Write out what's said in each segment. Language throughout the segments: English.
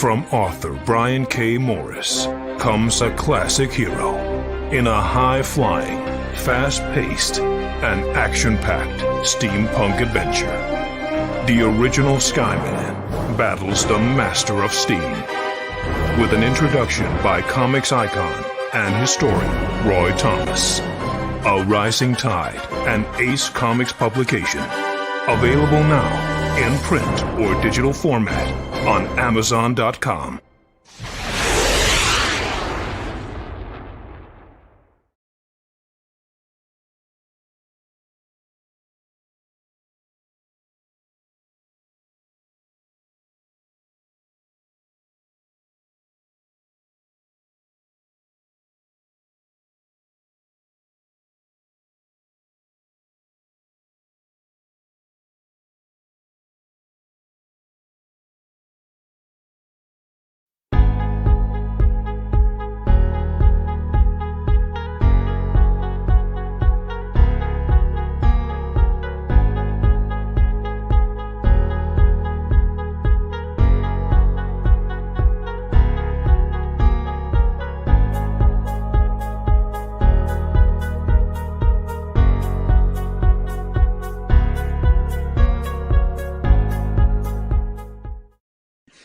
From author Brian K. Morris comes a classic hero in a high-flying, fast-paced, and action-packed steampunk adventure. The original Skyman battles the Master of Steam with an introduction by comics icon and historian Roy Thomas. A Rising Tide, an Ace Comics publication. Available now in print or digital format on Amazon.com.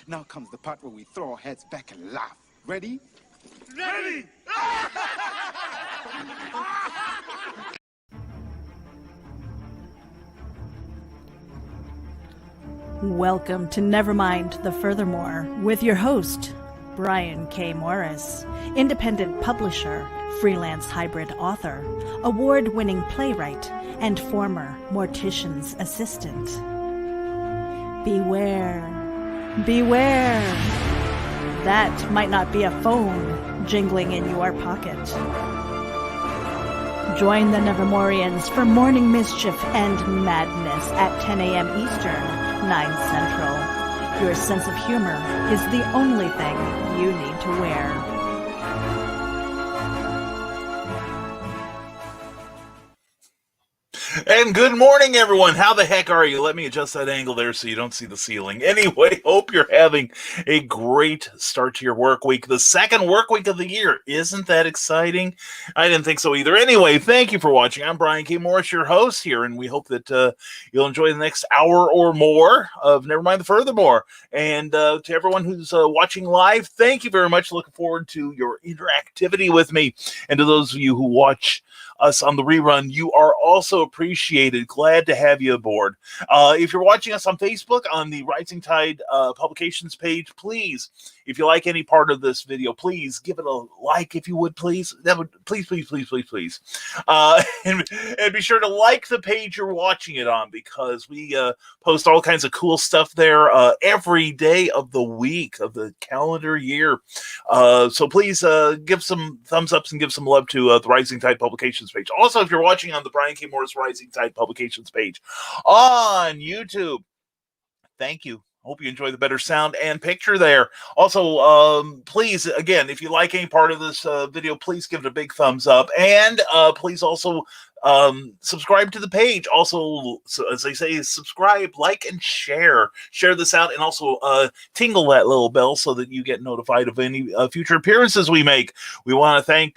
Now comes the part where we throw our heads back and laugh. Ready? Ready! Welcome to Nevermind the Furthermore with your host, Brian K. Morris, independent publisher, freelance hybrid author, award-winning playwright, and former mortician's assistant. Beware. Beware! That might not be a phone jingling in your pocket. Join the Nevermorians for morning mischief and madness at 10 a.m. Eastern, 9 Central. Your sense of humor is the only thing you need to wear. And good morning, everyone. How the heck are you? Let me adjust that angle there so you don't see the ceiling. Anyway, hope you're having a great start to your work week. The second work week of the year. Isn't that exciting? I didn't think so either. Anyway, thank you for watching. I'm Brian K. Morris, your host here, and we hope that you'll enjoy the next hour or more of Nevermind the Furthermore. And to everyone who's watching live, thank you very much. Looking forward to your interactivity with me. And to those of you who watch us on the rerun, you are also appreciated. Glad to have you aboard. If you're watching us on Facebook on the Rising Tide publications page, please, if you like any part of this video, please give it a like, if you would, please. That would please. And be sure to like the page you're watching it on, because we post all kinds of cool stuff there every day of the week of the calendar year. So please give some thumbs ups and give some love to the Rising Tide publications page. Also, if you're watching on the Brian K. Morris Rising Tide publications page on YouTube, thank you. Hope you enjoy the better sound and picture there. Also, please, again, if you like any part of this video, please give it a big thumbs up. And please also subscribe to the page. Also, so as they say, subscribe, like, and share. Share this out, and also tingle that little bell so that you get notified of any future appearances we make. We want to thank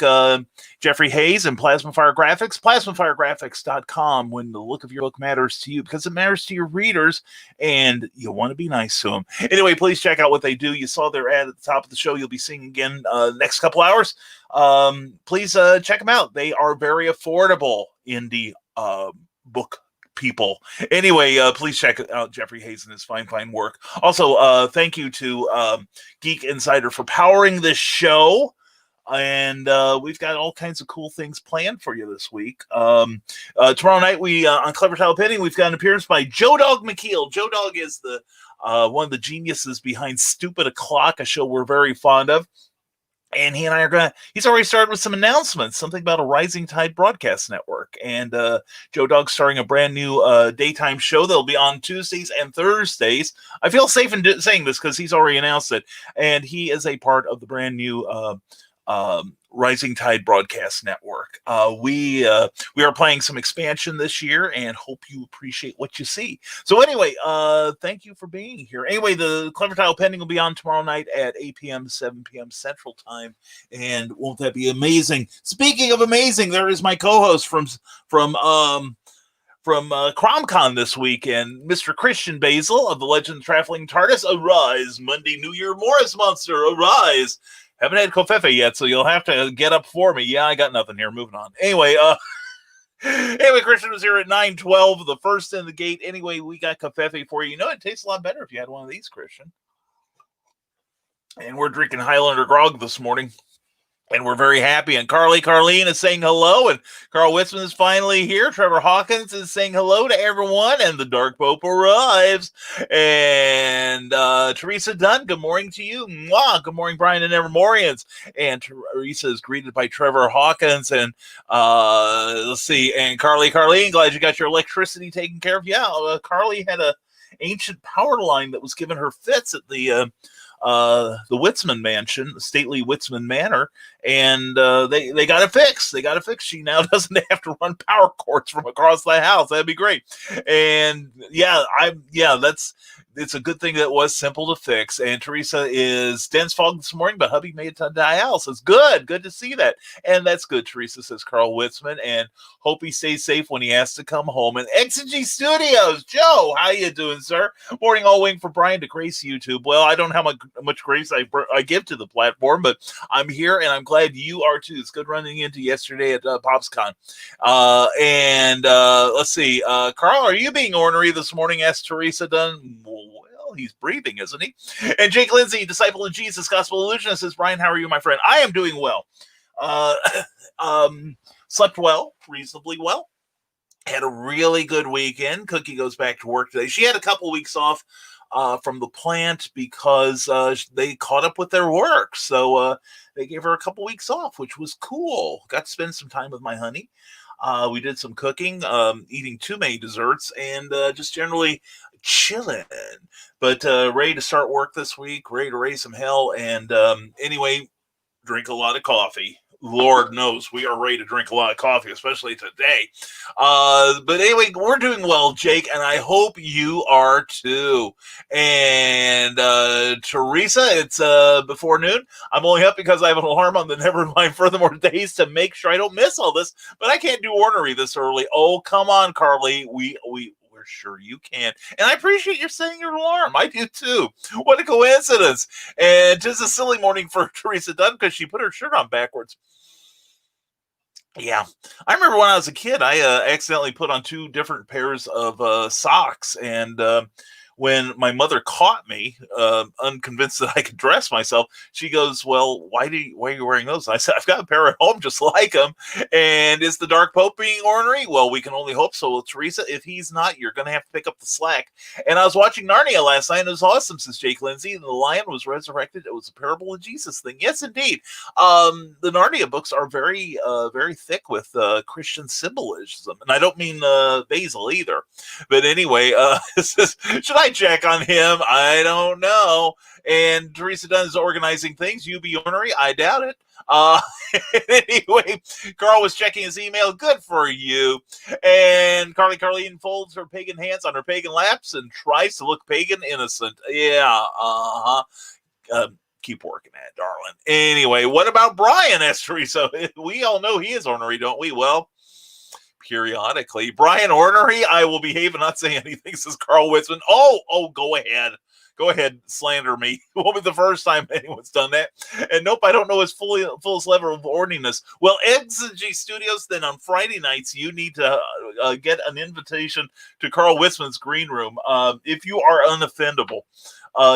Jeffrey Hayes and Plasma Fire Graphics, plasmafiregraphics.com, when the look of your book matters to you, because it matters to your readers, and you'll want to be nice to them. Anyway, please check out what they do. You saw their ad at the top of the show. You'll be seeing again next couple hours. Please check them out. They are very affordable indie book people. Anyway, please check out Jeffrey Hayes and his fine work. Also, thank you to Geek Insider for powering this show. And we've got all kinds of cool things planned for you this week. Tomorrow night, we on Clever Tile Penning, we've got an appearance by Joe Dog McKeel. Joe Dog is the one of the geniuses behind Stupid O'Clock, a show we're very fond of. And he and I he's already started with some announcements, something about a Rising Tide broadcast network. And Joe Dog's starting a brand new daytime show that'll be on Tuesdays and Thursdays. I feel safe in saying this because he's already announced it. And he is a part of the brand new Rising Tide Broadcast Network. We are playing some expansion this year and hope you appreciate what you see. So anyway, thank you for being here. Anyway, the Clever Tile Pending will be on tomorrow night at 8 p.m. 7 p.m. Central Time, and won't that be amazing? Speaking of amazing, there is my co-host from CromCon this weekend, Mr. Christian Basil of the Legend of Traveling TARDIS. Arise, Monday New Year Morris Monster, arise. Haven't had Kofefe yet, so you'll have to get up for me. Yeah, I got nothing here. Moving on. Anyway, Christian was here at 9:12, the first in the gate. Anyway, we got Kofefe for you. You know, it tastes a lot better if you had one of these, Christian. And we're drinking Highlander grog this morning. And we're very happy. And Carleen is saying hello. And Carl Witzman is finally here. Trevor Hawkins is saying hello to everyone. And the Dark Pope arrives. And Teresa Dunn, good morning to you. Mwah. Good morning, Brian and Nevermorians. And Teresa is greeted by Trevor Hawkins. And let's see. And Carleen, glad you got your electricity taken care of. Yeah, Carly had a ancient power line that was giving her fits at the Witzman mansion, the stately Witzman Manor, and they got it fixed. They got it fixed. She now doesn't have to run power cords from across the house. That'd be great. And it's a good thing that was simple to fix. And Teresa is dense fog this morning, but hubby made it to dialysis. Good to see that. And that's good, Teresa, says Carl Witzman, and hope he stays safe when he has to come home. And XG Studios, Joe, how you doing, sir? Morning, all waiting for Brian to grace YouTube. Well, I don't know how much grace I give to the platform, but I'm here, and I'm glad you are too. It's good running into yesterday at PopsCon. Let's see. Carl, are you being ornery this morning? Asked Teresa Dunn. Well, he's breathing, isn't he? And Jake Lindsay, Disciple of Jesus, Gospel Illusionist, says, Brian, how are you, my friend? I am doing well. Slept well, reasonably well. Had a really good weekend. Cookie goes back to work today. She had a couple weeks off from the plant because they caught up with their work. So they gave her a couple weeks off, which was cool. Got to spend some time with my honey. We did some cooking, eating too many desserts, and just generally chilling. But ready to start work this week, ready to raise some hell. And anyway, drink a lot of coffee. Lord knows we are ready to drink a lot of coffee, especially today. But anyway, we're doing well, Jake, and I hope you are too. And Teresa, it's before noon. I'm only up because I have an alarm on the Nevermind Furthermore days to make sure I don't miss all this, but I can't do ornery this early. Oh, come on, Carly. We're sure you can. And I appreciate you setting your alarm. I do too. What a coincidence. And just a silly morning for Teresa Dunn because she put her shirt on backwards. Yeah. I remember when I was a kid, I accidentally put on two different pairs of socks. And when my mother caught me, unconvinced that I could dress myself, she goes, well, why are you wearing those? And I said, I've got a pair at home just like them. And is the Dark Pope being ornery? Well, we can only hope so. Well, Teresa, if he's not, you're going to have to pick up the slack. And I was watching Narnia last night, and it was awesome, says Jake Lindsay. The lion was resurrected. It was a parable of Jesus thing. Yes, indeed. The Narnia books are very, very thick with Christian symbolism. And I don't mean Basil either. But anyway, should I check on him? I don't know. And Teresa Dunn is organizing things. You be ornery? I doubt it. Anyway, Carl was checking his email. Good for you. And Carleen folds her pagan hands on her pagan laps and tries to look pagan innocent. Yeah, keep working at it, darling. Anyway, what about Brian? Asked Teresa. We all know he is ornery, don't we? Well, periodically. Brian ornery, I will behave and not say anything, says Carl Witzman. Oh, go ahead. Go ahead, slander me. It won't be the first time anyone's done that. And nope, I don't know his fullest level of orneriness. Well, XG Studios, then on Friday nights, you need to get an invitation to Carl Witzman's green room. If you are unoffendable,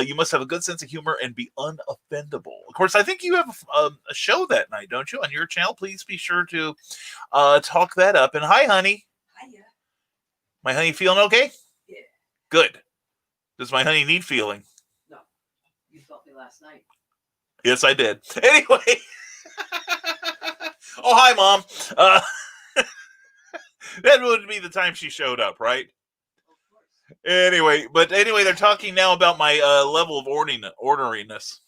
you must have a good sense of humor and be unoffendable. Of course, I think you have a show that night, don't you, on your channel? Please be sure to talk that up. And hi, honey. Hiya. My honey feeling okay? Yeah. Good. Does my honey need feeling? No. You felt me last night. Yes, I did. Anyway. Oh, hi, Mom. That would be the time she showed up, right? Anyway, they're talking now about my level of orneriness.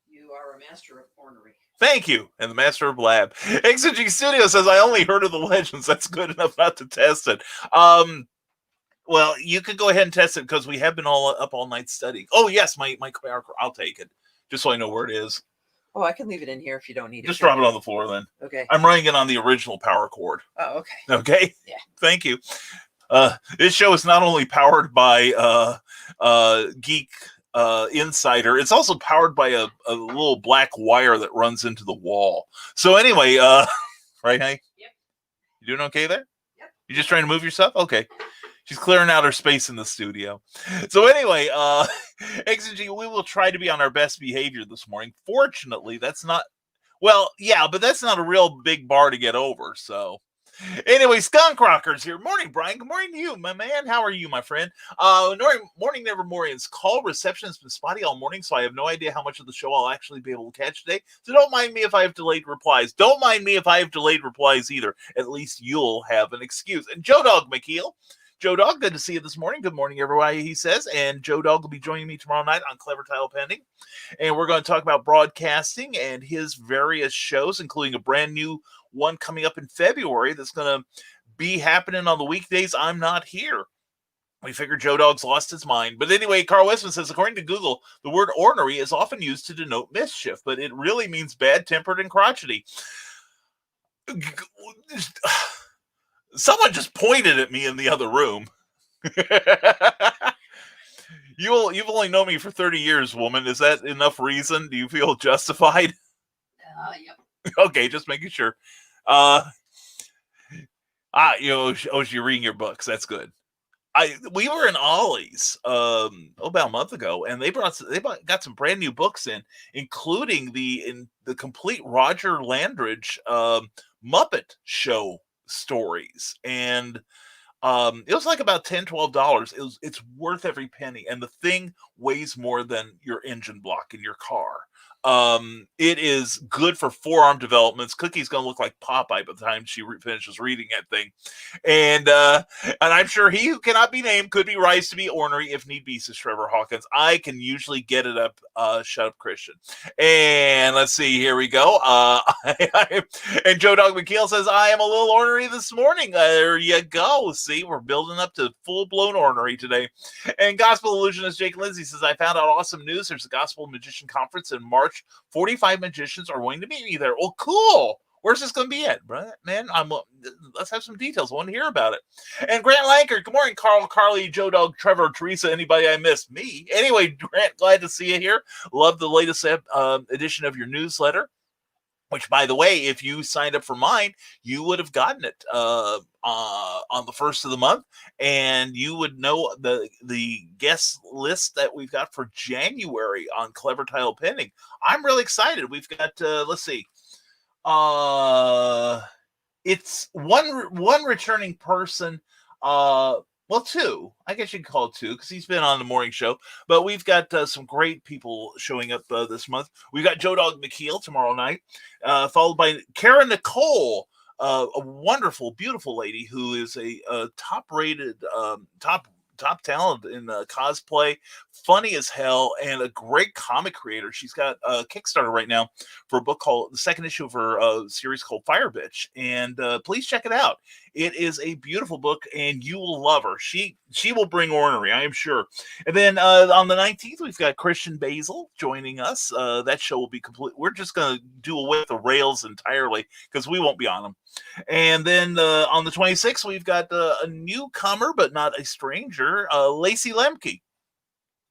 You are a master of ornery. Thank you. And the master of lab. XG Studio says, I only heard of the legends. That's good enough not to test it. Well, you could go ahead and test it because we have been up all night studying. Oh, yes, my power cord. I'll take it just so I know where it is. Oh, I can leave it in here if you don't need it. Just drop it on the floor then. Okay. I'm running it on the original power cord. Oh, okay. Okay? Yeah. Thank you. This show is not only powered by Geek Insider, it's also powered by a little black wire that runs into the wall. So anyway, right, hey? Yep. You doing okay there? Yep. You just trying to move yourself? Okay. She's clearing out her space in the studio. So anyway, XG, we will try to be on our best behavior this morning. Fortunately, that's not, well, yeah, but that's not a real big bar to get over, so. Anyway, Skunk Rocker's here. Morning, Brian. Good morning to you, my man. How are you, my friend? Morning, Nevermorians. Call reception has been spotty all morning, so I have no idea how much of the show I'll actually be able to catch today. So don't mind me if I have delayed replies. Don't mind me if I have delayed replies either. At least you'll have an excuse. And Joe Dog McKeel. Joe Dog, good to see you this morning. Good morning, everybody, he says. And Joe Dog will be joining me tomorrow night on Clever Title Pending. And we're going to talk about broadcasting and his various shows, including a brand new one coming up in February that's going to be happening on the weekdays I'm not here. We figured Joe Dog's lost his mind. But anyway, Carl Westman says, according to Google, the word ornery is often used to denote mischief, but it really means bad-tempered and crotchety. Someone just pointed at me in the other room. You've only known me for 30 years, woman. Is that enough reason? Do you feel justified? Yep. Okay, just making sure. You're reading your books. That's good. We were in Ollie's about a month ago, and they got some brand new books in, including the complete Roger Landridge Muppet Show stories, and it was like about $10-12. It's worth every penny, and the thing weighs more than your engine block in your car. It is good for forearm developments. Cookie's gonna look like Popeye by the time she finishes reading that thing, and I'm sure he who cannot be named could be rise to be ornery if need be, says Trevor Hawkins. I can usually get it up. Shut up, Christian. And let's see, here we go. And Joe Dog McKeel says, I am a little ornery this morning. There you go. See, we're building up to full-blown ornery today. And Gospel Illusionist Jake Lindsay says, I found out awesome news. There's a Gospel Magician Conference in March. 45 magicians are going to meet me there. Well, cool. Where's this going to be at, man? Let's have some details. I want to hear about it. And Grant Lanker, good morning, Carl, Carly, Joe Dog, Trevor, Teresa, anybody I missed? Me. Anyway, Grant, glad to see you here. Love the latest edition of your newsletter, which, by the way, if you signed up for mine, you would have gotten it on the first of the month, and you would know the guest list that we've got for January on Clever Title Pending. I'm really excited. We've got, let's see, it's one returning person, well, two. I guess you can call it two because he's been on the morning show. But we've got some great people showing up this month. We've got Joe Dog McKeel tomorrow night, followed by Kara Nicole, a wonderful, beautiful lady who is a top-rated, top talent in cosplay, funny as hell, and a great comic creator. She's got a Kickstarter right now for a book called, the second issue of her series called Fire Bitch, and please check it out. It is a beautiful book, and you will love her. She will bring ornery, I am sure. And then on the 19th, we've got Christian Basil joining us. That show will be complete. We're just going to do away with the rails entirely because we won't be on them. And then on the 26th, we've got a newcomer, but not a stranger, Lacey Lemke,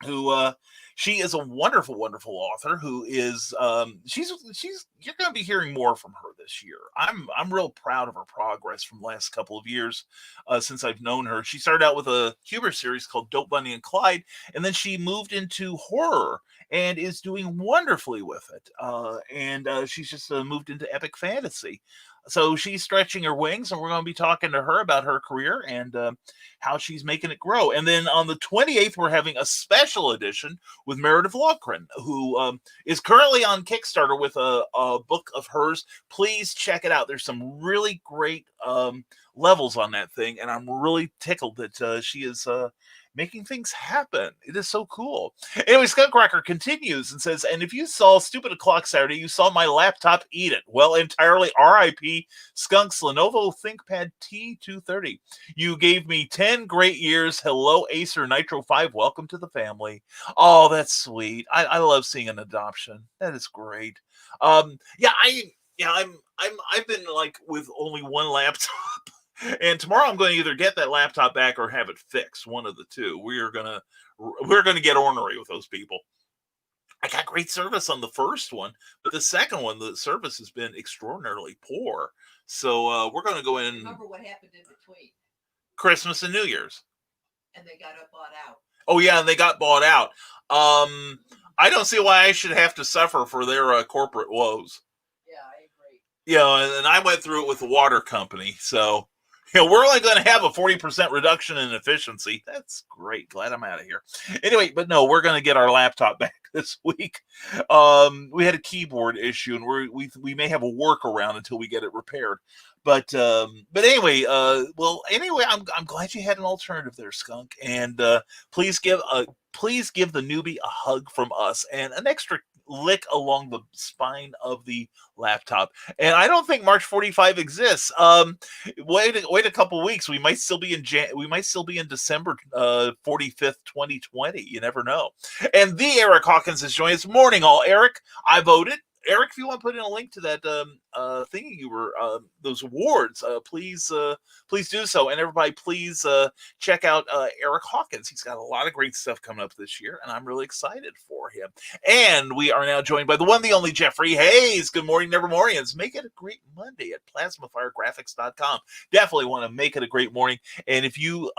who she is a wonderful, wonderful author who is she's you're going to be hearing more from her this year. I'm real proud of her progress from the last couple of years since I've known her. She started out with a humor series called Dope Bunny and Clyde, and then she moved into horror and is doing wonderfully with it. And she's just moved into epic fantasy. So she's stretching her wings, and we're going to be talking to her about her career and how she's making it grow. And then on the 28th, we're having a special edition with Meredith Loughran, who is currently on Kickstarter with a book of hers. Please check it out. There's some really great levels on that thing, and I'm really tickled that she is making things happen. It is so cool. Anyway, Skunkrocker continues and says, and if you saw Stupid O'Clock Saturday, you saw my laptop eat it. Well, entirely RIP Skunk's Lenovo ThinkPad T230. You gave me 10 great years. Hello, Acer Nitro 5. Welcome to the family. Oh, that's sweet. I love seeing an adoption. That is great. I've been like with only one laptop. And tomorrow I'm going to either get that laptop back or have it fixed. One of the two. We're gonna get ornery with those people. I got great service on the first one, but the second one, the service has been extraordinarily poor. So we're going to go in. Remember what happened in between Christmas and New Year's. And they got it bought out. Oh yeah, and they got bought out. I don't see why I should have to suffer for their corporate woes. Yeah, I agree. Yeah, and I went through it with the water company, so. We're only going to have a 40% reduction in efficiency. That's great. Glad I'm out of here. Anyway, but no, we're going to get our laptop back this week. We had a keyboard issue, and we may have a workaround until we get it repaired. But anyway, I'm glad you had an alternative there, Skunk. And please give the newbie a hug from us and an extra lick along the spine of the laptop. And I don't think March 45 exists. Wait a couple weeks. We might still be in December 45th, 2020. You never know. And the Eric Hawkins is joining us. Morning, all. Eric, I voted. Eric, if you want to put in a link to that thing you were those awards, please do so. And everybody, please check out Eric Hawkins. He's got a lot of great stuff coming up this year, and I'm really excited for him. And we are now joined by the one, the only Jeffrey Hayes. Good morning, Nevermorians. Make it a great Monday at plasmafiregraphics.com. Definitely want to make it a great morning. And if you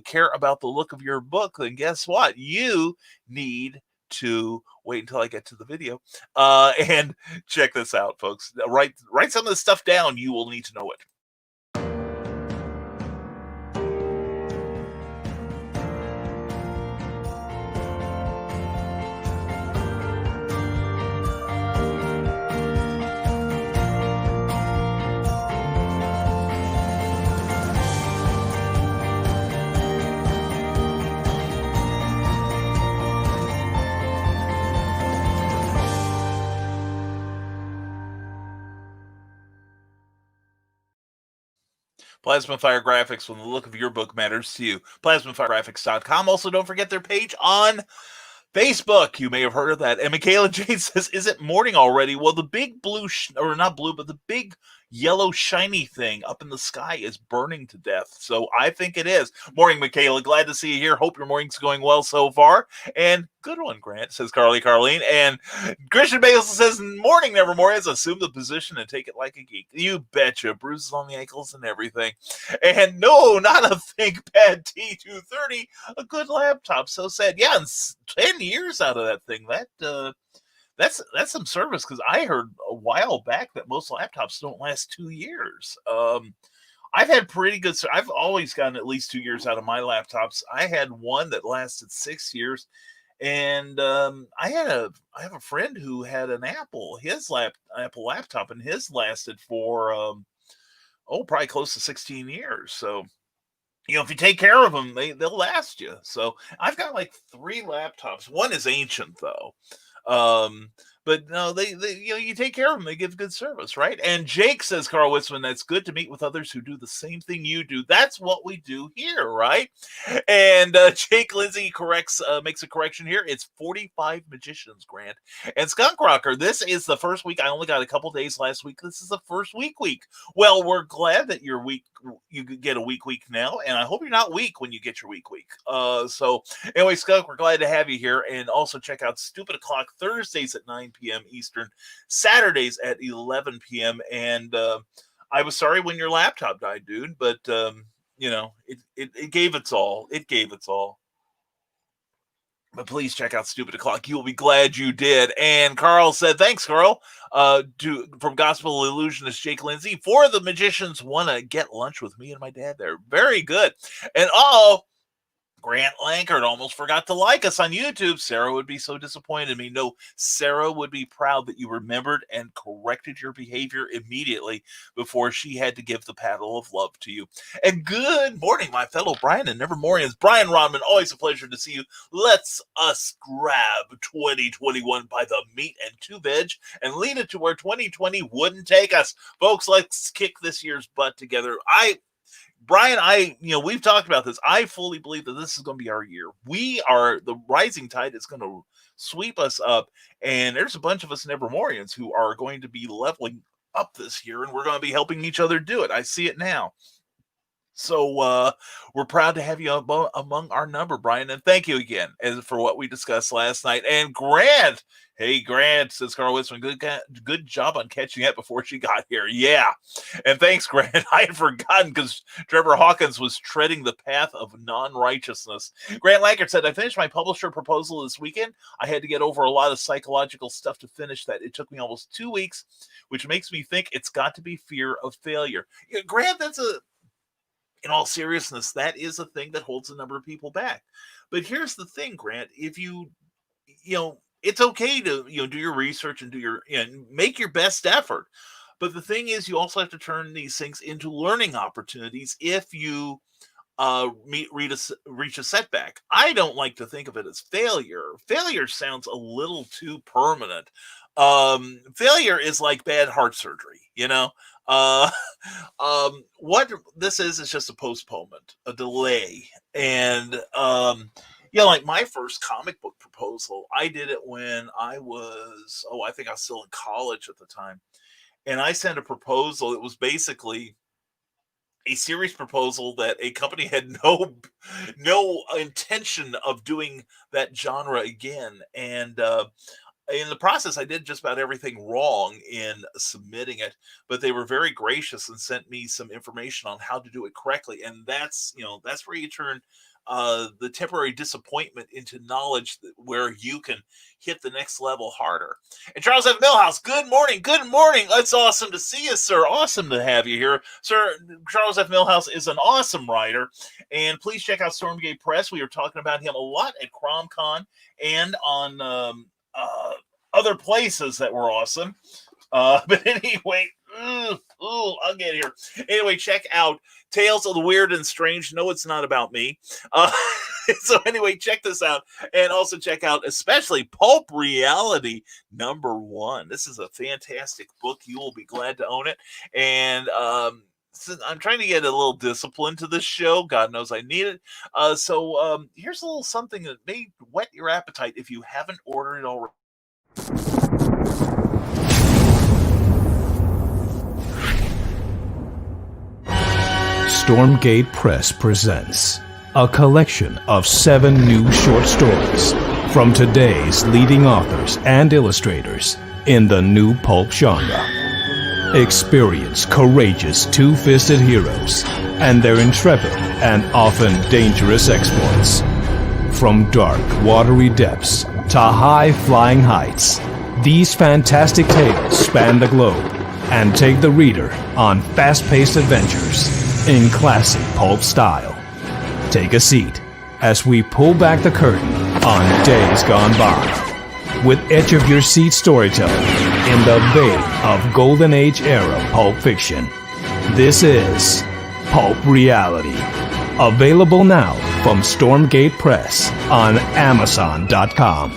care about the look of your book, then guess what? You need to wait until I get to the video and check this out, folks. Write some of the stuff down. You will need to know it. Plasma Fire Graphics, when the look of your book matters to you. PlasmaFireGraphics.com. Also, don't forget their page on Facebook. You may have heard of that. And Michaela Jade says, is it morning already? Well, the big blue, or not blue, but the big yellow shiny thing up in the sky is burning to death. So I think it is. Morning, Michaela. Glad to see you here. Hope your morning's going well so far. And good one, Grant, says Carleen. And Christian Bagel says, morning, Nevermorians. Assume the position and take it like a geek. You betcha. Bruises on the ankles and everything. And no, not a ThinkPad T230. A good laptop. So sad. Yeah, and 10 years out of that thing. That's some service, because I heard a while back that most laptops don't last 2 years. I've had pretty good. I've always gotten at least 2 years out of my laptops. I had one that lasted 6 years, and I have a friend who had an Apple laptop, and his lasted for probably close to 16 years. So. If you take care of them, they'll last you. So I've got like 3 laptops. One is ancient though. But no, they you take care of them. They give good service, right? And Jake says, Carl Witzman, that's good to meet with others who do the same thing you do. That's what we do here, right? And Jake Lindsay makes a correction here. It's 45 magicians, Grant. And Skunk Rocker, this is the first week. I only got a couple days last week. This is the first week. Well, we're glad that you get a week now, and I hope you're not weak when you get your week. So anyway, Skunk, we're glad to have you here. And also check out Stupid O'Clock Thursdays at 9 p.m. Eastern, Saturdays at 11 p.m. And I was sorry when your laptop died, dude, but it gave its all. It gave its all. But please check out Stupid O'Clock. You'll be glad you did. And Carl said, thanks, Carl. From Gospel Illusionist Jake Lindsay. 4 of the magicians want to get lunch with me and my dad there. Very good. And Grant Lankard almost forgot to like us on YouTube. Sarah would be so disappointed in me. No, Sarah would be proud that you remembered and corrected your behavior immediately before she had to give the paddle of love to you. And good morning, my fellow Brian and Nevermorians. Brian Rodman, always a pleasure to see you. Let's us grab 2021 by the meat and two veg and lead it to where 2020 wouldn't take us. Folks, let's kick this year's butt together. Brian, we've talked about this. I fully believe that this is going to be our year. The rising tide is going to sweep us up, and there's a bunch of us Nevermorians who are going to be leveling up this year, and we're going to be helping each other do it. I see it now. So we're proud to have you among our number, Brian, and thank you again for what we discussed last night. And Grant, hey, Grant, says Carl Witzman, good job on catching it before she got here. Yeah, and thanks, Grant. I had forgotten because Trevor Hawkins was treading the path of non-righteousness. Grant Lankard said, I finished my publisher proposal this weekend. I had to get over a lot of psychological stuff to finish that. It took me almost 2 weeks, which makes me think it's got to be fear of failure. Grant, in all seriousness, that is a thing that holds a number of people back. But here's the thing, Grant, if it's okay to, do your research and make your best effort. But the thing is, you also have to turn these things into learning opportunities if you reach a setback. I don't like to think of it as failure. Failure sounds a little too permanent. Failure is like bad heart surgery, what this is just a postponement, a delay. And like my first comic book proposal, I did it when I think I was still in college at the time. And I sent a proposal. It was basically a series proposal that a company had no intention of doing that genre again. And in the process, I did just about everything wrong in submitting it, but they were very gracious and sent me some information on how to do it correctly. And that's where you turn the temporary disappointment into knowledge where you can hit the next level harder. And Charles F. Millhouse, good morning. Good morning. It's awesome to see you, sir. Awesome to have you here. Sir, Charles F. Millhouse is an awesome writer. And please check out Stormgate Press. We were talking about him a lot at CromCon and on other places that were awesome. But anyway, I'll get here. Anyway, check out Tales of the Weird and Strange. No, it's not about me. So anyway, check this out. And also check out especially Pulp Reality #1. This is a fantastic book. You will be glad to own it. And I'm trying to get a little discipline to this show. God knows I need it. So here's a little something that may whet your appetite if you haven't ordered it already. Stormgate Press presents a collection of 7 new short stories from today's leading authors and illustrators in the new pulp genre. Experience courageous two-fisted heroes and their intrepid and often dangerous exploits. From dark, watery depths to high-flying heights, these fantastic tales span the globe and take the reader on fast-paced adventures in classic pulp style. Take a seat as we pull back the curtain on Days Gone By with edge-of-your-seat storytelling in the vein of Golden Age era pulp fiction. This is Pulp Reality. Available now from Stormgate Press on Amazon.com.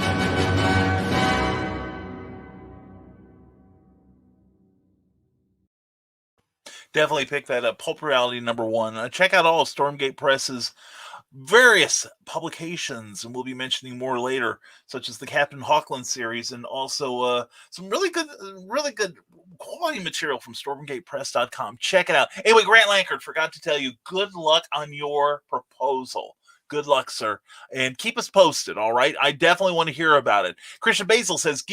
Definitely pick that up. Pulp Reality #1. Check out all of Stormgate Press's various publications, and we'll be mentioning more later, such as the Captain Hawkland series, and also some really good quality material from StormgatePress.com. Check it out. Anyway, Grant Lankard, forgot to tell you, good luck on your proposal. Good luck, sir. And keep us posted, all right? I definitely want to hear about it. Christian Basil says,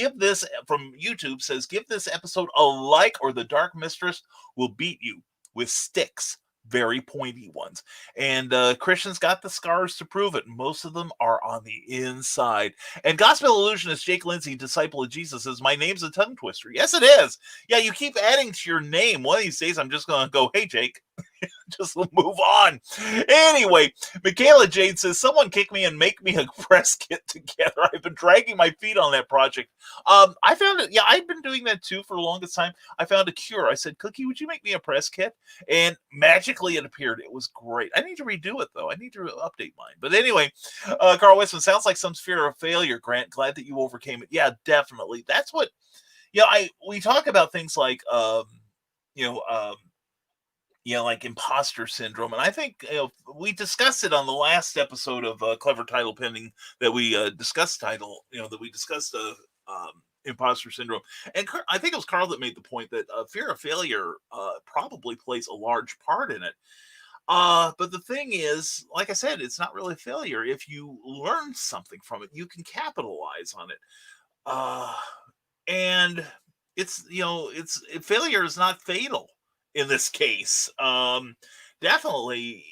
from YouTube, give this episode a like or the Dark Mistress will beat you with sticks. Very pointy ones. And Christian's got the scars to prove it. Most of them are on the inside. And Gospel Illusionist Jake Lindsay, disciple of Jesus, says, my name's a tongue twister. Yes, it is. Yeah, you keep adding to your name. One of these days, I'm just going to go, hey, Jake. Just move on. Anyway, Michaela Jade says, someone kick me and make me a press kit together. I've been dragging my feet on that project. I found it. Yeah, I've been doing that too for the longest time. I found a cure. I said, Cookie, would you make me a press kit? And magically it appeared. It was great. I need to redo it though. I need to update mine. But anyway, Carl Westman, sounds like some fear of failure, Grant. Glad that you overcame it. Yeah, definitely. That's what, we talk about things like, like imposter syndrome. And I think we discussed it on the last episode of Clever Title Pending that we discussed imposter syndrome. And I think it was Carl that made the point that fear of failure probably plays a large part in it. But the thing is, like I said, it's not really failure. If you learn something from it, you can capitalize on it. And failure is not fatal in this case. Definitely,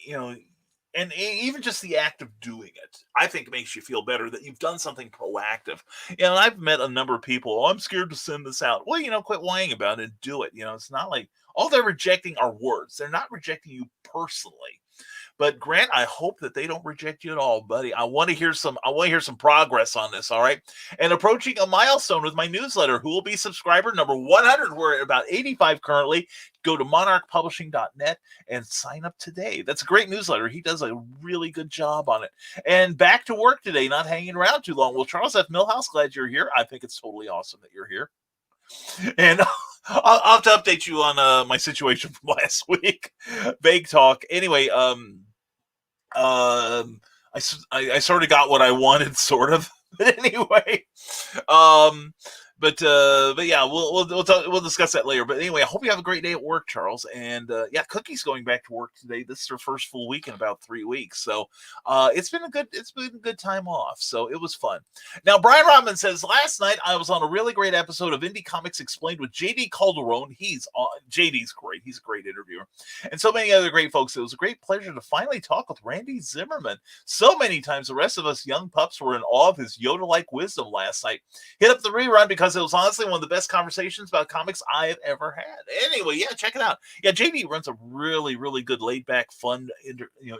and even just the act of doing it, I think makes you feel better that you've done something proactive. And I've met a number of people, I'm scared to send this out. Well, quit whining about it and do it. It's not like all they're rejecting are words. They're not rejecting you personally. But Grant, I hope that they don't reject you at all, buddy. I want to hear some progress on this. All right. And approaching a milestone with my newsletter. Who will be subscriber number 100? We're at about 85 currently. Go to monarchpublishing.net and sign up today. That's a great newsletter. He does a really good job on it. And back to work today, not hanging around too long. Well, Charles F. Millhouse, glad you're here. I think it's totally awesome that you're here. And I'll have to update you on my situation from last week. Vague talk. Anyway, I sort of got what I wanted, sort of. But anyway, but yeah, we'll discuss that later. But anyway, I hope you have a great day at work, Charles. And Cookie's going back to work today. This is her first full week in about 3 weeks. So it's been a good time off. So it was fun. Now, Brian Rodman says, last night I was on a really great episode of Indie Comics Explained with JD Calderon. JD's great. He's a great interviewer. And so many other great folks. It was a great pleasure to finally talk with Randy Zimmerman. So many times the rest of us young pups were in awe of his Yoda-like wisdom last night. Hit up the rerun because it was honestly one of the best conversations about comics I've ever had. Anyway, check it out. JD runs a really, really good laid-back, fun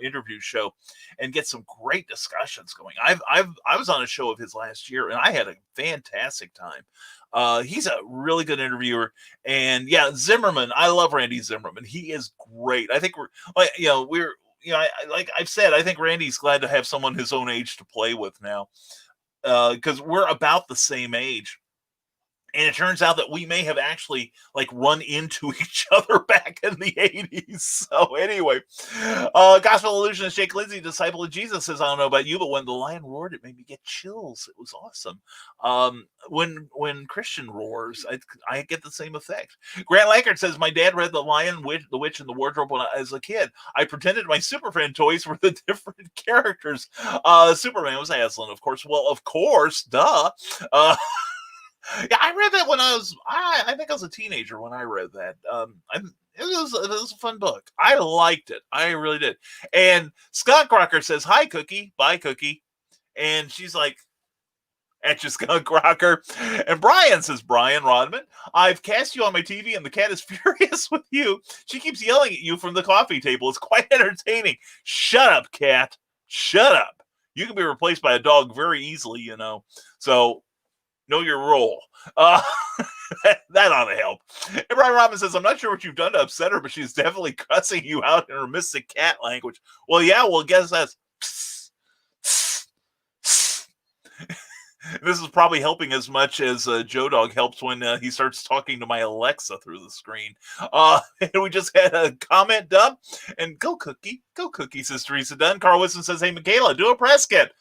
interview show and gets some great discussions going. I was on a show of his last year and I had a fantastic time. He's a really good interviewer. And Zimmerman, I love Randy Zimmerman. He is great. I think like I've said, I think Randy's glad to have someone his own age to play with now. Because we're about the same age. And it turns out that we may have actually run into each other back in the 80s. So anyway, Gospel Illusionist Jake Lindsay, disciple of Jesus, says, I don't know about you, but when the lion roared, it made me get chills. It was awesome. When Christian roars, I get the same effect. Grant Lankard says, my dad read The Lion, the Witch, and the Wardrobe when I was a kid. I pretended my Superman toys were the different characters. Superman was Aslan, of course. Well, of course, duh. I read that when I think I was a teenager when I read that. It was a fun book. I liked it. I really did. And Scott Crocker says, hi, Cookie. Bye, Cookie. And she's like, at you, Scott Crocker. And Brian says, Brian Rodman, I've cast you on my TV and the cat is furious with you. She keeps yelling at you from the coffee table. It's quite entertaining. Shut up, cat. Shut up. You can be replaced by a dog very easily, So know your role. That ought to help. And Brian Robin says, I'm not sure what you've done to upset her, but she's definitely cussing you out in her mystic cat language. Well, guess that's this is probably helping as much as Joe Dog helps when he starts talking to my Alexa through the screen. And we just had a comment done. And go Cookie, says Teresa Dunn. Carl Wilson says, hey, Michaela, do a press kit.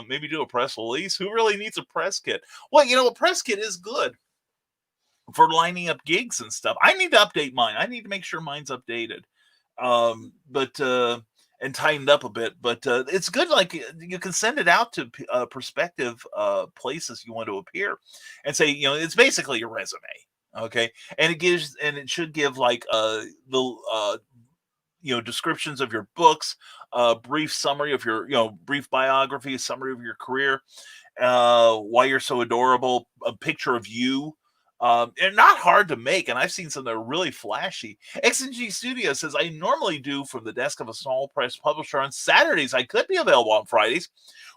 Maybe do a press release. Who really needs a press kit? Well, a press kit is good for lining up gigs and stuff. I need to update mine. I need to make sure mine's updated. And tightened up a bit, but it's good. You can send it out to prospective places you want to appear and say, it's basically your resume. Okay. And it should give the descriptions of your books, brief summary of your, brief biography, summary of your career, why you're so adorable, a picture of you, And not hard to make, and I've seen some that are really flashy. X&G Studio says, I normally do from the desk of a small press publisher on Saturdays. I could be available on Fridays.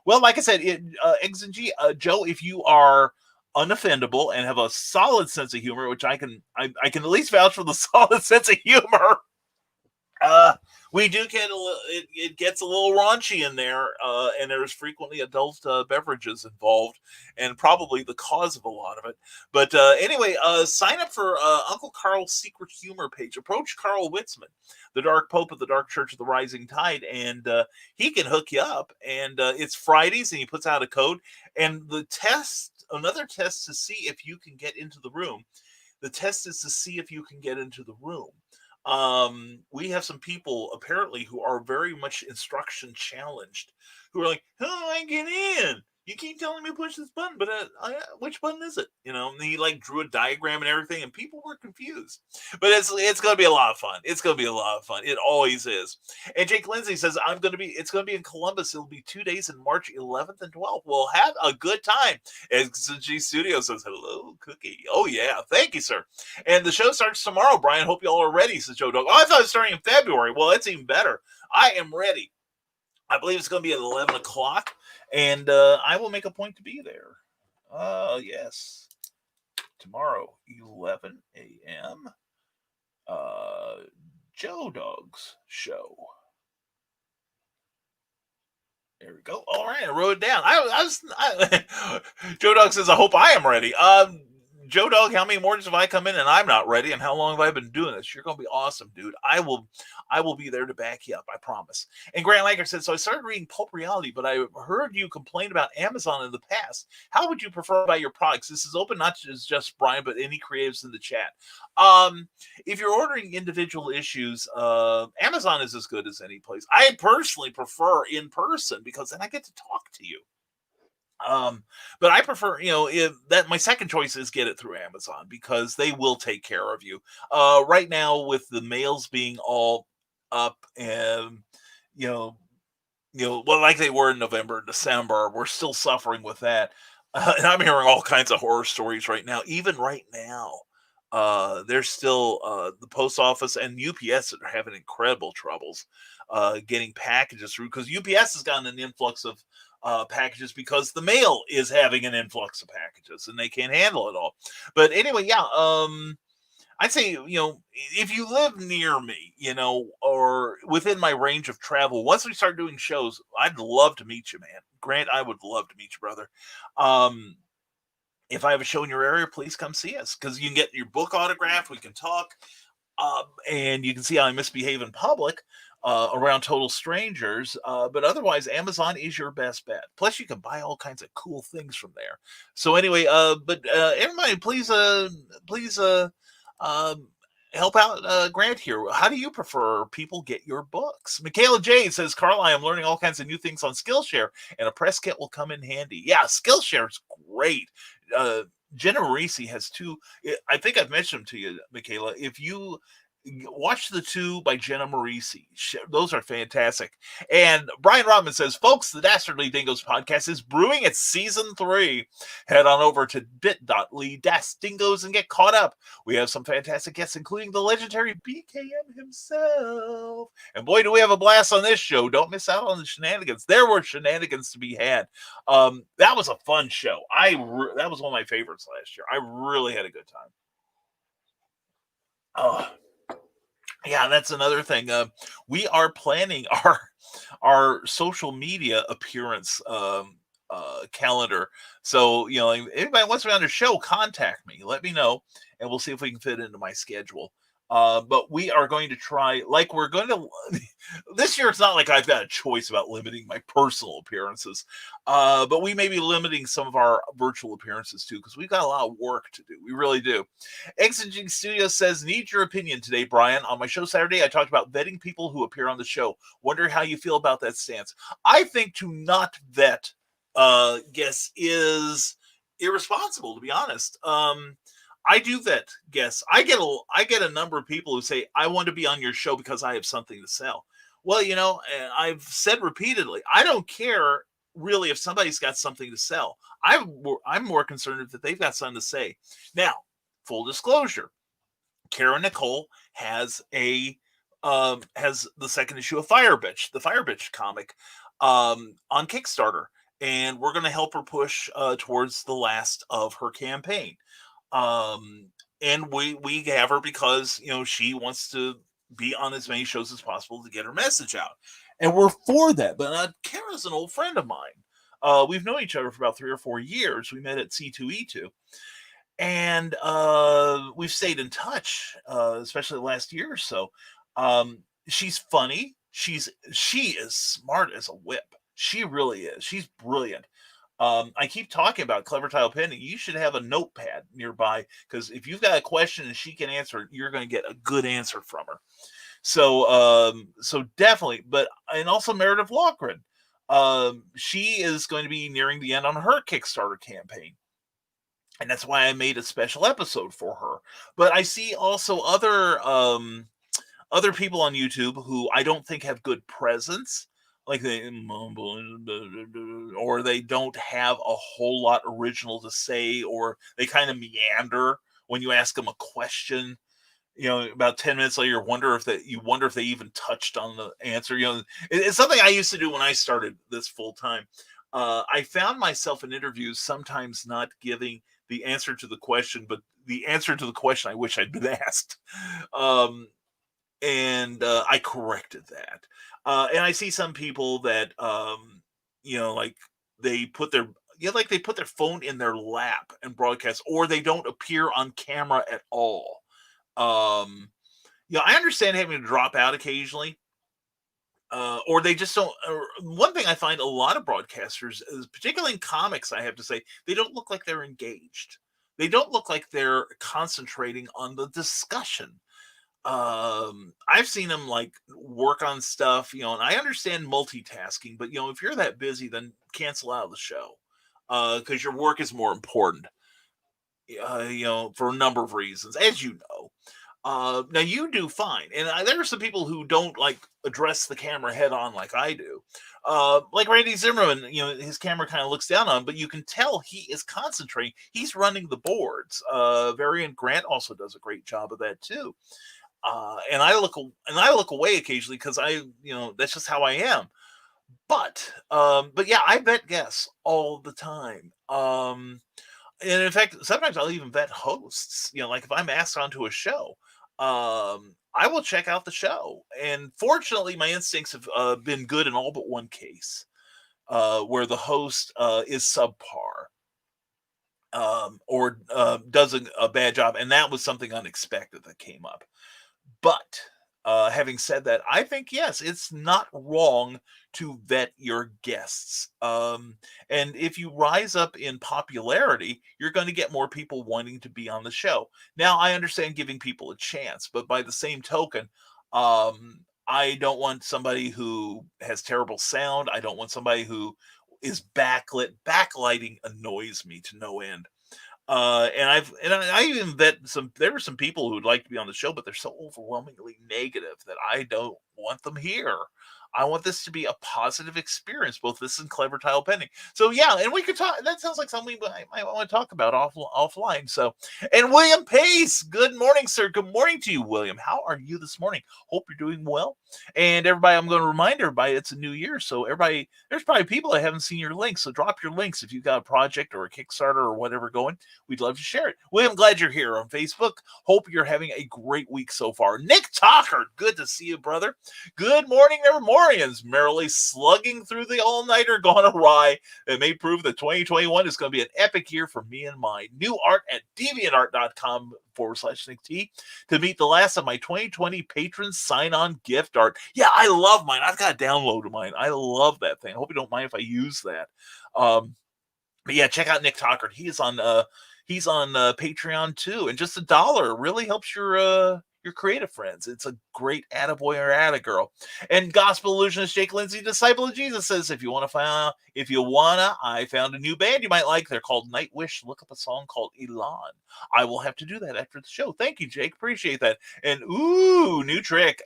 Well, like I said, X&G, Joe, if you are unoffendable and have a solid sense of humor, which I can at least vouch for the solid sense of humor. We do get it gets a little raunchy in there, and there's frequently adult beverages involved, and probably the cause of a lot of it. But anyway, sign up for Uncle Carl's Secret Humor page. Approach Carl Witzman, the Dark Pope of the Dark Church of the Rising Tide, and he can hook you up. And it's Fridays, and he puts out a code. And another test to see if you can get into the room. The test is to see if you can get into the room. We have some people apparently who are very much instruction challenged, who are like, how do I get in? You keep telling me to push this button, but which button is it? And he like drew a diagram and everything, and people were confused. But it's going to be a lot of fun. It's going to be a lot of fun. It always is. And Jake Lindsay says, it's going to be in Columbus. It'll be 2 days in March 11th and 12th. We'll have a good time. X&G Studio says, hello, Cookie. Oh yeah. Thank you, sir. And the show starts tomorrow, Brian. Hope you all are ready, says Joe Dog. Oh, I thought it was starting in February. Well, that's even better. I am ready. I believe it's going to be at 11 o'clock. And I will make a point to be there. Yes. Tomorrow, 11 a.m. Joe Dog's show. There we go. All right, I wrote it down. Joe Dog says, I hope I am ready. Joe Dog, how many mornings have I come in and I'm not ready? And how long have I been doing this? You're going to be awesome, dude. I will be there to back you up. I promise. And Grant Langer said, so I started reading Pulp Reality, but I heard you complain about Amazon in the past. How would you prefer about your products? This is open not just Brian, but any creatives in the chat. If you're ordering individual issues, Amazon is as good as any place. I personally prefer in person because then I get to talk to you. But I prefer, my second choice is get it through Amazon because they will take care of you. Right now with the mails being all up and, like they were in November and December, we're still suffering with that. And I'm hearing all kinds of horror stories right now. Even right now, there's still the post office and UPS are having incredible troubles getting packages through because UPS has gotten an influx of packages because the mail is having an influx of packages and they can't handle it all. But anyway, yeah, I'd say, if you live near me, or within my range of travel, once we start doing shows, I'd love to meet you, man. Grant, I would love to meet you, brother. If I have a show in your area, please come see us because you can get your book autographed. We can talk and you can see how I misbehave in public. Around total strangers, but otherwise Amazon is your best bet. Plus you can buy all kinds of cool things from there. So anyway, but everybody please help out Grant here. How do you prefer people get your books? Michaela J says, Carl, I am learning all kinds of new things on Skillshare and a press kit will come in handy. Yeah, Skillshare is great. Jenna Marisi has two. I think I've mentioned them to you, Michaela. If you watch the two by Jenna Marisi. Those are fantastic. And Brian Rodman says, folks, the Dastardly Dingoes podcast is brewing its season 3. Head on over to bit.ly/dingoes and get caught up. We have some fantastic guests, including the legendary BKM himself. And boy, do we have a blast on this show. Don't miss out on the shenanigans. There were shenanigans to be had. That was a fun show. That was one of my favorites last year. I really had a good time. Yeah, that's another thing. We are planning our social media appearance calendar. So, if anybody wants to be on the show, contact me. Let me know, and we'll see if we can fit into my schedule. But we are going to try, this year it's not like I've got a choice about limiting my personal appearances, but we may be limiting some of our virtual appearances too, because we've got a lot of work to do. We really do. X&G Studio says, need your opinion today, Brian. On my show Saturday, I talked about vetting people who appear on the show. Wonder how you feel about that stance. I think to not vet guests is irresponsible, to be honest. I do vet guests. I get a number of people who say, I want to be on your show because I have something to sell. Well, I've said repeatedly, I don't care really if somebody's got something to sell. I'm more concerned that they've got something to say. Now, full disclosure, Karen Nicole has has the second issue of Fire Bitch, the Fire Bitch comic, on Kickstarter, and we're going to help her push towards the last of her campaign. And we have her because, you know, she wants to be on as many shows as possible to get her message out, and we're for that. But Kara's an old friend of mine. We've known each other for about 3 or 4 years. We met at C2E2, and we've stayed in touch, especially the last year or so. She's funny. She is smart as a whip. She really is. She's brilliant. I keep talking about Clever Tile Penny. You should have a notepad nearby, because if you've got a question and she can answer it, you're going to get a good answer from her. So, so definitely. And also Meredith Loughran. She is going to be nearing the end on her Kickstarter campaign, and that's why I made a special episode for her. But I see also other people on YouTube who I don't think have good presence. Like they mumble, or they don't have a whole lot original to say, or they kind of meander when you ask them a question. You know, about 10 minutes later, you wonder if they even touched on the answer. You know, it's something I used to do when I started this full time. I found myself in interviews sometimes not giving the answer to the question, but the answer to the question I wish I'd been asked. And I corrected that. And I see some people that, you know, like they put their phone in their lap and broadcast, or they don't appear on camera at all. I understand having to drop out occasionally, or they just don't. One thing I find a lot of broadcasters, is, particularly in comics, I have to say, they don't look like they're engaged. They don't look like they're concentrating on the discussion. I've seen them like work on stuff, you know, and I understand multitasking, but, you know, if you're that busy, then cancel out of the show, because your work is more important, you know, for a number of reasons, as you know. Now you do fine, and there are some people who don't like address the camera head on like I do. Like Randy Zimmerman, you know, his camera kind of looks down on, but you can tell he is concentrating. He's running the boards. Variant Grant also does a great job of that too. And I look away occasionally, because you know, that's just how I am. But yeah, I vet guests all the time. And in fact, sometimes I'll even vet hosts. You know, like if I'm asked onto a show, I will check out the show. And fortunately, my instincts have been good in all but one case, where the host is subpar, or does a bad job, and that was something unexpected that came up. But having said that, I think, yes, it's not wrong to vet your guests. And if you rise up in popularity, you're going to get more people wanting to be on the show. Now, I understand giving people a chance, but by the same token, I don't want somebody who has terrible sound. I don't want somebody who is backlit. Backlighting annoys me to no end. And I even vet there were some people who would like to be on the show, but they're so overwhelmingly negative that I don't want them here. I want this to be a positive experience, both this and Clever Tile Penny. So yeah, and we could talk. That sounds like something I might want to talk about offline. So, and William Pace, good morning, sir. Good morning to you, William. How are you this morning? Hope you're doing well. And everybody, I'm going to remind everybody it's a new year, so everybody, there's probably people that haven't seen your links. So drop your links if you've got a project or a Kickstarter or whatever going. We'd love to share it. William, glad you're here on Facebook. Hope you're having a great week so far. Nick Talker, good to see you, brother. Good morning, Nevermorians. Merrily slugging through the all-nighter gone awry. It may prove that 2021 is going to be an epic year for me and mine. New art at deviantart.com/Nick T to meet the last of my 2020 patron sign-on gift art. Yeah, I love mine. I've got a download of mine. I love that thing. I hope you don't mind if I use that. But yeah, check out Nick Talker. He's on Patreon too, and just $1 really helps your creative friends. It's a great attaboy or attagirl. And gospel illusionist Jake Lindsay, disciple of Jesus, says, if you wanna, I found a new band you might like. They're called Nightwish. Look up a song called Elon. I will have to do that after the show. Thank you, Jake. Appreciate that. And ooh, new trick.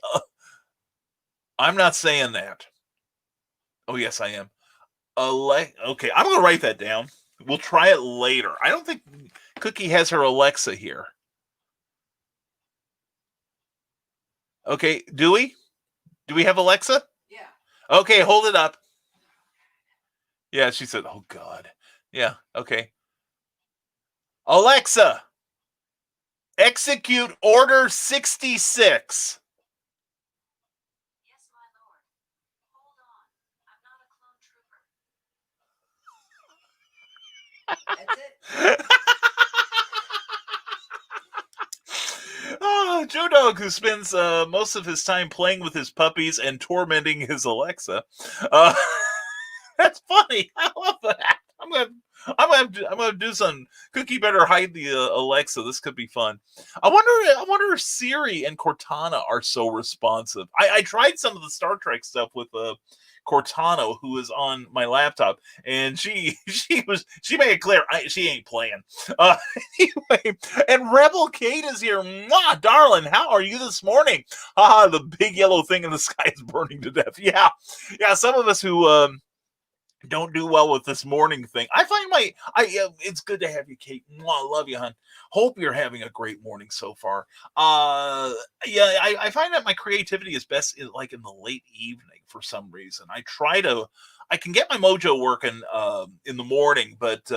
I'm not saying that. Oh yes, I am. Okay, I'm gonna write that down. We'll try it later. I don't think Cookie has her Alexa here. Okay, do we? Do we have Alexa? Yeah. Okay, hold it up. Yeah, she said, oh, God. Yeah, okay. Alexa, execute Order 66. Yes, my lord. Hold on. I'm not a clone trooper. That's it. Oh, Joe Dog, who spends most of his time playing with his puppies and tormenting his Alexa. That's funny. I love that. I'm gonna do some. Cookie better hide the Alexa. This could be fun. I wonder if Siri and Cortana are so responsive. I tried some of the Star Trek stuff with Cortana, who is on my laptop, and she made it clear she ain't playing. Anyway, and Rebel Kate is here. Mwah, darling, how are you this morning? The big yellow thing in the sky is burning to death. Yeah. Some of us who don't do well with this morning thing. I find it's good to have you, Kate. Mwah, love you, hon. Hope you're having a great morning so far. I find that my creativity is best in the late evening for some reason. I can get my mojo working in the morning, but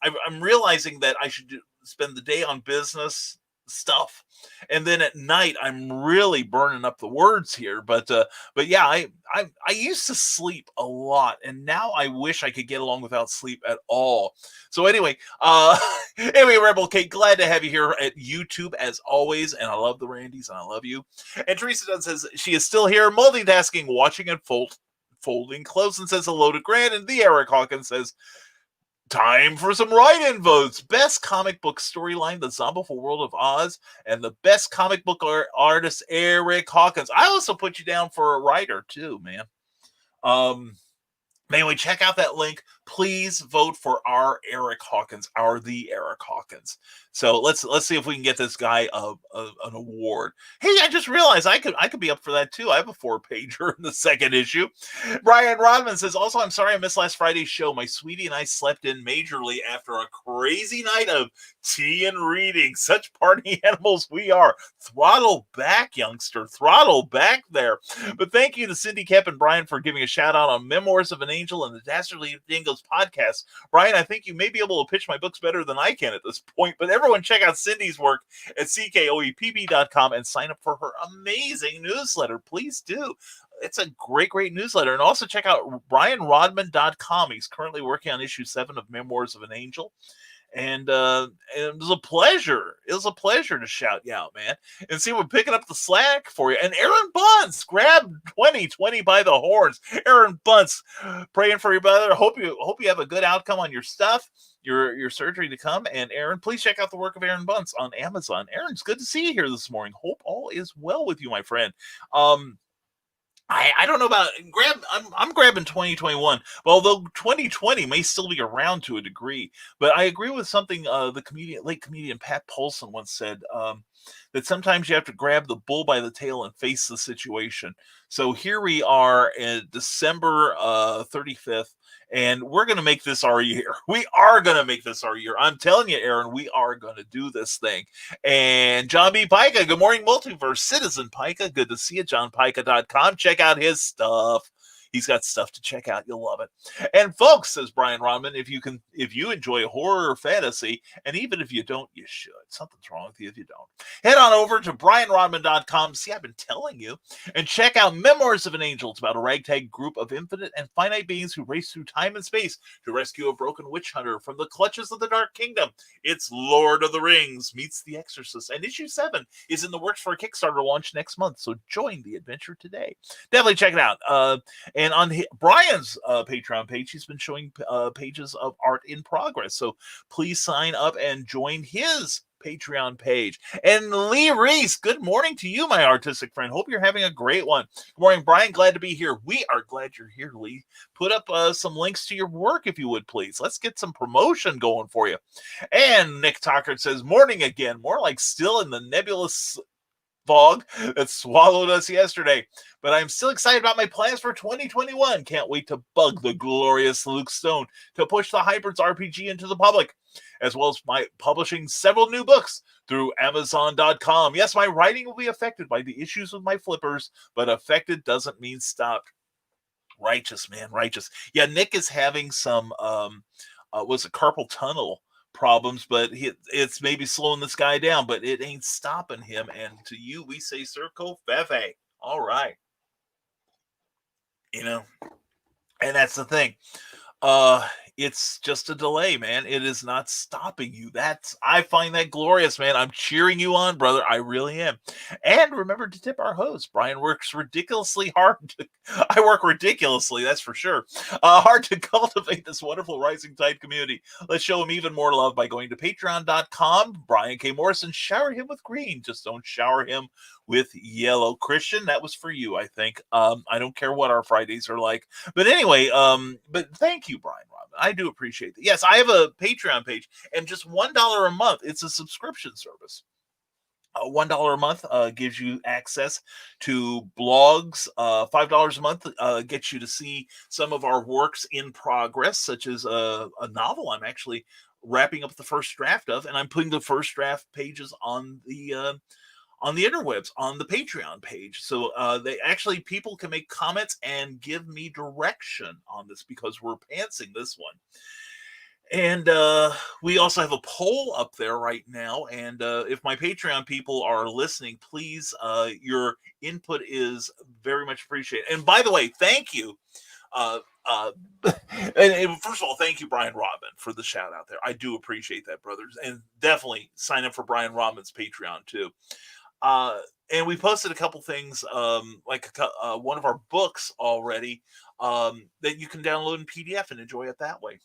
I'm realizing that I should spend the day on business stuff, and then at night I'm really burning up the words here. But yeah, I used to sleep a lot, and now I wish I could get along without sleep at all. So anyway, Rebel Kate, glad to have you here at YouTube as always, and I love the Randys, and I love you. And Teresa Dunn says she is still here, multitasking, watching and folding clothes, and says hello to Grant. And the Eric Hawkins says, time for some write-in votes. Best comic book storyline, The Zombieful World of Oz, and the best comic book artist, Eric Hawkins. I also put you down for a writer too, man. Anyway, check out that link. Please vote for our Eric Hawkins, the Eric Hawkins. So let's see if we can get this guy an award. Hey, I just realized I could be up for that too. I have a 4-pager in the second issue. Brian Rodman says, also, I'm sorry I missed last Friday's show. My sweetie and I slept in majorly after a crazy night of tea and reading. Such party animals we are. Throttle back, youngster. Throttle back there. But thank you to Cindy, Kep, and Brian for giving a shout out on Memoirs of an Angel and the Dastardly Dingoes podcast. Brian, I think you may be able to pitch my books better than I can at this point, but everyone check out Cindy's work at ckoepb.com and sign up for her amazing newsletter. Please do. It's a great newsletter. And also check out brianrodman.com. He's currently working on issue 7 of Memoirs of an Angel. And it was a pleasure. It was a pleasure to shout you out, man. And see, we're picking up the slack for you. And Aaron Bunce, grab 2020 by the horns. Aaron Bunce, praying for your brother. Hope you have a good outcome on your stuff, your surgery to come. And Aaron, please check out the work of Aaron Bunce on Amazon. Aaron, it's good to see you here this morning. Hope all is well with you, my friend. I don't know about I'm grabbing 2021. Well, although 2020 may still be around to a degree, but I agree with something the late comedian Pat Paulson once said, that sometimes you have to grab the bull by the tail and face the situation. So here we are at December 35th, and we're going to make this our year. We are going to make this our year. I'm telling you, Aaron, we are going to do this thing. And John B. Pica, good morning, Multiverse. Citizen Pica, good to see you. JohnPica.com. Check out his stuff. He's got stuff to check out. You'll love it. And folks, says Brian Rodman, if you enjoy horror or fantasy, and even if you don't, you should. Something's wrong with you if you don't. Head on over to brianrodman.com. See, I've been telling you. And check out Memoirs of an Angel. It's about a ragtag group of infinite and finite beings who race through time and space to rescue a broken witch hunter from the clutches of the Dark Kingdom. It's Lord of the Rings meets The Exorcist. And issue 7 is in the works for a Kickstarter launch next month. So join the adventure today. Definitely check it out. And on Brian's Patreon page, he's been showing pages of art in progress. So please sign up and join his Patreon page. And Lee Reese, good morning to you, my artistic friend. Hope you're having a great one. Good morning, Brian. Glad to be here. We are glad you're here, Lee. Put up some links to your work, if you would, please. Let's get some promotion going for you. And Nick Tockard says, morning again. More like still in the nebulous fog that swallowed us yesterday. But I'm still excited about my plans for 2021. Can't wait to bug the glorious Luke Stone to push the Hybrids RPG into the public, as well as my publishing several new books through Amazon.com. Yes, my writing will be affected by the issues with my flippers, but affected doesn't mean stopped. Righteous, man, righteous. Yeah, Nick is having some was it carpal tunnel problems, but it's maybe slowing this guy down, but it ain't stopping him. And to you, we say Circo Fefe. All right. You know, and that's the thing. It's just a delay, man. It is not stopping you. I find that glorious, man. I'm cheering you on, brother. I really am. And remember to tip our host. Brian works ridiculously hard. I work ridiculously, that's for sure. Hard to cultivate this wonderful Rising Tide community. Let's show him even more love by going to patreon.com. Brian K. Morrison, shower him with green. Just don't shower him with yellow. Christian, that was for you, I think. I don't care what our Fridays are like. But anyway, but thank you, Brian Robin. I do appreciate that. Yes, I have a Patreon page, and just $1 a month. It's a subscription service. $1 a month gives you access to blogs. $5 a month gets you to see some of our works in progress, such as a novel I'm actually wrapping up the first draft of, and I'm putting the first draft pages on the interwebs, on the Patreon page. So people can make comments and give me direction on this, because we're pantsing this one. And we also have a poll up there right now. And if my Patreon people are listening, please, your input is very much appreciated. And by the way, thank you. And first of all, thank you, Brian Robin, for the shout out there. I do appreciate that, brothers. And definitely sign up for Brian Robin's Patreon too. And we posted a couple things, like one of our books already, that you can download in PDF and enjoy it that way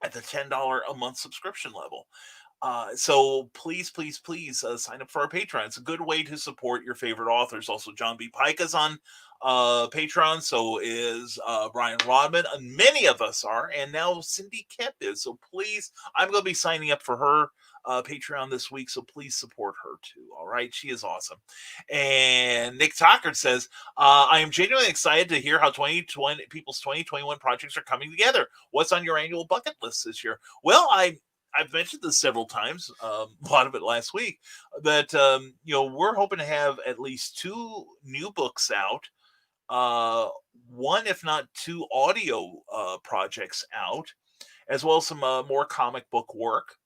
at the $10 a month subscription level. So please sign up for our Patreon. It's a good way to support your favorite authors. Also, John B. Pike is on Patreon. So is Brian Rodman. And many of us are. And now Cindy Kemp is. So please, I'm going to be signing up for her Patreon this week. So please support her too. All right. She is awesome. And Nick Tockard says, I am genuinely excited to hear how people's 2021 projects are coming together. What's on your annual bucket list this year? Well, I've mentioned this several times, a lot of it last week, that, we're hoping to have at least 2 new books out, 1, if not 2 audio projects out, as well as some more comic book work.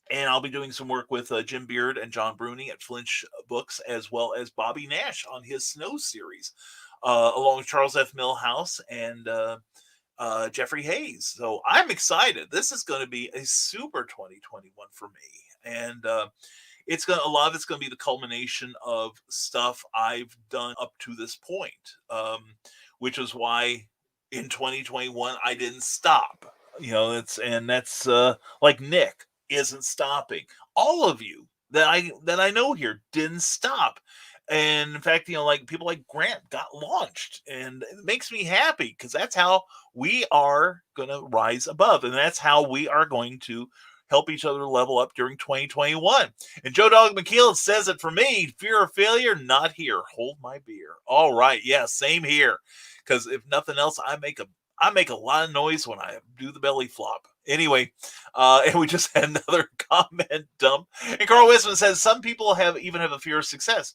And I'll be doing some work with Jim Beard and John Bruni at Flinch Books, as well as Bobby Nash on his Snow series, along with Charles F. Milhouse and Jeffrey Hayes. So I'm excited. This is going to be a super 2021 for me. And a lot of it's going to be the culmination of stuff I've done up to this point, which is why in 2021 I didn't stop. That's like Nick isn't stopping. All of you that I know here didn't stop. And in fact, like people like Grant got launched, and it makes me happy, because that's how we are going to rise above. And that's how we are going to help each other level up during 2021. And Joe Dog McKeel says it for me: fear of failure, not here. Hold my beer. All right. Yeah, same here. Because if nothing else, I make a lot of noise when I do the belly flop. Anyway, and we just had another comment dump. And Carl Wisman says some people have a fear of success.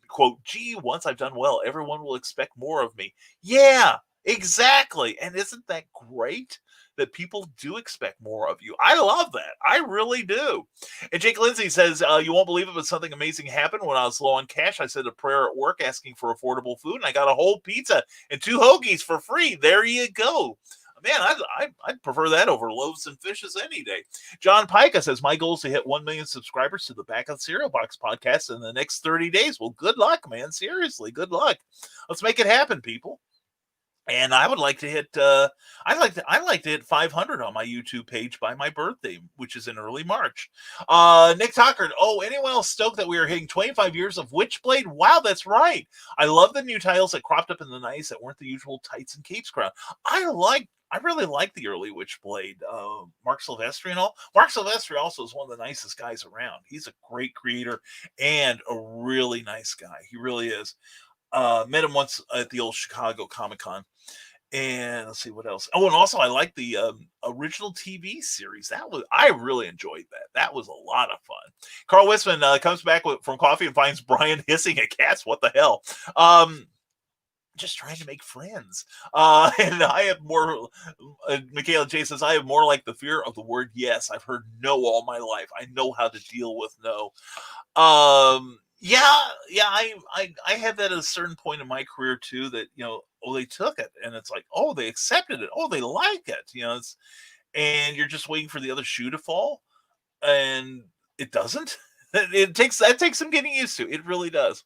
Quote, gee, once I've done well, everyone will expect more of me. Yeah, exactly. And isn't that great that people do expect more of you? I love that. I really do. And Jake Lindsay says, you won't believe it, but something amazing happened. When I was low on cash, I said a prayer at work asking for affordable food, and I got a whole pizza and 2 hoagies for free. There you go. Man, I'd prefer that over loaves and fishes any day. John Pica says, my goal is to hit 1 million subscribers to the Back of the Cereal Box podcast in the next 30 days. Well, good luck, man. Seriously, good luck. Let's make it happen, people. And I would like to hit I'd like to hit 500 on my YouTube page by my birthday, which is in early March. Nick Tockard, anyone else stoked that we are hitting 25 years of Witchblade? Wow, that's right. I love the new titles that cropped up in the 90s that weren't the usual tights and capes crowd. I really like the early Witchblade. Mark Silvestri and all. Mark Silvestri also is one of the nicest guys around. He's a great creator and a really nice guy. He really is. Met him once at the old Chicago Comic-Con. And let's see what else. Oh, and also I like the original TV series. I really enjoyed that. That was a lot of fun. Carl Wisman comes back from coffee and finds Brian hissing at cats. What the hell? Just trying to make friends. And I have more. Michaela J says I have more like the fear of the word yes. I've heard no all my life. I know how to deal with no. I had that at a certain point in my career too, that, they took it and it's like, they accepted it. They like it, and you're just waiting for the other shoe to fall and it doesn't. That takes some getting used to. It really does.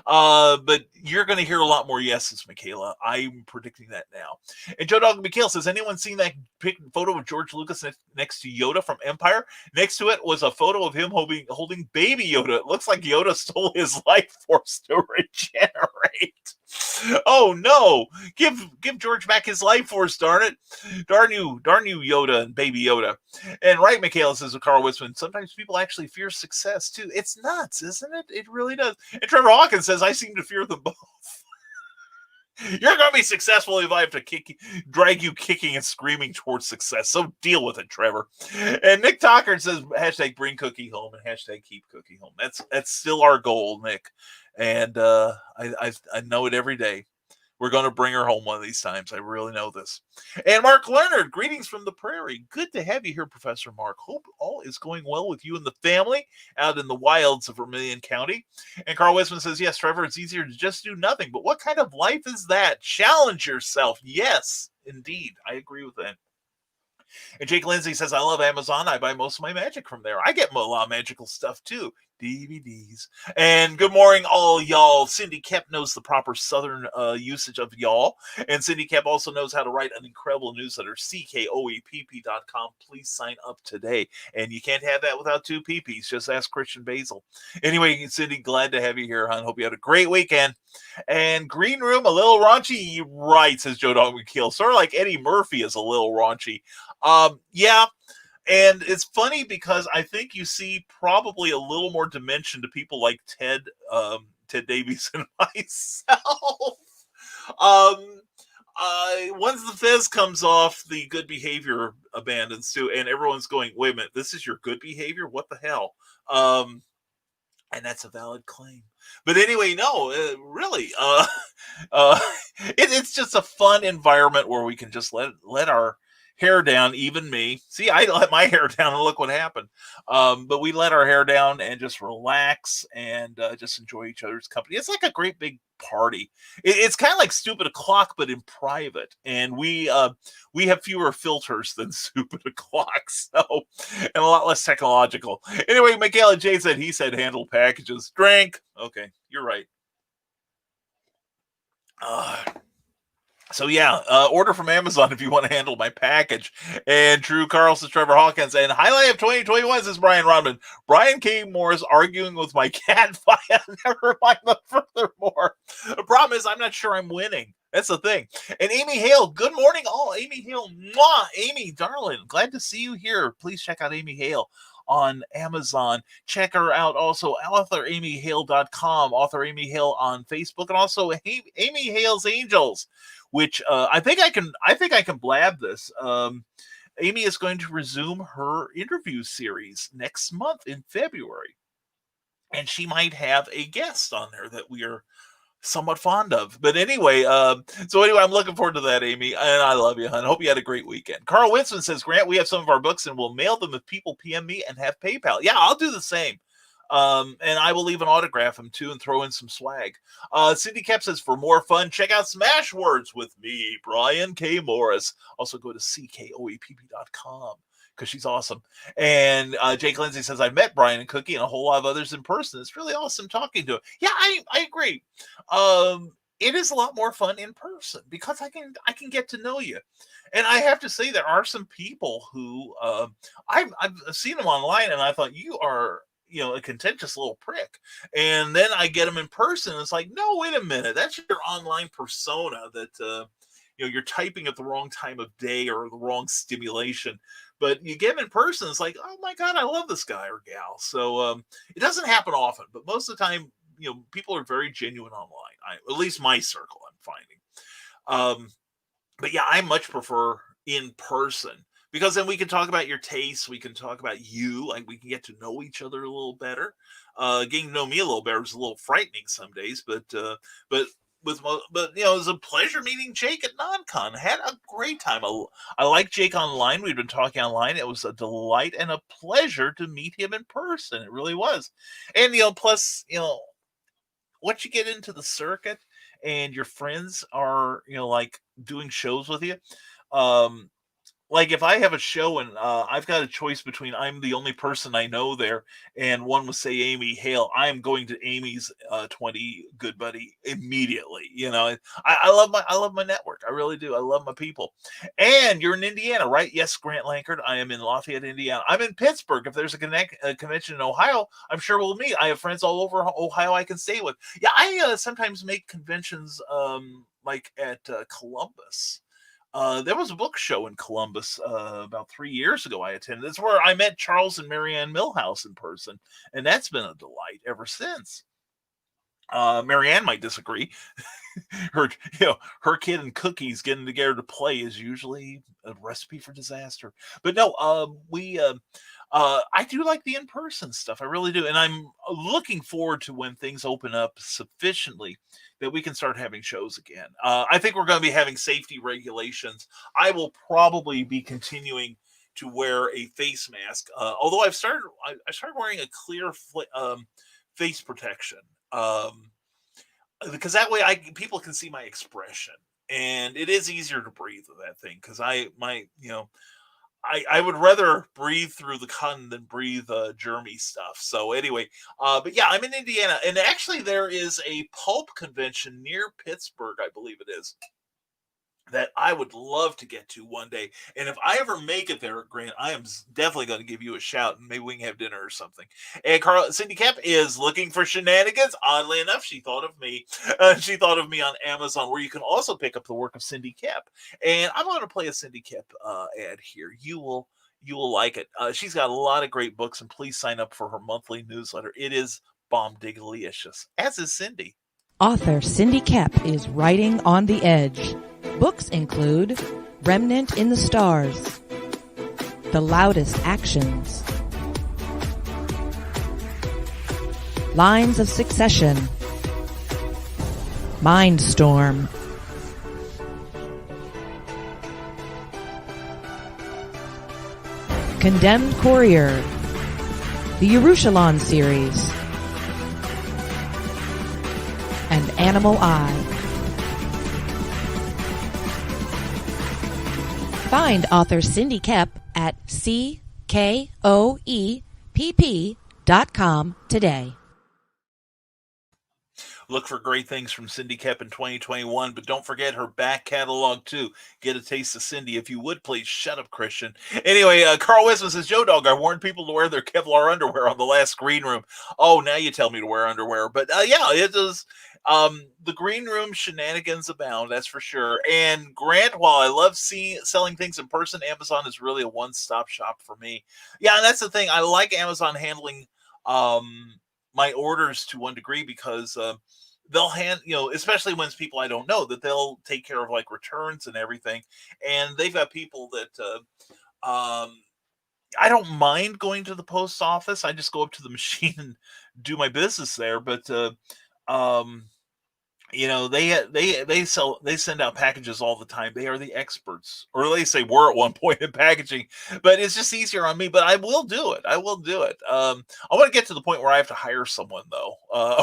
But you're going to hear a lot more yeses, Michaela. I'm predicting that now. And Joe Dog McHale says, anyone seen that photo of George Lucas next to Yoda from Empire? Next to it was a photo of him holding baby Yoda. It looks like Yoda stole his life force to regenerate. Oh no! Give George back his life force, darn it! Darn you, Yoda and baby Yoda. And right, Michaela says, Carl Wisman, sometimes people actually fear success too. It's nuts, isn't it? It really does. And Trevor Hawkins says, I seem to fear them both. You're going to be successful if I have to drag you kicking and screaming towards success. So deal with it, Trevor. And Nick Tockard says, hashtag bring Cookie home and hashtag keep Cookie home. That's still our goal, Nick. And I know it every day. We're going to bring her home one of these times. I really know this. And Mark Leonard, greetings from the prairie. Good to have you here, Professor Mark. Hope all is going well with you and the family out in the wilds of Vermilion County. And Carl Wisman says, yes, Trevor, it's easier to just do nothing. But what kind of life is that? Challenge yourself. Yes, indeed. I agree with that. And Jake Lindsay says, I love Amazon. I buy most of my magic from there. I get a lot of magical stuff too. DVDs. And good morning, all y'all. Cindy Kep knows the proper Southern usage of y'all. And Cindy Kep also knows how to write an incredible newsletter, CKOEPP.com. Please sign up today. And you can't have that without two PPs. Just ask Christian Basil. Anyway, Cindy, glad to have you here, hon. Hope you had a great weekend. And Green Room, a little raunchy, right, says Joe Dog McKeel. Sort of like Eddie Murphy is a little raunchy. Yeah. And it's funny because I think you see probably a little more dimension to people like Ted Davies and myself. Once the fez comes off, the good behavior abandons too, and everyone's going, wait a minute, this is your good behavior? What the hell? And that's a valid claim. But anyway, no, really, it's just a fun environment where we can just let our hair down, even me. See, I let my hair down and look what happened. But we let our hair down and just relax and just enjoy each other's company. It's like a great big party. It's kind of like Stupid O'Clock, but in private. And we have fewer filters than Stupid O'Clock, so, and a lot less technological. Anyway, Michaela J said he said handle packages. Drink. Okay, you're right. So yeah, order from Amazon if you want to handle my package. And Drew Carlson, Trevor Hawkins, and highlight of 2021 is Brian Rodman. Brian K. Morris arguing with my cat via Nevermind the Furthermore. The problem is I'm not sure I'm winning. That's the thing. And Amy Hale, good morning all. Amy Hale, mwah! Amy, darling, glad to see you here. Please check out Amy Hale on Amazon. Check her out also, AuthorAmyHale.com, Author Amy Hale on Facebook, and also Amy Hale's Angels, which I think I can blab this. Amy is going to resume her interview series next month in February, and she might have a guest on there that we are somewhat fond of. But anyway, I'm looking forward to that, Amy, and I love you, hon. Hope you had a great weekend. Carl Winston says, Grant, we have some of our books and we'll mail them if people PM me and have PayPal. Yeah, I'll do the same. And I will even autograph them too and throw in some swag. Cindy Kep says, for more fun, check out Smash Words with me, Brian K. Morris. Also go to CKOEPP.com. because she's awesome. And Jake Lindsay says, I met Brian and Cookie and a whole lot of others in person. It's really awesome talking to him. Yeah, I agree. it is a lot more fun in person because I can get to know you. And I have to say there are some people who I've seen them online and I thought you are a contentious little prick. And then I get them in person and it's like, no, wait a minute, that's your online persona that you're typing at the wrong time of day or the wrong stimulation. But you get them in person, it's like, oh my god, I love this guy or gal. So it doesn't happen often, but most of the time, people are very genuine online. At least my circle, I'm finding. But yeah, I much prefer in person because then we can talk about your tastes. We can talk about you. Like we can get to know each other a little better. Getting to know me a little better is a little frightening some days, but it was a pleasure meeting Jake at NonCon. Had a great time. I like Jake online. We've been talking online. It was a delight and a pleasure to meet him in person. It really was. And plus once you get into the circuit and your friends are like doing shows with you, like if I have a show and I've got a choice between I'm the only person I know there and one would say Amy Hale, I'm going to Amy's 20 good buddy immediately. I love my network. I really do. I love my people. And you're in Indiana, right? Yes, Grant Lankard. I am in Lafayette, Indiana. I'm in Pittsburgh. If there's a convention in Ohio, I'm sure we'll meet. I have friends all over Ohio I can stay with. Yeah, I sometimes make conventions like at Columbus. There was a book show in Columbus about 3 years ago I attended. That's where I met Charles and Marianne Milhouse in person, and that's been a delight ever since. Marianne might disagree. her kid and cookies getting together to play is usually a recipe for disaster. But no, I do like the in-person stuff. I really do, and I'm looking forward to when things open up sufficiently that we can start having shows again. I think we're going to be having safety regulations. I will probably be continuing to wear a face mask, although I started wearing a clear face protection. Because that way people can see my expression, and it is easier to breathe with that thing. Because I would rather breathe through the cotton than breathe germy stuff. So anyway, but yeah, I'm in Indiana, and actually there is a pulp convention near Pittsburgh, I believe it is, that I would love to get to one day. And if I ever make it there, Grant, I am definitely going to give you a shout, and maybe we can have dinner or something. And Cindy Kemp is looking for shenanigans. Oddly enough, she thought of me. She thought of me on Amazon, where you can also pick up the work of Cindy Kemp. And I'm going to play a Cindy Kemp ad here. You will like it. She's got a lot of great books, and please sign up for her monthly newsletter. It is bomb-diggly-icious, as is Cindy. Author Cindy Kemp is writing on the edge. Books include Remnant in the Stars, The Loudest Actions, Lines of Succession, Mindstorm, Condemned Courier, the Yerushalayim series, and Animal Eye. Find author Cindy Kemp at CKOEPP.com today. Look for great things from Cindy Kemp in 2021, but don't forget her back catalog too. Get a taste of Cindy. If you would, please shut up, Christian. Anyway, Carl Wisman says, Joe Dog, I warned people to wear their Kevlar underwear on the last green room. Oh, now you tell me to wear underwear. But yeah, it is the green room shenanigans abound, that's for sure. And Grant, while I love selling things in person, Amazon is really a one-stop shop for me. Yeah, and that's the thing. I like Amazon handling my orders to one degree because they'll especially when it's people I don't know, that they'll take care of like returns and everything. And they've got people that I don't mind going to the post office. I just go up to the machine and do my business there. But they send out packages all the time. They are the experts, or they say were at one point in packaging, but it's just easier on me. But I will do it. I want to get to the point where I have to hire someone though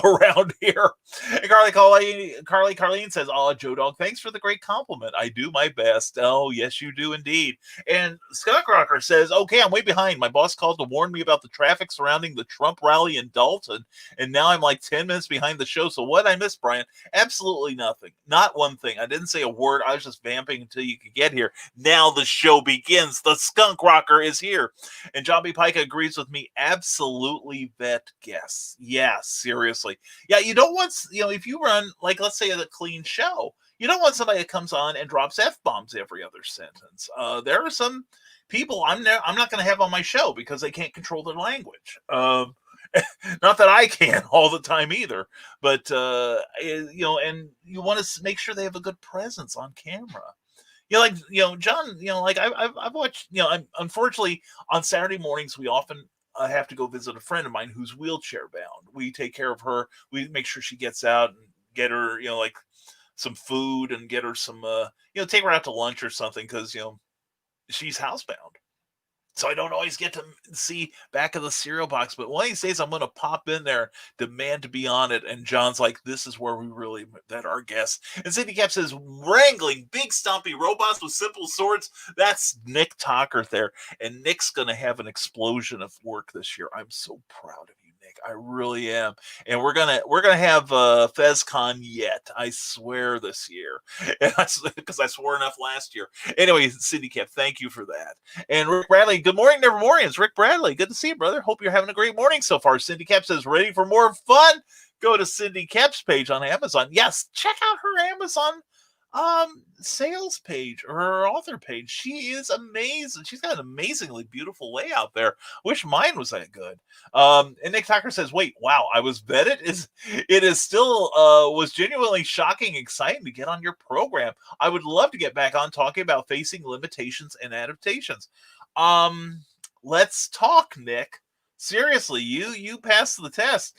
around here. And Carlene says, "Oh, Joe Dog, thanks for the great compliment. I do my best." Oh, yes, you do indeed. And Skunk Rocker says, "Okay, I'm way behind. My boss called to warn me about the traffic surrounding the Trump rally in Dalton, and now I'm like 10 minutes behind the show. So what I missed, Brian?" Absolutely nothing. Not one thing. I didn't say a word. I was just vamping until you could get here. Now the show begins. The skunk rocker is here. And John B. Pike agrees with me. Absolutely vet guests. Yeah, seriously. Yeah, you don't want, if you run, like, let's say a clean show, you don't want somebody that comes on and drops F-bombs every other sentence. There are some people I'm not going to have on my show because they can't control their language. Not that I can all the time either, but and you want to make sure they have a good presence on camera. John, like I've watched, unfortunately on Saturday mornings we often have to go visit a friend of mine who's wheelchair bound. We take care of her. We make sure she gets out and get her, like some food and get her some, take her out to lunch or something because she's housebound. So I don't always get to see back of the cereal box, but one of these days I'm going to pop in there, demand to be on it. And John's like, this is where we really met our guests. And Cindy Cap says, wrangling big stumpy robots with simple swords. That's Nick Tockert there. And Nick's going to have an explosion of work this year. I'm so proud of you, Nick. I really am. And we're gonna have FezCon yet. I swear this year, because I swore enough last year. Anyway, Cindy Cap, thank you for that. And Rick Bradley, good morning, Nevermorians. Rick Bradley, good to see you, brother. Hope you're having a great morning so far. Cindy Cap says, ready for more fun? Go to Cindy Cap's page on Amazon. Yes, check out her Amazon sales page or her author page. She is amazing. She's got an amazingly beautiful layout there. Wish mine was that good. And Nick Tucker says, wait, wow, I was vetted. It is still was genuinely shocking, exciting to get on your program. I would love to get back on talking about facing limitations and adaptations. Let's talk, Nick. Seriously, you passed the test.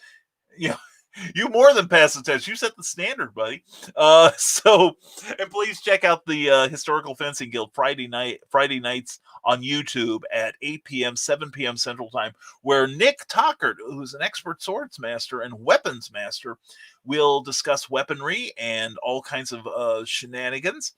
You more than passed the test. You set the standard, buddy. And please check out the Historical Fencing Guild Friday nights on YouTube at 8 p.m., 7 p.m. Central Time, where Nick Tockert, who's an expert swordsmaster and weapons master, will discuss weaponry and all kinds of shenanigans.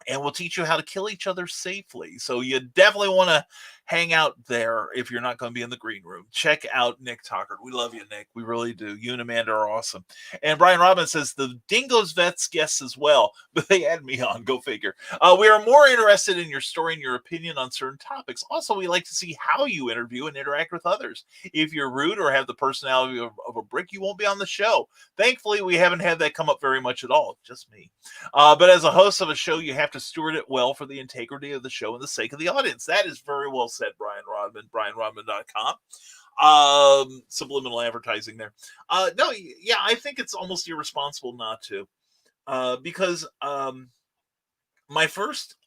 And we'll teach you how to kill each other safely. So you definitely want to hang out there if you're not going to be in the green room. Check out Nick Tockert. We love you, Nick. We really do. You and Amanda are awesome. And Brian Robbins says, the Dingo's Vets guests as well, but they had me on. Go figure. We are more interested in your story and your opinion on certain topics. Also, we like to see how you interview and interact with others. If you're rude or have the personality of a brick, you won't be on the show. Thankfully, we haven't had that come up very much at all. Just me. But as a host of a show, you have to steward it well for the integrity of the show and the sake of the audience. That is very well said, Brian Rodman, brianrodman.com. Subliminal advertising there. No, yeah, I think it's almost irresponsible not to. Because my first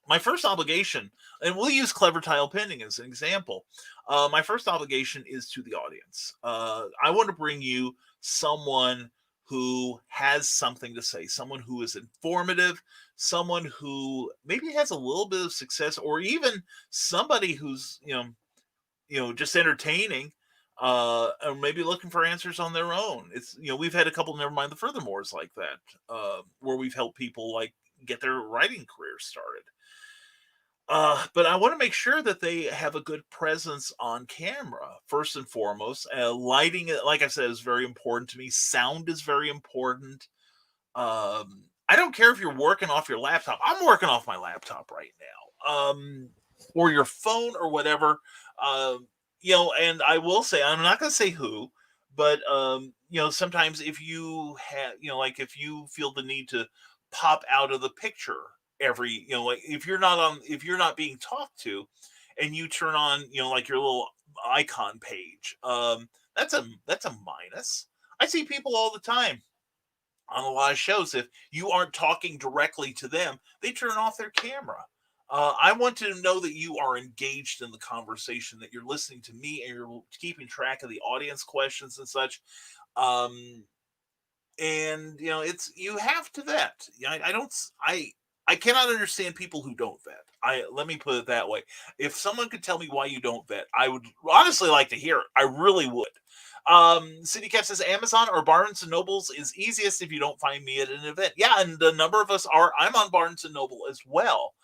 obligation, and we'll use Clever Tile Pending as an example. My first obligation is to the audience. I want to bring you someone who has something to say, someone who is informative, someone who maybe has a little bit of success, or even somebody who's, just entertaining, or maybe looking for answers on their own. It's, we've had a couple Nevermind the Furthermores like that, where we've helped people like get their writing career started. But I want to make sure that they have a good presence on camera, first and foremost. Lighting, like I said, is very important to me. Sound is very important. I don't care if you're working off your laptop. I'm working off my laptop right now. Or your phone or whatever. And I will say, I'm not going to say who, but, sometimes if you have, like if you feel the need to pop out of the picture every, like if you're not being talked to and you turn on, like your little icon page, that's a minus. I see people all the time on a lot of shows. If you aren't talking directly to them, they turn off their camera. I want to know that you are engaged in the conversation, that you're listening to me and you're keeping track of the audience questions and such. And you have to vet. I cannot understand people who don't vet. Let me put it that way. If someone could tell me why you don't vet, I would honestly like to hear it. I really would. City Cat says Amazon or Barnes and Nobles is easiest if you don't find me at an event. Yeah, and a number of us are. I'm on Barnes and Noble as well.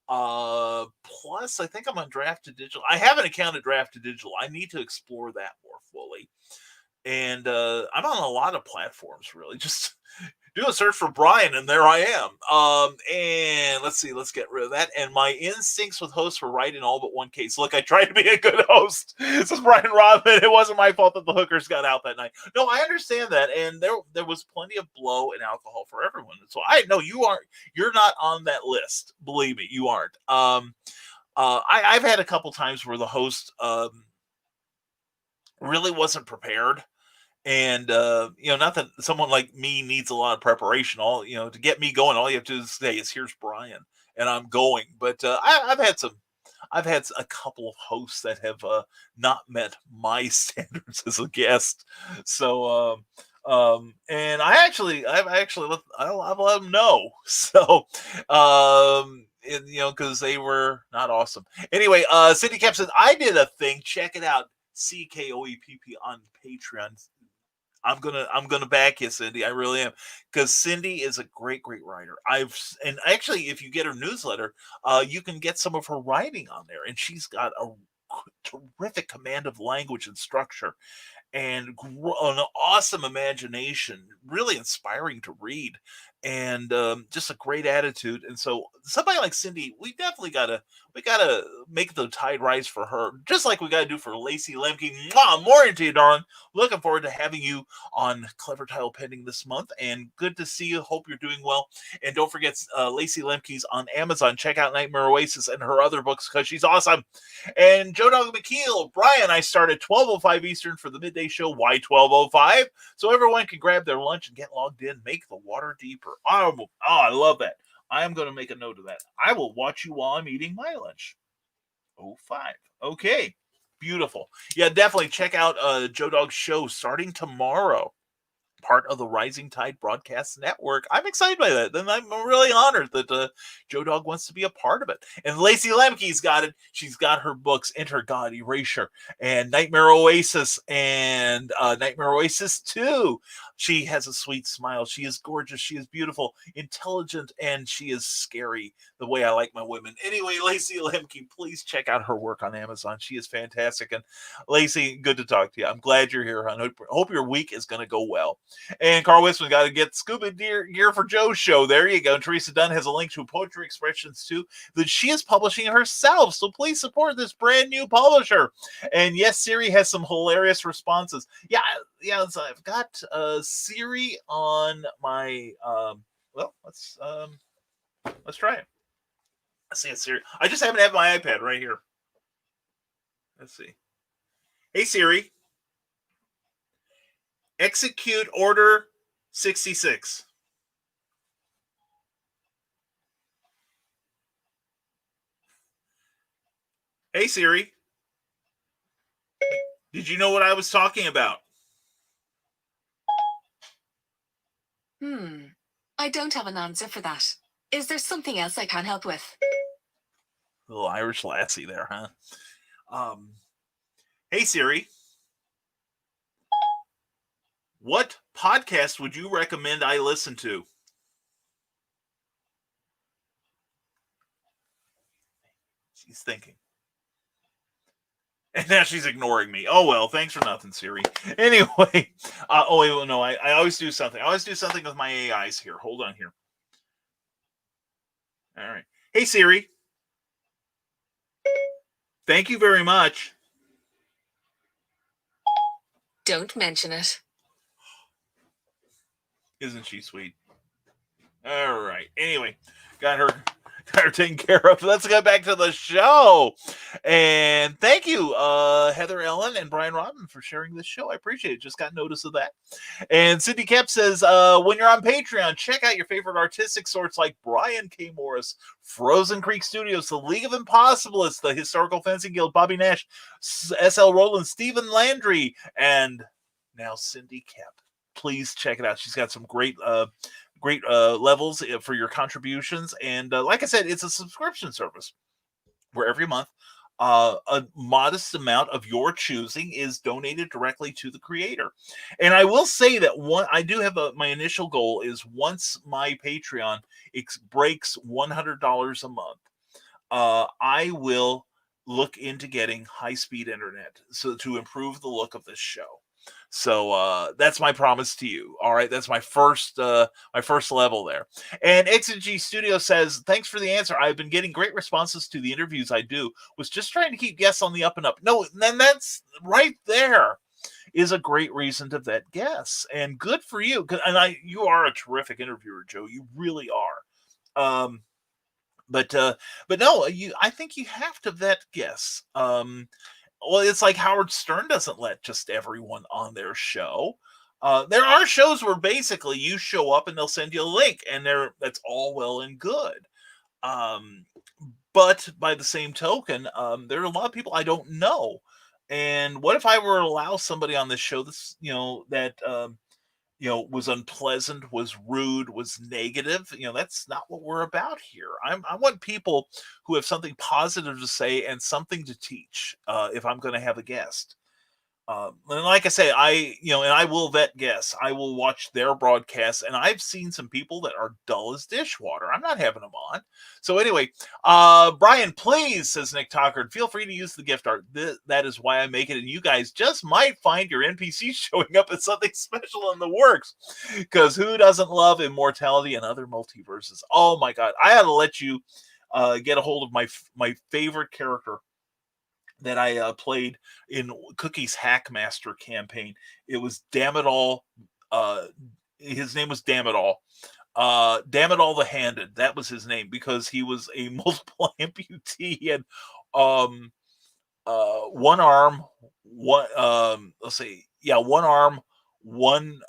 Plus, I think I'm on Draft to Digital. I have an account at Draft to Digital. I need to explore that more fully. And I'm on a lot of platforms, really. Just do a search for Brian, and there I am. And let's see, let's get rid of that. And my instincts with hosts were right in all but one case. Look, I tried to be a good host. This is Brian Rodman. It wasn't my fault that the hookers got out that night. No, I understand that, and there was plenty of blow and alcohol for everyone. So I know you're not on that list. Believe me, you aren't. I've had a couple times where the host really wasn't prepared. And, not that someone like me needs a lot of preparation. To get me going, all you have to say is, here's Brian, and I'm going. But I've had a couple of hosts that have not met my standards as a guest. So, and I've let them know. So, because they were not awesome. Anyway, Cindy Cap says, I did a thing. Check it out. CKOEPP on Patreon. I'm gonna back you, Cindy. I really am, because Cindy is a great writer. And actually, if you get her newsletter, you can get some of her writing on there, and she's got a terrific command of language and structure, and an awesome imagination. Really inspiring to read, and just a great attitude. And so, somebody like Cindy, we gotta make the tide rise for her, just like we gotta do for Lacey Lemke. Morning to you, darling. Looking forward to having you on Clever Title Pending this month, and good to see you. Hope you're doing well. And don't forget, Lacey Lemke's on Amazon. Check out Nightmare Oasis and her other books, because she's awesome. And Joe Dog McKeel, Brian, I started 12:05 Eastern for the midday show. Why 12:05? So everyone can grab their lunch and get logged in. Make the water deeper. Oh, I love that. I am going to make a note of that. I will watch you while I'm eating my lunch. 05. Okay. Beautiful. Yeah, definitely check out Joe Dog's show starting tomorrow. Part of the Rising Tide Broadcast Network. I'm excited by that. And I'm really honored that Joe Dog wants to be a part of it. And Lacey Lemke's got it. She's got her books, Enter God, Erasure, and Nightmare Oasis, and Nightmare Oasis 2. She has a sweet smile. She is gorgeous. She is beautiful, intelligent, and she is scary the way I like my women. Anyway, Lacey Lemke, please check out her work on Amazon. She is fantastic. And Lacey, good to talk to you. I'm glad you're here. I hope your week is going to go well. And Carl Wisman got to get scuba gear for Joe's show. There you go. And Teresa Dunn has a link to Poetry Expressions too, that she is publishing herself. So please support this brand new publisher. And yes, Siri has some hilarious responses. Yeah. So I've got Siri on my. Let's try it. Let's see, Siri. I just happen to have my iPad right here. Let's see. Hey Siri. Execute order 66. Hey Siri. Did you know what I was talking about? I don't have an answer for that. Is there something else I can help with? Little Irish lassie there, huh? Hey Siri. What podcast would you recommend I listen to? She's thinking. And now she's ignoring me. Oh, well, thanks for nothing, Siri. Anyway. I always do something. I always do something with my AIs here. Hold on here. All right. Hey, Siri. Thank you very much. Don't mention it. Isn't she sweet? All right. Anyway, got her taken care of. Let's get back to the show. And thank you, Heather Ellen and Brian Rodman, for sharing this show. I appreciate it. Just got notice of that. And Cindy Kemp says, when you're on Patreon, check out your favorite artistic sorts like Brian K. Morris, Frozen Creek Studios, the League of Impossibilists, the Historical Fencing Guild, Bobby Nash, S.L. Rowland, Stephen Landry, and now Cindy Kemp. Please check it out. She's got some great levels for your contributions. And like I said, it's a subscription service where every month a modest amount of your choosing is donated directly to the creator. And I will say that I do have my initial goal is once my Patreon breaks $100 a month, I will look into getting high-speed internet to improve the look of this show. So that's my promise to you. All right, that's my first level there. And XG Studio says, "Thanks for the answer. I've been getting great responses to the interviews I do. Was just trying to keep guests on the up and up." No, then that's right there is a great reason to vet guests, and good for you. And you are a terrific interviewer, Joe. You really are. But no, I think you have to vet guests. Well, it's like Howard Stern doesn't let just everyone on their show. There are shows where basically you show up and they'll send you a link, and that's all well and good. But by the same token, there are a lot of people I don't know. And what if I were to allow somebody on this show that's, that was unpleasant, was rude, was negative? That's not what we're about here. I want people who have something positive to say and something to teach. If I'm going to have a guest, and like I say, and I will vet guests. I will watch their broadcasts, and I've seen some people that are dull as dishwater. I'm not having them on. So anyway, Brian, please, says Nick Tockard, feel free to use the gift art. That is why I make it, and you guys just might find your NPC showing up as something special in the works. Because who doesn't love immortality and other multiverses? Oh my God, I had to let you get a hold of my favorite character that I played in Cookie's Hackmaster campaign. It was Damn It All. His name was Damn It All. Damn It All the Handed. That was his name because he was a multiple amputee. He had one arm, one one arm, one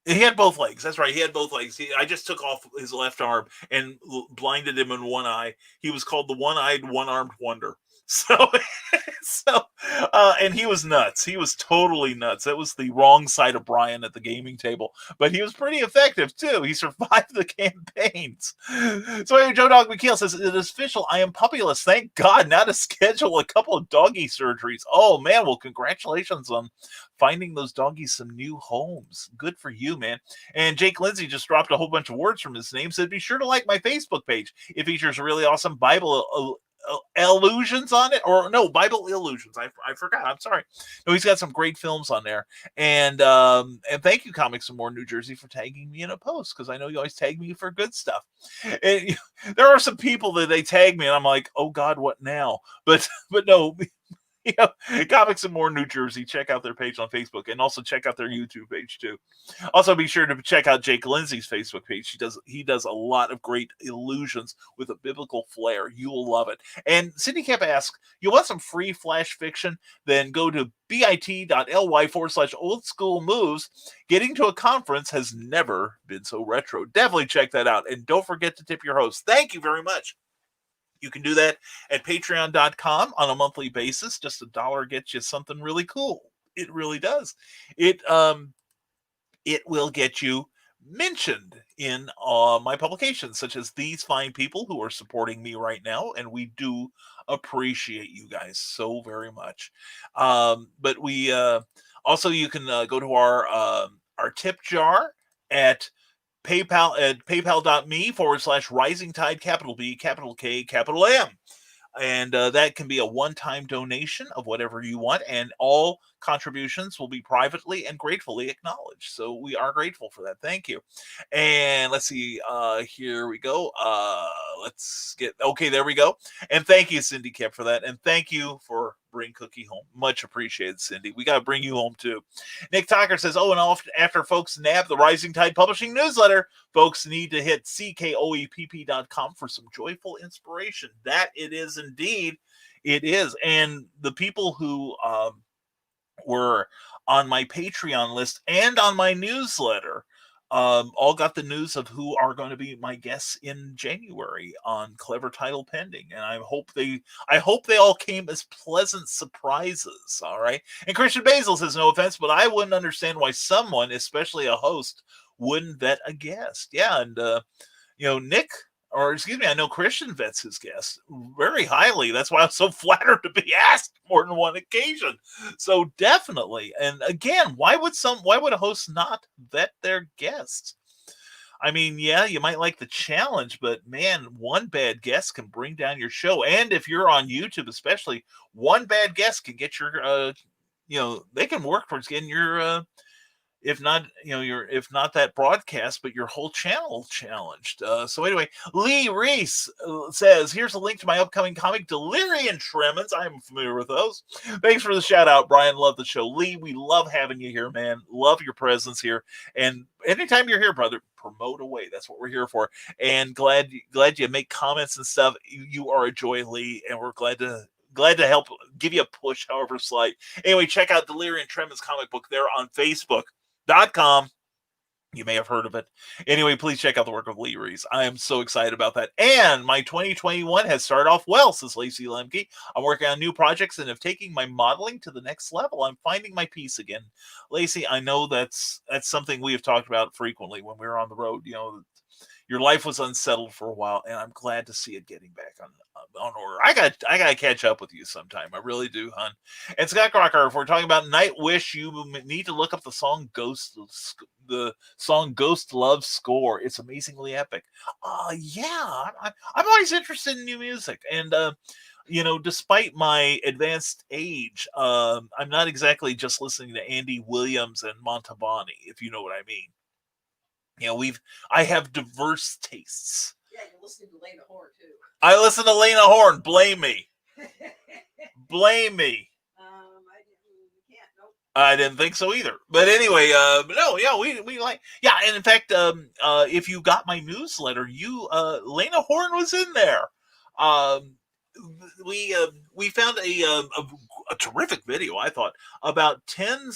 he had both legs. That's right. He had both legs. I just took off his left arm and blinded him in one eye. He was called the One-Eyed, One-Armed Wonder. And he was nuts. He was totally nuts. That was the wrong side of Brian at the gaming table. But he was pretty effective, too. He survived the campaigns. So anyway, Joe Dog McKeel says, it is official. I am puppyless. Thank God. Now to schedule a couple of doggy surgeries. Oh, man. Well, congratulations on finding those doggies some new homes. Good for you, man. And Jake Lindsay just dropped a whole bunch of words from his name. Said, be sure to like my Facebook page. It features really awesome Bible illusions on it, or no, Bible illusions. I forgot. I'm sorry. No, he's got some great films on there. And thank you, Comics and More New Jersey, for tagging me in a post, because I know you always tag me for good stuff. And there are some people that they tag me, and I'm like, oh God, what now? But no. Comics and More New Jersey. Check out their page on Facebook, and also check out their YouTube page too. Also, be sure to check out Jake Lindsay's Facebook page. He does a lot of great illusions with a biblical flair. You will love it. And Cindy Kemp asks, you want some free flash fiction? Then go to bit.ly/old school moves. Getting to a conference has never been so retro. Definitely check that out. And don't forget to tip your host. Thank you very much. You can do that at patreon.com on a monthly basis. Just $1 gets you something really cool. It really does. It will get you mentioned in my publications, such as these fine people who are supporting me right now. And we do appreciate you guys so very much. But we also, you can go to our tip jar at PayPal at paypal.me/rising tide, capital B, capital K, capital M. And that can be a one-time donation of whatever you want, and all contributions will be privately and gratefully acknowledged. So we are grateful for that. Thank you. And let's see. Here we go. There we go. And thank you, Cindy Kemp, for that. And thank you for bring Cookie home. Much appreciated, Cindy. We got to bring you home too. Nick Tucker says, after folks nab the Rising Tide Publishing newsletter, folks need to hit CKOEPP.com for some joyful inspiration. That it is indeed. It is. And the people who were on my Patreon list and on my newsletter all got the news of who are going to be my guests in January on Clever Title Pending. And I hope they all came as pleasant surprises. All right. And Christian Basil says, no offense, but I wouldn't understand why someone, especially a host, wouldn't vet a guest. Yeah. And, I know Christian vets his guests very highly. That's why I'm so flattered to be asked more than one occasion. So definitely. And again, why would a host not vet their guests? I mean, yeah, you might like the challenge, but man, one bad guest can bring down your show. And if you're on YouTube, especially, one bad guest can get your they can work towards getting your if not that broadcast, but your whole channel challenged. So anyway, Lee Reese says, here's a link to my upcoming comic, Delirium Tremens. I'm familiar with those. Thanks for the shout out, Brian. Love the show. Lee, we love having you here, man. Love your presence here. And anytime you're here, brother, promote away. That's what we're here for. And glad you make comments and stuff. You are a joy, Lee, and we're glad to help give you a push, however slight. Anyway, check out Delirium Tremens comic book there on Facebook.com. You may have heard of it. Anyway, please check out the work of Lee Reese. I am so excited about that. And my 2021 has started off well, says Lacey Lemke. I'm working on new projects and have taken my modeling to the next level. I'm finding my peace again. Lacey, I know that's something we have talked about frequently when we were on the road. Your life was unsettled for a while, and I'm glad to see it getting back on order. I got to catch up with you sometime. I really do, hon. And Scott Crocker, if we're talking about Night Wish, you need to look up the song Ghost Love Score. It's amazingly epic. Yeah, I'm always interested in new music, and despite my advanced age, I'm not exactly just listening to Andy Williams and Montalbani, if you know what I mean. I have diverse tastes. Yeah, you're listening to Lena Horne too. I listen to Lena Horne. Blame me. Blame me. I didn't think so either. But anyway, no, yeah, we like, yeah, and in fact, if you got my newsletter, Lena Horne was in there. We found a terrific video, I thought, about 10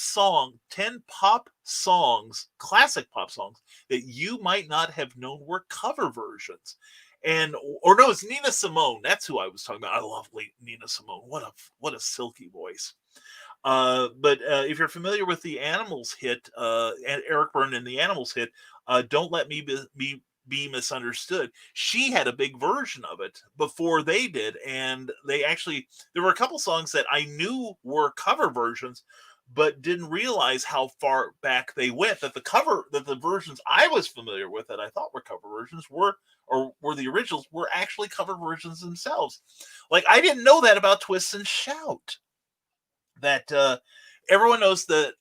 pop songs, classic pop songs that you might not have known were cover versions. It's Nina Simone. That's who I was talking about. I love Nina Simone. What a silky voice. But if you're familiar with the Animals hit, and Eric Burdon and the Animals hit, Don't Let Me Be Misunderstood, she had a big version of it before they did, and there were a couple songs that I knew were cover versions, but didn't realize how far back they went, that the versions I was familiar with that I thought were cover versions were the originals, were actually cover versions themselves. Like, I didn't know that about Twist and Shout, that everyone knows that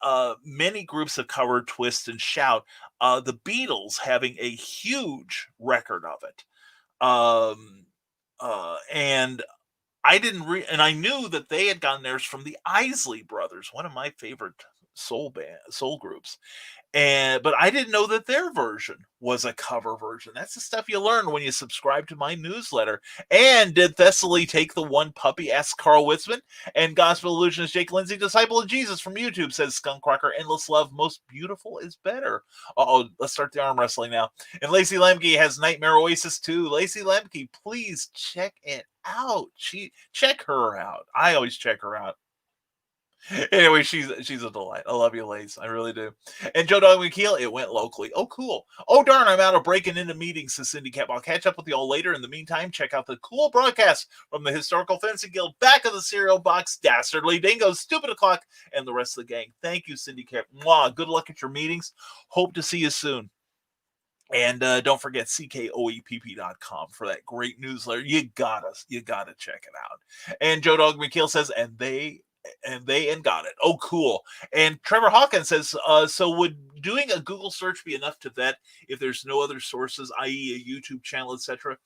many groups have covered Twist and Shout, the Beatles having a huge record of it. And I didn't and I knew that they had gotten theirs from the Isley Brothers, one of my favorite soul groups. But I didn't know that their version was a cover version. That's the stuff you learn when you subscribe to my newsletter. And did Thessaly take the one puppy? Asks Carl Witzman. And Gospel Illusionist Jake Lindsay, Disciple of Jesus from YouTube, says Skunkcracker, Endless Love, Most Beautiful is Better. Let's start the arm wrestling now. And Lacey Lemke has Nightmare Oasis too. Lacey Lemke, please check it out. Check her out. I always check her out. Anyway, she's a delight. I love you, Lace. I really do. And Joe Dog McKeel, it went locally. Oh, cool. Oh, darn, I'm out of breaking into meetings, says Cindy Cap. I'll catch up with you all later. In the meantime, check out the cool broadcast from the Historical Fencing Guild, Back of the Cereal Box, Dastardly Dingoes, Stupid O'Clock, and the rest of the gang. Thank you, Cindy Cap. Mwah. Good luck at your meetings. Hope to see you soon. And don't forget CKOEPP.com for that great newsletter. You gotta check it out. And Joe Dog McKeel says, and got it. Oh, cool. And Trevor Hawkins says, so would doing a Google search be enough to vet if there's no other sources, i.e. a YouTube channel, etc.?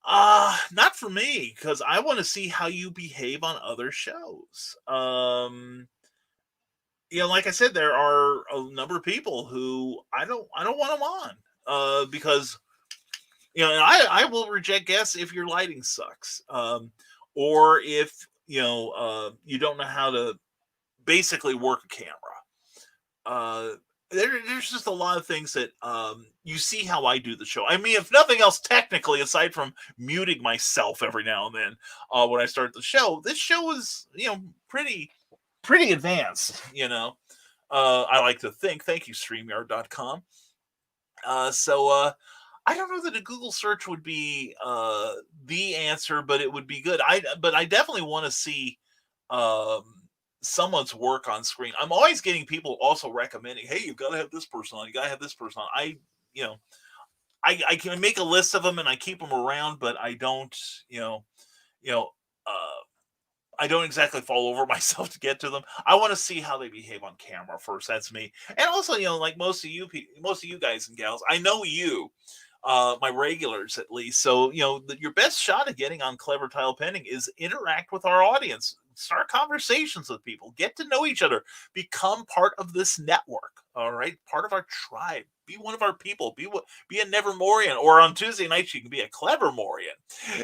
Not for me, because I want to see how you behave on other shows. Like I said, there are a number of people who I don't want them on, because I will reject guests if your lighting sucks, or if you don't know how to basically work a camera. There's just a lot of things that you see how I do the show. I mean, if nothing else, technically, aside from muting myself every now and then when I start the show, this show is pretty advanced. I like to think. Thank you, StreamYard.com. I don't know that a Google search would be the answer, but it would be good. But I definitely want to see someone's work on screen. I'm always getting people also recommending, hey, you've got to have this person on. You got to have this person on. I can make a list of them and I keep them around, but I don't, I don't exactly fall over myself to get to them. I want to see how they behave on camera first. That's me. And also, like most of you guys and gals, I know you, my regulars at least. So, your best shot at getting on Clever Tile Pending is interact with our audience, start conversations with people, get to know each other, become part of this network. All right, part of our tribe. Be one of our people. Be a Nevermorian, or on Tuesday nights you can be a Clevermorian.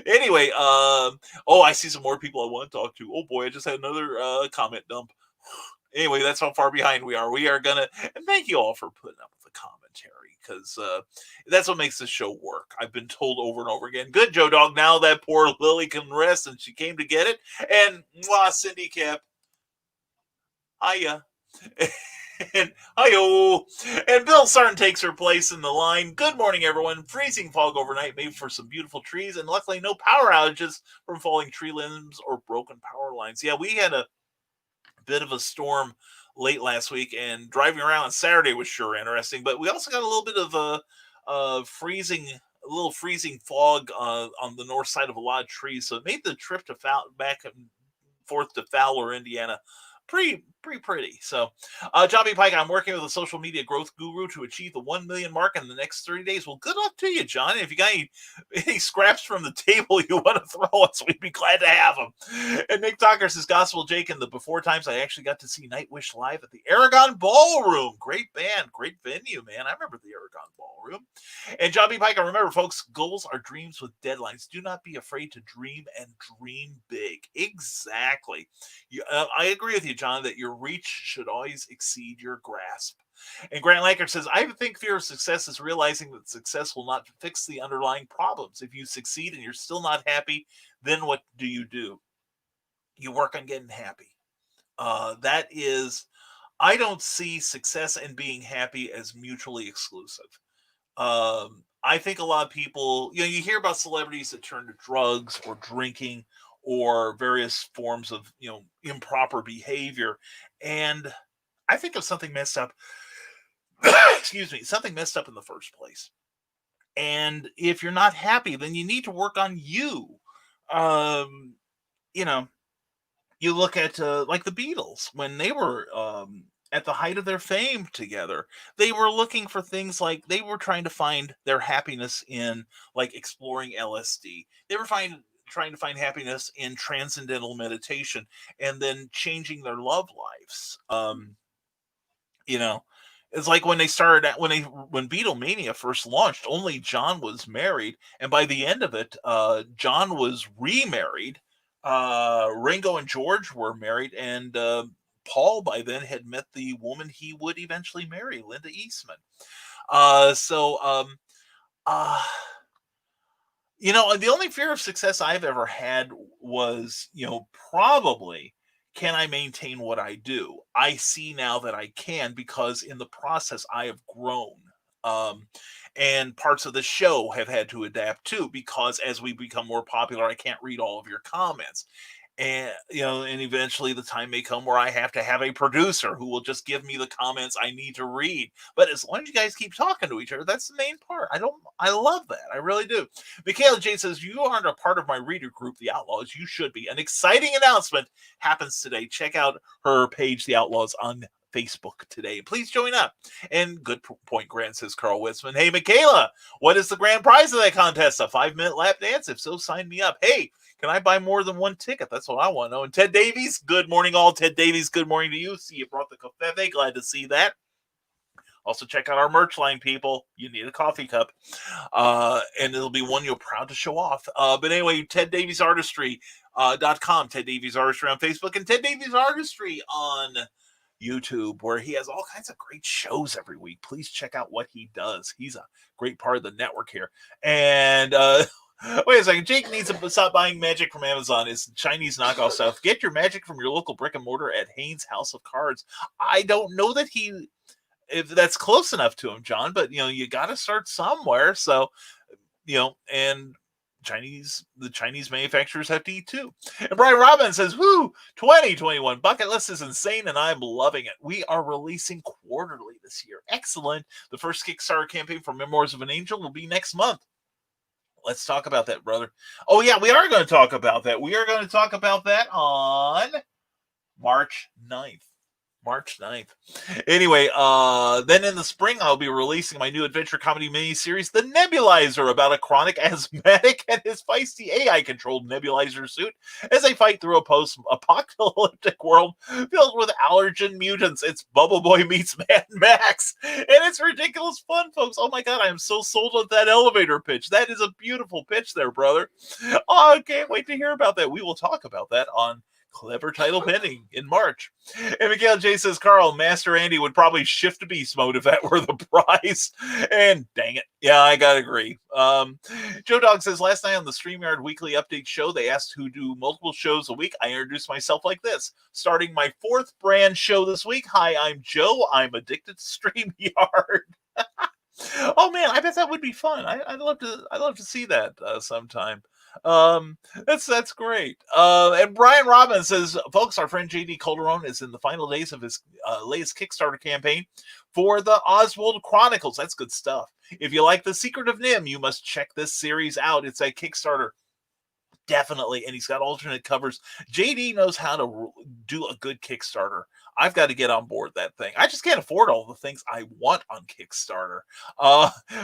Anyway, I see some more people I want to talk to. Oh boy, I just had another comment dump. Anyway, that's how far behind we are. We are gonna, and thank you all for putting up with the commentary, because that's what makes this show work. I've been told over and over again. Good, Joe Dog. Now that poor Lily can rest, and she came to get it. And Cindy Cap, hiya. And hi-yo. And Bill Sarn takes her place in the line. Good morning, everyone. Freezing fog overnight made for some beautiful trees, and luckily no power outages from falling tree limbs or broken power lines. Yeah, we had a bit of a storm late last week, and driving around on Saturday was sure interesting. But we also got a little bit of a freezing fog on the north side of a lot of trees, so it made the trip to back and forth to Fowler, Indiana, pretty. So, Johnny Pike, I'm working with a social media growth guru to achieve the 1 million mark in the next 30 days. Well, good luck to you, John. If you got any scraps from the table you want to throw us, we'd be glad to have them. And Nick Talker says, Gospel Jake, in the before times, I actually got to see Nightwish live at the Aragon Ballroom. Great band, great venue, man. I remember the Aragon Ballroom. And Johnny Pike, I remember, folks, goals are dreams with deadlines. Do not be afraid to dream, and dream big. Exactly. I agree with you, John, that your reach should always exceed your grasp. And Grant Lankert says, I think fear of success is realizing that success will not fix the underlying problems. If you succeed and you're still not happy, then what do? You work on getting happy. I don't see success and being happy as mutually exclusive. I think a lot of people, you hear about celebrities that turn to drugs or drinking or various forms of, improper behavior. And I think of something messed up, something messed up in the first place. And if you're not happy, then you need to work on you. You look at like the Beatles when they were at the height of their fame together. They were looking for things like, they were trying to find their happiness in like exploring LSD. They were trying to find happiness in transcendental meditation, and then changing their love lives. It's like when they started when Beatlemania first launched, only John was married, and by the end of it, John was remarried. Ringo and George were married, and Paul by then had met the woman he would eventually marry, Linda Eastman. The only fear of success I've ever had was, probably, can I maintain what I do? I see now that I can, because in the process I have grown. And parts of the show have had to adapt too, because as we become more popular, I can't read all of your comments. And, and eventually the time may come where I have to have a producer who will just give me the comments I need to read. But as long as you guys keep talking to each other, that's the main part. I love that. I really do. Michaela J says, you aren't a part of my reader group, The Outlaws. You should be. An exciting announcement happens today. Check out her page, The Outlaws, on Facebook today. Please join up. And good point, Grant, says Carl Witzman. Hey, Michaela, what is the grand prize of that contest? A 5-minute lap dance? If so, sign me up. Hey, can I buy more than one ticket? That's what I want to know. And Ted Davies, good morning all. Ted Davies, good morning to you. See, you brought the coffee. Glad to see that. Also, check out our merch line, people. You need a coffee cup. And it'll be one you're proud to show off. But anyway, TedDaviesArtistry.com. Ted Davies Artistry on Facebook, and Ted Davies Artistry on YouTube, where he has all kinds of great shows every week. Please check out what he does. He's a great part of the network here. And wait a second. Jake needs to stop buying magic from Amazon. It's Chinese knockoff stuff. Get your magic from your local brick and mortar at Haynes House of Cards. I don't know that if that's close enough to him, John, but you got to start somewhere. So, and the Chinese manufacturers have to eat too. And Brian Robbins says, whoo, 2021 bucket list is insane and I'm loving it. We are releasing quarterly this year. Excellent. The first Kickstarter campaign for Memoirs of an Angel will be next month. Let's talk about that, brother. Oh yeah, we are going to talk about that. We are going to talk about that on March 9th. March 9th. Anyway, then in the spring, I'll be releasing my new adventure comedy miniseries, The Nebulizer, about a chronic asthmatic and his feisty AI-controlled nebulizer suit as they fight through a post-apocalyptic world filled with allergen mutants. It's Bubble Boy meets Mad Max, and it's ridiculous fun, folks. Oh my God, I am so sold on that elevator pitch. That is a beautiful pitch there, brother. Oh, I can't wait to hear about that. We will talk about that on Clever Title Pending in March. And Miguel J says, Carl, Master Andy would probably shift to beast mode if that were the prize. And dang it. Yeah, I gotta agree. Joe Dog says, last night on the StreamYard weekly update show, they asked who do multiple shows a week. I introduced myself like this, starting my 4th brand show this week. Hi, I'm Joe. I'm addicted to StreamYard. Oh man, I bet that would be fun. I'd love to see that sometime. That's great. And Brian Robbins says, folks, our friend JD Calderon is in the final days of his latest Kickstarter campaign for the Oswald Chronicles. That's good stuff. If you like The Secret of Nim, you must check this series out. It's a Kickstarter. Definitely. And he's got alternate covers. JD knows how to do a good Kickstarter. I've got to get on board that thing. I just can't afford all the things I want on Kickstarter.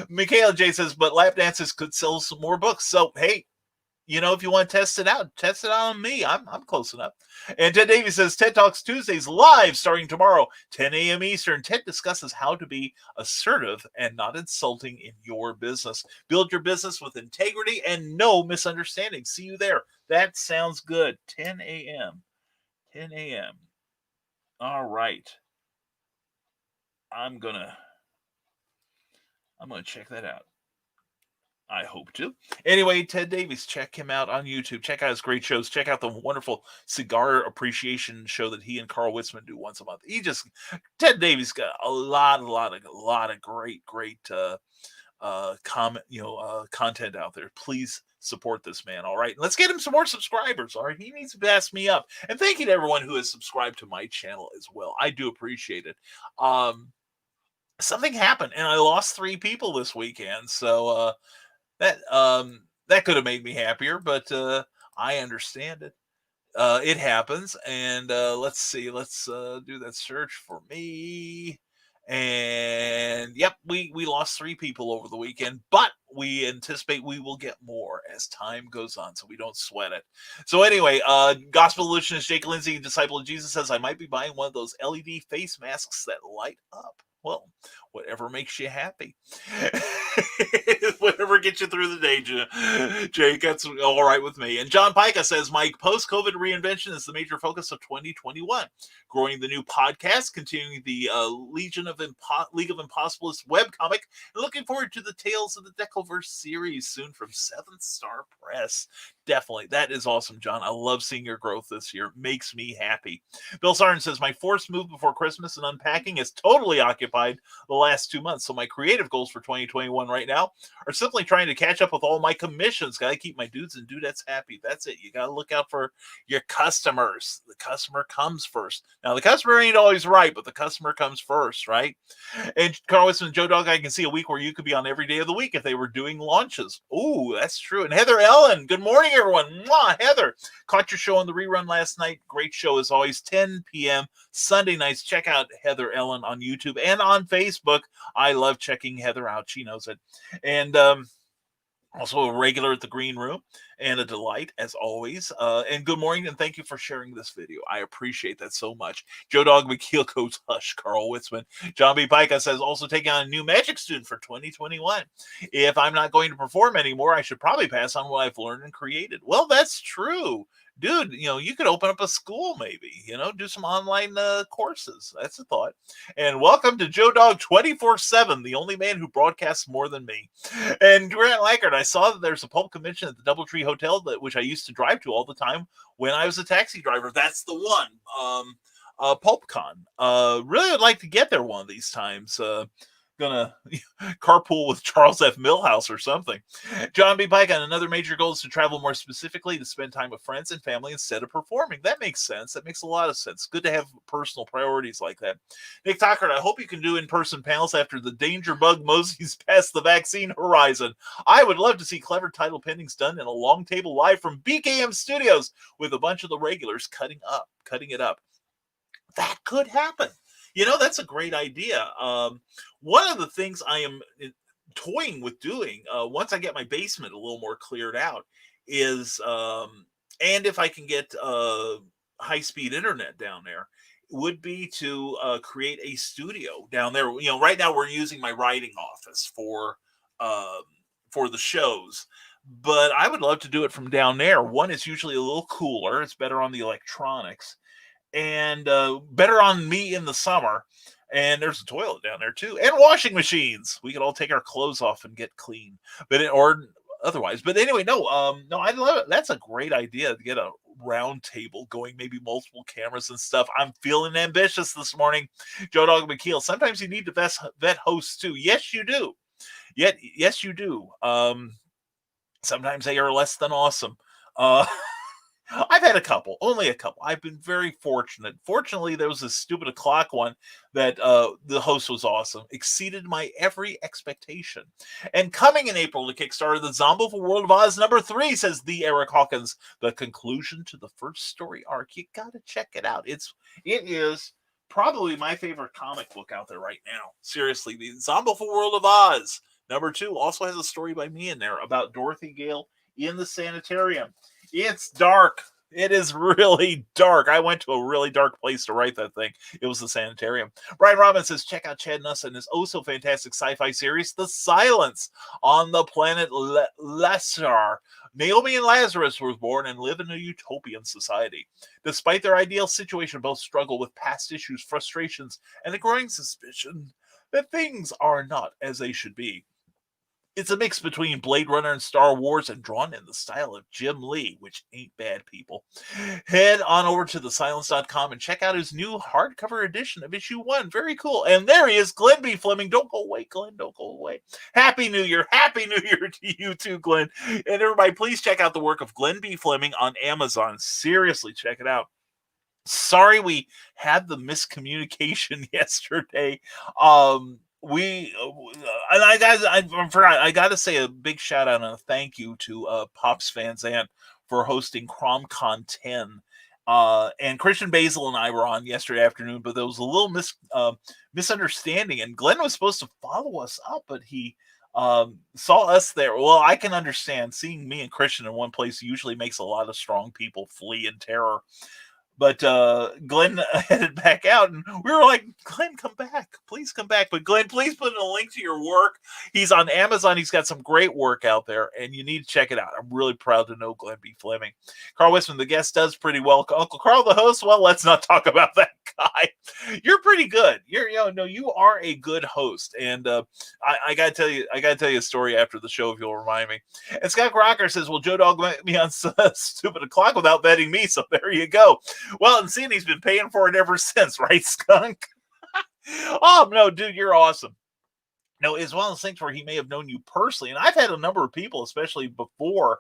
Michaela J says, but lap dances could sell some more books. So, hey, you know, if you want to test it out on me. I'm close enough. And Ted Davies says, TED Talks Tuesdays live starting tomorrow, 10 a.m. Eastern. Ted discusses how to be assertive and not insulting in your business. Build your business with integrity and no misunderstanding. See you there. That sounds good. 10 a.m. 10 a.m. All right. I'm gonna check that out. I hope to. Anyway, Ted Davies, check him out on YouTube. Check out his great shows. Check out the wonderful cigar appreciation show that he and Carl Witzman do once a month. Ted Davies got a lot of great content out there. Please support this man. All right. Let's get him some more subscribers. All right. He needs to pass me up. And thank you to everyone who has subscribed to my channel as well. I do appreciate it. Something happened and I lost 3 people this weekend. So, that could have made me happier, but I understand it. It happens, and let's see. Let's do that search for me. And yep, we lost 3 people over the weekend, but we anticipate we will get more as time goes on, so we don't sweat it. So anyway, Gospel Illusionist Jake Lindsay, Disciple of Jesus, says, I might be buying one of those LED face masks that light up. Well, whatever makes you happy. Whatever gets you through the day, Jake, that's all right with me. And John Pica says, my post-COVID reinvention is the major focus of 2021. Growing the new podcast, continuing the League of Impossibilists webcomic, and looking forward to the Tales of the Decalverse series soon from 7th Star Press. Definitely. That is awesome, John. I love seeing your growth this year. Makes me happy. Bill Sarn says, my forced move before Christmas and unpacking is totally occupied the last 2 months. So my creative goals for 2021 right now are simply trying to catch up with all my commissions. Got to keep my dudes and dudettes happy. That's it. You got to look out for your customers. The customer comes first. Now, the customer ain't always right, but the customer comes first, right? And Carl Winston and Joe Dog, I can see a week where you could be on every day of the week if they were doing launches. Ooh, that's true. And Heather Ellen, good morning, everyone. Mwah, Heather. Caught your show on the rerun last night. Great show as always, 10 p.m. Sunday nights. Check out Heather Ellen on YouTube and on Facebook. I love checking Heather out. She knows it. And also a regular at the Green Room and a delight as always. And good morning and thank you for sharing this video. I appreciate that so much. Joe Dog McKeel goes hush. Carl Witzman. John B. Pica says also taking on a new magic student for 2021. If I'm not going to perform anymore, I should probably pass on what I've learned and created. Well, that's true. Dude, you could open up a school maybe, do some online courses. That's a thought. And welcome to Joe Dog 24/7, the only man who broadcasts more than me. And Grant Lackard, I saw that there's a pulp convention at the Doubletree Hotel, which I used to drive to all the time when I was a taxi driver. That's the one, PulpCon. Really would like to get there one of these times. Gonna carpool with Charles F. Millhouse or something. John B. Pike, another major goal is to travel more specifically, to spend time with friends and family instead of performing. That makes sense. That makes a lot of sense. Good to have personal priorities like that. Nick Tockert, I hope you can do in-person panels after the danger bug moseys past the vaccine horizon. I would love to see clever title pendings done in a long table live from BKM Studios with a bunch of the regulars cutting it up. that could happen. That's a great idea. One of the things I am toying with doing once I get my basement a little more cleared out is, and if I can get high speed internet down there, would be to create a studio down there. Right now we're using my writing office for the shows, but I would love to do it from down there. One, is usually a little cooler. It's better on the electronics, and better on me in the summer. And there's a toilet down there too, and washing machines. We could all take our clothes off and get clean, or otherwise. But anyway, no, I love it. That's a great idea to get a round table going, maybe multiple cameras and stuff. I'm feeling ambitious this morning. Joe Dog McKeel. Sometimes you need to vet hosts too. Yes, you do. Yes, you do. Sometimes they are less than awesome. I've had a couple, only a couple. I've been very fortunate. Fortunately, there was a stupid o'clock one that the host was awesome, exceeded my every expectation. And coming in April to Kickstarter, the Zombieful World of Oz #3, says the Eric Hawkins, the conclusion to the first story arc. You gotta check it out. It is probably my favorite comic book out there right now. Seriously, the Zombieful World of Oz #2 also has a story by me in there about Dorothy Gale in the sanitarium. It's dark. It is really dark. I went to a really dark place to write that thing. It was the sanitarium. Brian Robbins says, check out Chad Nuss and his oh-so-fantastic sci-fi series, The Silence, on the planet Lestar. Naomi and Lazarus were born and live in a utopian society. Despite their ideal situation, both struggle with past issues, frustrations, and a growing suspicion that things are not as they should be. It's a mix between Blade Runner and Star Wars, and drawn in the style of Jim Lee, which ain't bad, people. Head on over to thesilence.com and check out his new hardcover edition of issue 1. Very cool. And there he is, Glenn B. Fleming. Don't go away, Glenn. Don't go away. Happy New Year. Happy New Year to you too, Glenn. And everybody, please check out the work of Glenn B. Fleming on Amazon. Seriously, check it out. Sorry we had the miscommunication yesterday. I got to say a big shout out and a thank you to Pops Van Zandt for hosting CromCon 10. And Christian Basil and I were on yesterday afternoon, but there was a little misunderstanding, and Glenn was supposed to follow us up, but he saw us there. Well, I can understand seeing me and Christian in one place usually makes a lot of strong people flee in terror. But Glenn headed back out, and we were like, Glenn, come back. Please come back. But Glenn, please put in a link to your work. He's on Amazon. He's got some great work out there, and you need to check it out. I'm really proud to know Glenn B. Fleming. Carl Westman, the guest, does pretty well. Uncle Carl, the host, well, let's not talk about that guy. You're pretty good. You are a good host. And I gotta tell you a story after the show if you'll remind me. And Scott Crocker says, well, Joe Dog met me on Stupid O'Clock without vetting me, so there you go. Well, and seeing he's been paying for it ever since, right, Skunk? Oh, no, dude, you're awesome. No, it's one of those things where he may have known you personally. And I've had a number of people, especially before.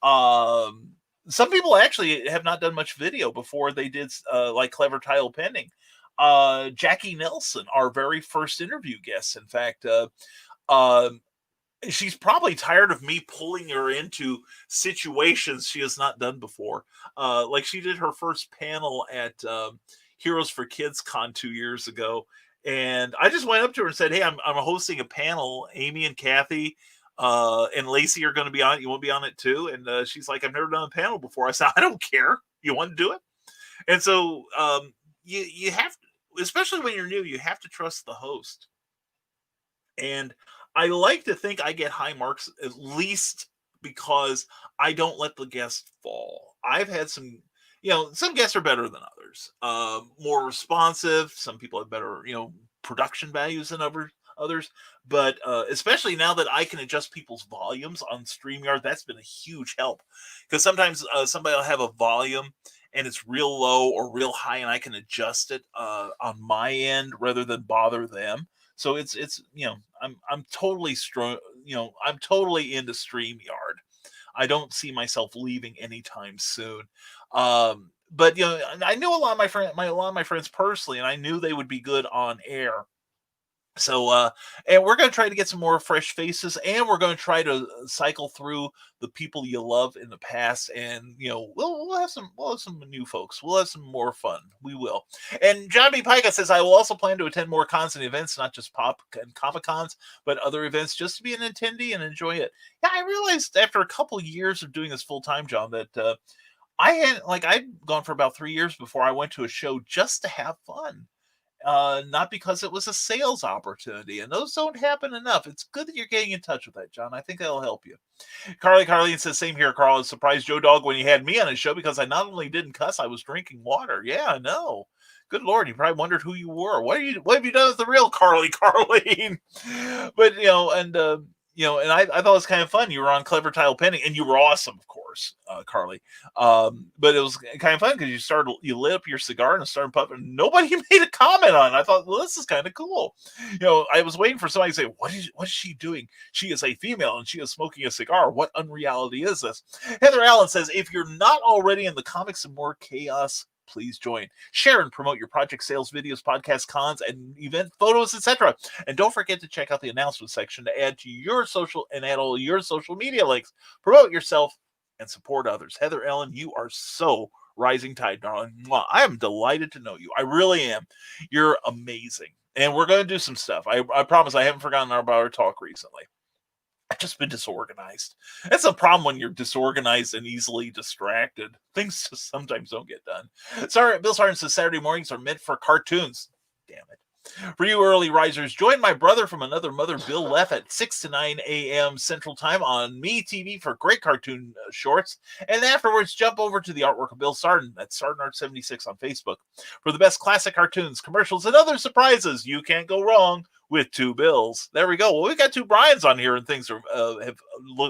Some people actually have not done much video before they did like Clever Title Pending. Jackie Nelson, our very first interview guest, in fact, she's probably tired of me pulling her into situations she has not done before. Like she did her first panel at Heroes for Kids Con 2 years ago. And I just went up to her and said, hey, I'm hosting a panel. Amy and Kathy and Lacey are going to be on it. You want to be on it too? And she's like, I've never done a panel before. I said, I don't care. You want to do it? And so you have to, especially when you're new, you have to trust the host. And I like to think I get high marks, at least because I don't let the guest fall. I've had some guests are better than others, more responsive. Some people have better, production values than others. But especially now that I can adjust people's volumes on StreamYard, that's been a huge help. Because sometimes somebody will have a volume and it's real low or real high, and I can adjust it on my end rather than bother them. So it's I'm totally I'm totally into StreamYard. I don't see myself leaving anytime soon. But I knew a lot of my friends personally, and I knew they would be good on air. So, and we're going to try to get some more fresh faces, and we're going to try to cycle through the people you love in the past, and we'll have some new folks. We'll have some more fun. We will. And John B. Pica says I will also plan to attend more cons and events, not just pop and comic cons, but other events, just to be an attendee and enjoy it. Yeah, I realized after a couple years of doing this full time, John, that I'd gone for about 3 years before I went to a show just to have fun, not because it was a sales opportunity, and those don't happen enough. It's good that you're getting in touch with that, John. I think that'll help you. Carlene says, same here, Carl. I was surprised Joe Dog when he had me on his show because I not only didn't cuss, I was drinking water. Yeah, I know. Good Lord, you probably wondered who you were. What have you done with the real Carlene? But, and I thought it was kind of fun. You were on Clever Tile Penning, and you were awesome, of course, Carly. But it was kind of fun because you lit up your cigar and started puffing. Nobody made a comment on it. I thought, well, this is kind of cool. I was waiting for somebody to say, what is she doing? She is a female and she is smoking a cigar. What unreality is this? Heather Allen says, if you're not already in the Comics and More Chaos, please join. Share and promote your project sales, videos, podcasts, cons, and event photos, etc. And don't forget to check out the announcement section to add to your social and add all your social media links. Promote yourself and support others. Heather Ellen, you are so rising tide, darling. I am delighted to know you. I really am. You're amazing. And we're going to do some stuff. I promise I haven't forgotten about our talk recently. I've just been disorganized. That's a problem when you're disorganized and easily distracted. Things just sometimes don't get done. Sorry, Bill Sargent says Saturday mornings are meant for cartoons. Damn it. For you early risers, join my brother from another mother, Bill Leff, at 6 to 9 a.m. Central Time on Me TV for great cartoon shorts. And afterwards, jump over to the artwork of Bill Sargent at Sargent Art 76 on Facebook for the best classic cartoons, commercials, and other surprises. You can't go wrong with two Bills. There we go. Well, we got two Brians on here, and things have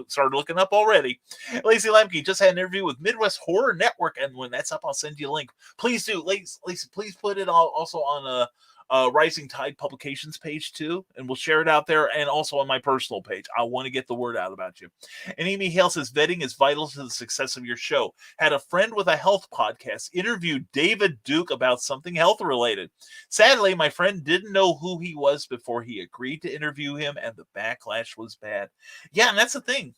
started looking up already. Lacey Lemke just had an interview with Midwest Horror Network, and when that's up, I'll send you a link. Please do, Lacey. Please put it also on Rising Tide Publications page too, and we'll share it out there, and also on my personal page. I want to get the word out about you. And Amy Hale says vetting is vital to the success of your show. Had a friend with a health podcast interviewed David Duke about something health related. Sadly, my friend didn't know who he was before he agreed to interview him, and the backlash was bad. Yeah, and that's the thing.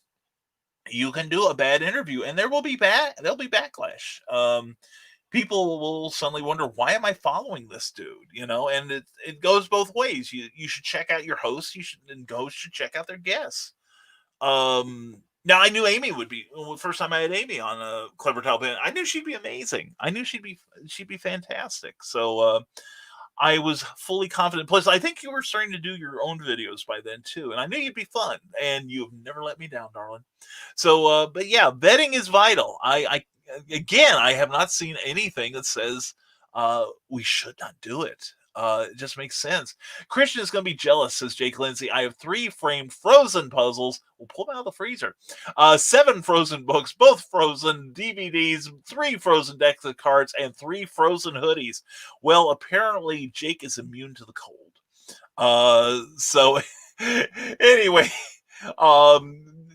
You can do a bad interview, and there'll be backlash. People will suddenly wonder, why am I following this dude? And it goes both ways. You should check out your host. Hosts should check out their guests. Now I knew Amy would be the first time I had Amy on a Clever Tile Pen. I knew she'd be amazing. I knew she'd be fantastic. So I was fully confident. Plus, I think you were starting to do your own videos by then too, and I knew you'd be fun. And you've never let me down, darling. So, but yeah, vetting is vital. I have not seen anything that says we should not do it. It just makes sense. Christian is going to be jealous, says Jake Lindsay. I have 3 framed Frozen puzzles. We'll pull them out of the freezer. 7 Frozen books, both Frozen DVDs, 3 Frozen decks of cards, and 3 Frozen hoodies. Well, apparently Jake is immune to the cold. So anyway,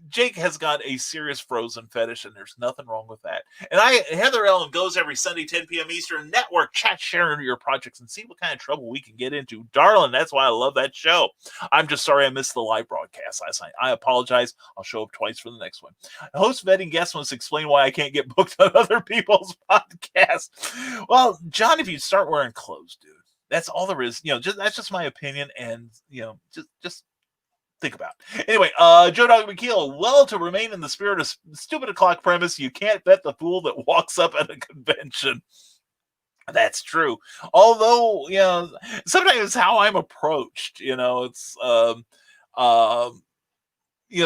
Jake has got a serious Frozen fetish, and there's nothing wrong with that. And Heather Ellen goes every Sunday, 10 p.m. Eastern. Network, chat, share your projects, and see what kind of trouble we can get into. Darling, that's why I love that show. I'm just sorry I missed the live broadcast last night. I apologize. I'll show up twice for the next one. Host vetting guest must explain why I can't get booked on other people's podcasts. Well, John, if you start wearing clothes, dude, that's all there is. That's just my opinion, and just think about. Anyway, Joe Dog McKeel, well, to remain in the spirit of stupid o'clock premise, you can't bet the fool that walks up at a convention. That's true. Although, sometimes how I'm approached, it's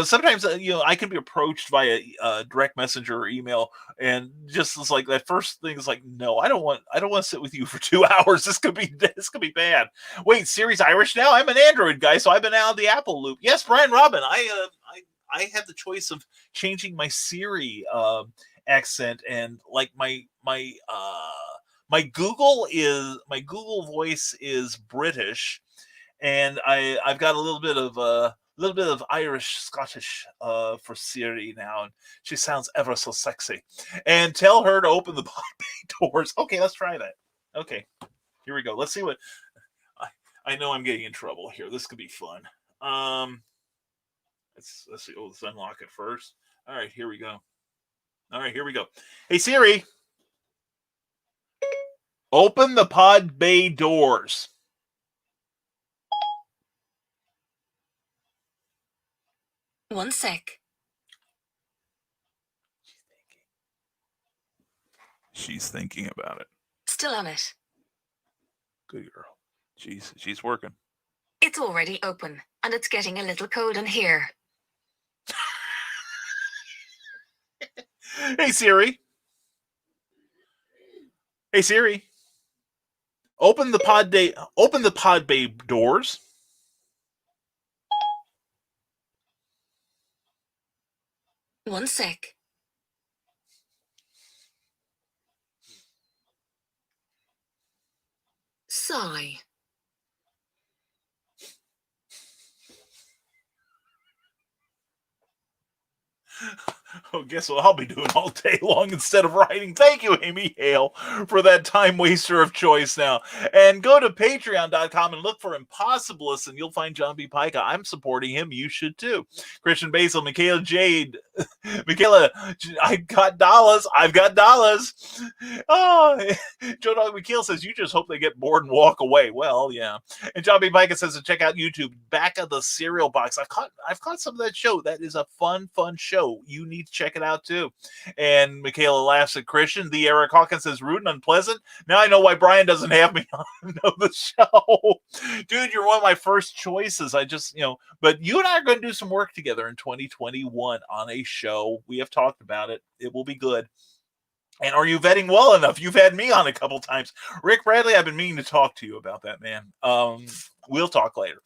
sometimes I can be approached by a direct messenger or email, and just it's like that first thing is like, no, I don't want to sit with you for 2 hours. This could be bad. Wait, Siri's Irish now? I'm an Android guy, so I've been out of the Apple loop. Yes, Brian Robin, I had the choice of changing my Siri accent, and like my Google voice is British, and I've got a little bit of Irish Scottish for Siri now, and she sounds ever so sexy. And tell her to open the bay doors. Okay, let's try that. Okay, here we go. Let's see what I know I'm getting in trouble here. This could be fun. Let's see. Oh, let's unlock it first. All right, here we go. Hey Siri, open the pod bay doors. One sec. She's thinking about it. Still on it. Good girl. She's working. It's already open, and it's getting a little cold in here. Hey Siri. Open the pod bay doors. One sec. Sigh. Oh, guess what I'll be doing all day long instead of writing. Thank you, Amy Hale, for that time waster of choice now. And go to patreon.com and look for Impossibilists, and you'll find John B. Pica. I'm supporting him. You should too. Christian Basil, Michaela Jade. Michaela, I've got dollars. Oh, Joe Dog McKeel says, you just hope they get bored and walk away. Well, yeah. And John B. Pica says to check out YouTube, Back of the Cereal Box. I've caught some of that show. That is a fun show. You need to check it out too. And Michaela laughs at Christian. The Eric Hawkins says, rude and unpleasant. Now I know why Brian doesn't have me on the show. Dude, you're one of my first choices. I just, but you and I are going to do some work together in 2021 on a show. We have talked about it. It will be good. And are you vetting well enough? You've had me on a couple times. Rick Bradley, I've been meaning to talk to you about that, man. We'll talk later.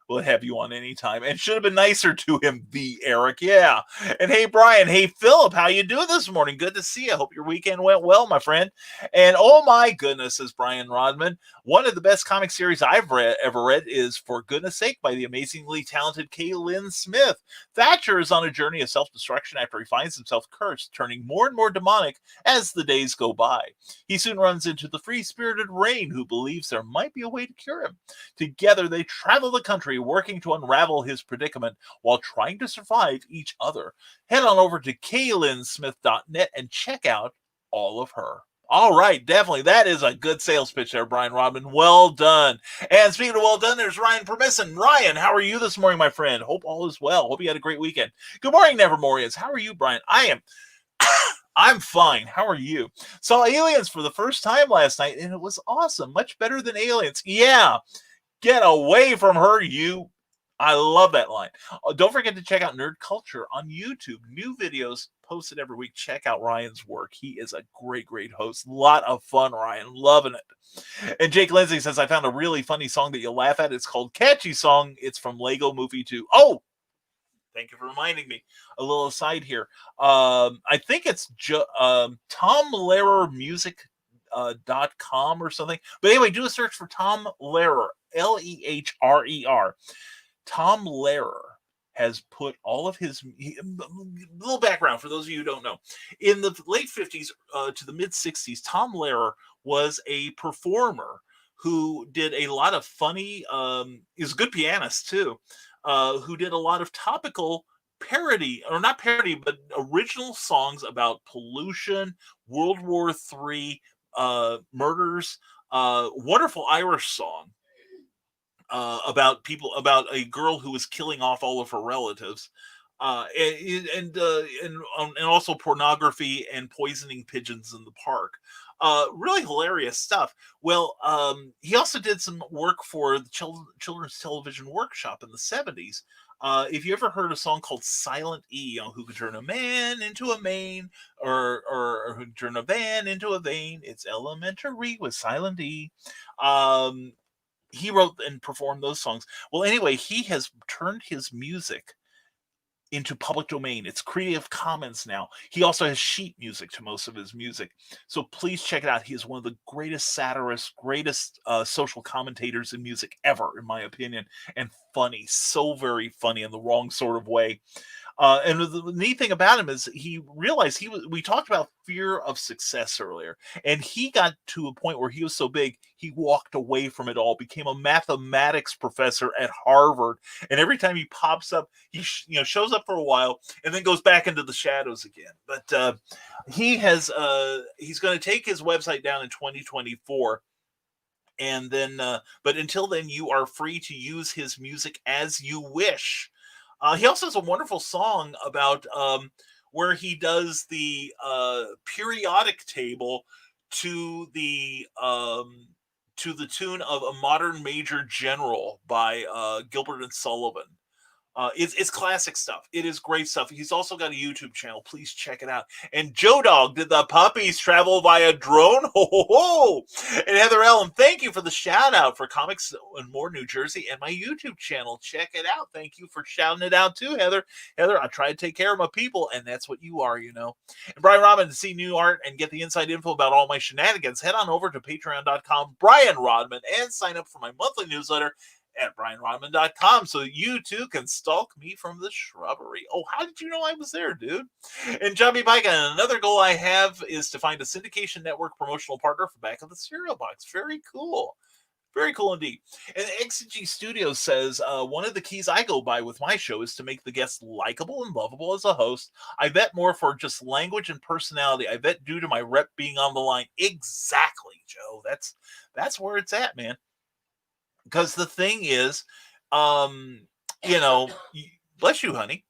We'll have you on anytime. And should have been nicer to him, the Eric. Yeah. And hey, Brian. Hey, Philip. How you doing this morning? Good to see you. Hope your weekend went well, my friend. And oh my goodness, says Brian Rodman, one of the best comic series I've ever read is For Goodness Sake by the amazingly talented K. Lynn Smith. Thatcher is on a journey of self-destruction after he finds himself cursed, turning more and more demonic as the days go by. He soon runs into the free-spirited Rain, who believes there might be a way to cure him. Together, they travel the country working to unravel his predicament while trying to survive each other. Head on over to kaylinsmith.net and check out all of her. All right, definitely. That is a good sales pitch there, Brian Rodman. Well done. And speaking of well done, there's Ryan Permisson. Ryan, how are you this morning, my friend? Hope all is well. Hope you had a great weekend. Good morning, Nevermorians. How are you, Brian? I'm fine. How are you? Saw Aliens for the first time last night, and it was awesome. Much better than Aliens. Yeah. Get away from her, you. I love that line. Don't forget to check out Nerd Culture on YouTube. New videos posted every week. Check out Ryan's work. He is a great host. Lot of fun, Ryan. Loving it. And Jake Lindsay says, I found a really funny song that you'll laugh at. It's called Catchy Song. It's from Lego Movie 2. Oh, thank you for reminding me. A little aside here. I think it's Tom Lehrer Music .com or something. But anyway, do a search for Tom Lehrer, Lehrer. Tom Lehrer has put all of his little background for those of you who don't know. In the late 50s to the mid 60s, Tom Lehrer was a performer who did a lot of funny, is a good pianist too, who did a lot of topical parody, or not parody, but original songs about pollution, World War III, murders, wonderful Irish song about a girl who was killing off all of her relatives, and also pornography and poisoning pigeons in the park. Really hilarious stuff. Well, he also did some work for the Children's Television Workshop in the 70s. If you ever heard a song called Silent E, who could turn a man into a main, or who could turn a van into a vein, it's elementary with Silent E. He wrote and performed those songs. Well, anyway, he has turned his music into public domain. It's Creative Commons now. He also has sheet music to most of his music. So please check it out. He is one of the greatest satirists, greatest social commentators in music ever, in my opinion. And funny. So very funny in the wrong sort of way. And the neat thing about him is he realized we talked about fear of success earlier, and he got to a point where he was so big, he walked away from it all, became a mathematics professor at Harvard. And every time he pops up, he shows up for a while and then goes back into the shadows again. But he's going to take his website down in 2024. And then, but until then, you are free to use his music as you wish. He also has a wonderful song about where he does the periodic table to the tune of A Modern Major General by Gilbert and Sullivan. It's classic stuff. It is great stuff. He's also got a YouTube channel. Please check it out. And Joe Dog, did the puppies travel via drone? Ho, ho, ho. And Heather Ellen, thank you for the shout out for Comics and More New Jersey and my YouTube channel. Check it out. Thank you for shouting it out too, Heather. Heather, I try to take care of my people, and that's what you are, And Brian Rodman, to see new art and get the inside info about all my shenanigans, head on over to patreon.com, Brian Rodman, and sign up for my monthly newsletter at brianrodman.com, so you too can stalk me from the shrubbery. Oh, how did you know I was there, dude? And John B. Pike, another goal I have is to find a syndication network promotional partner for Back of the Cereal Box. Very cool. Very cool indeed. And XG Studios says, one of the keys I go by with my show is to make the guest likable and lovable as a host. I vet more for just language and personality. I vet due to my rep being on the line. Exactly, Joe. That's where it's at, man. Because the thing is, bless you, honey.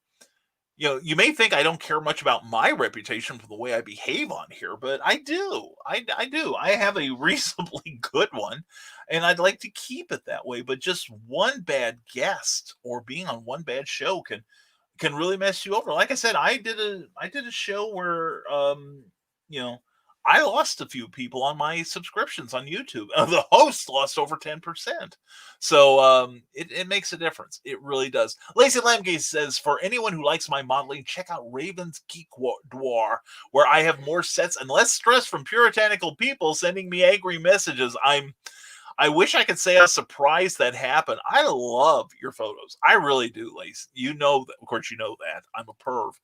You may think I don't care much about my reputation for the way I behave on here, but I do. I do. I have a reasonably good one, and I'd like to keep it that way. But just one bad guest or being on one bad show can really mess you over. Like I said, I did a show where I lost a few people on my subscriptions on YouTube. The host lost over 10%. So it makes a difference. It really does. Lacey Lamgate says, for anyone who likes my modeling, check out Raven's Geek Dwar, where I have more sets and less stress from puritanical people sending me angry messages. I wish I could say I'm surprised that happened. I love your photos. I really do, Lace. You know that. Of course, you know that. I'm a perv.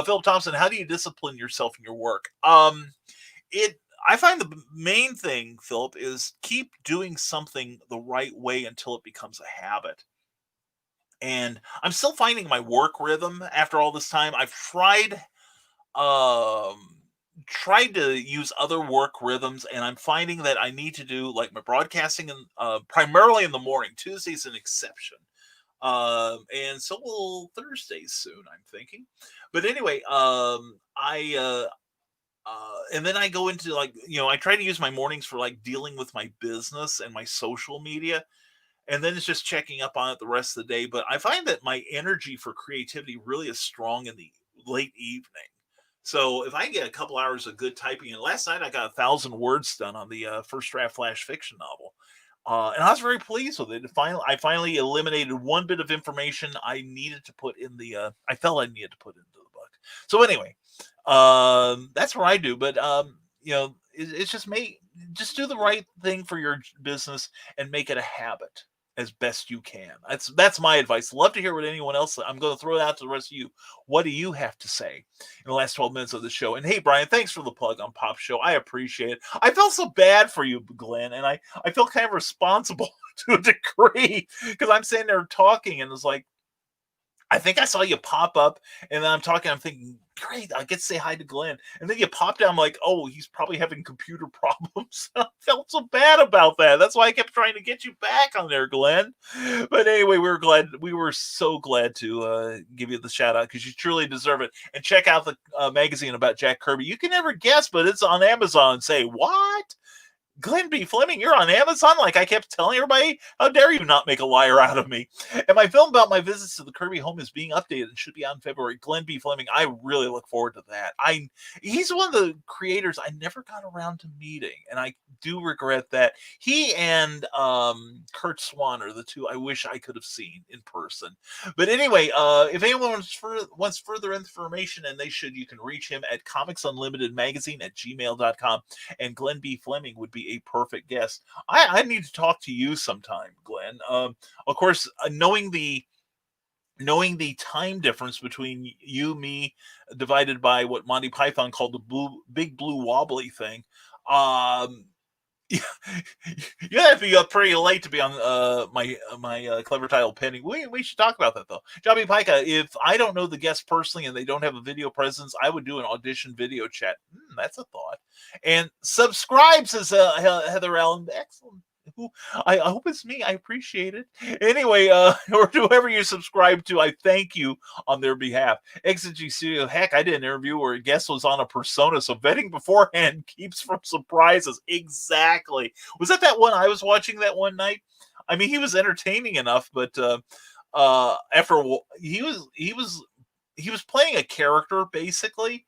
Philip Thompson, how do you discipline yourself in your work? I find the main thing, Philip, is keep doing something the right way until it becomes a habit. And I'm still finding my work rhythm after all this time. I've tried to use other work rhythms, and I'm finding that I need to do like my broadcasting primarily in the morning. Tuesday's an exception. And so will Thursdays soon, I'm thinking. But anyway, and then I go into I try to use my mornings for like dealing with my business and my social media. And then it's just checking up on it the rest of the day. But I find that my energy for creativity really is strong in the late evening. So if I get a couple hours of good typing, and last night I got 1,000 words done on the first draft flash fiction novel. And I was very pleased with it. I finally eliminated one bit of information I needed to put in I felt I needed to put into the book. So anyway, that's what I do. But it's just do the right thing for your business and make it a habit as best you can. That's my advice. Love to hear what anyone else. I'm going to throw it out to the rest of you. What do you have to say in the last 12 minutes of the show? And hey, Brian, thanks for the plug on Pop Show. I appreciate it. I felt so bad for you, Glenn, and I feel kind of responsible to a degree because I'm sitting there talking and it's like, I think I saw you pop up, and then I'm thinking, great, I get to say hi to Glenn. And then you pop down, I'm like, oh, he's probably having computer problems. I felt so bad about that. That's why I kept trying to get you back on there, Glenn. But anyway, we were so glad to give you the shout out because you truly deserve it. And check out the magazine about Jack Kirby. You can never guess, but it's on Amazon. Say, what? Glenn B. Fleming, you're on Amazon? Like I kept telling everybody, how dare you not make a liar out of me? And my film about my visits to the Kirby home is being updated and should be out in February. Glenn B. Fleming, I really look forward to that. He's one of the creators I never got around to meeting, and I do regret that. He and Kurt Swan are the two I wish I could have seen in person. But anyway, if anyone wants further information, and you can reach him at comicsunlimitedmagazine@gmail.com. And Glenn B. Fleming would be a perfect guest. I need to talk to you sometime, Glenn. Of course, knowing the knowing the time difference between you, me, divided by what Monty Python called the big blue wobbly thing, um, you have to be up pretty late to be on my clever title pending. We should talk about that though. Jobby Pica, if I don't know the guest personally and they don't have a video presence, I would do an audition video chat. That's a thought. And subscribe, says Heather Allen. Excellent. I hope it's me. I appreciate it. Anyway, or whoever you subscribe to, I thank you on their behalf. Exit Studio. Heck, I did an interview where a guest was on a persona, so vetting beforehand keeps from surprises. Exactly. Was that one I was watching that one night? I mean, he was entertaining enough, but after he was playing a character basically,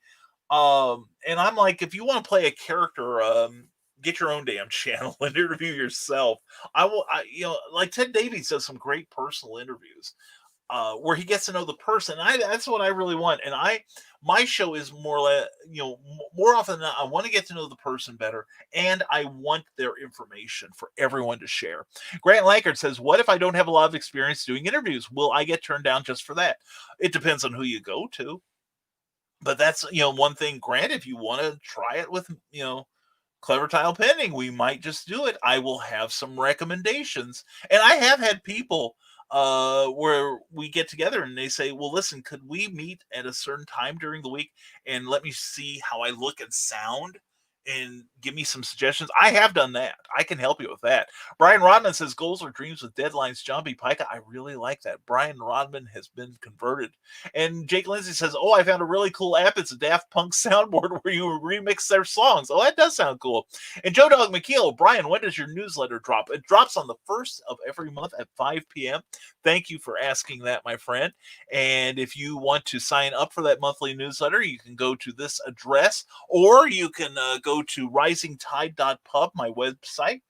and I'm like, if you want to play a character, get your own damn channel and interview yourself. Like Ted Davies does some great personal interviews, where he gets to know the person. That's what I really want. And my show is more often than not, I want to get to know the person better, and I want their information for everyone to share. Grant Lankard says, what if I don't have a lot of experience doing interviews? Will I get turned down just for that? It depends on who you go to. But that's, one thing. Grant, if you want to try it with, Clever Tile Pending, we might just do it. I will have some recommendations. And I have had people where we get together and they say, well, listen, could we meet at a certain time during the week and let me see how I look and sound and give me some suggestions? I have done that. I can help you with that. Brian Rodman says, goals or dreams with deadlines. John B. Pica, I really like that. Brian Rodman has been converted. And Jake Lindsay says, oh, I found a really cool app. It's a Daft Punk soundboard where you remix their songs. Oh, that does sound cool. And Joe Dog McKeel, Brian, when does your newsletter drop? It drops on the 1st of every month at 5 p.m. Thank you for asking that, my friend. And if you want to sign up for that monthly newsletter, you can go to this address, or you can go to risingtide.pub, my website.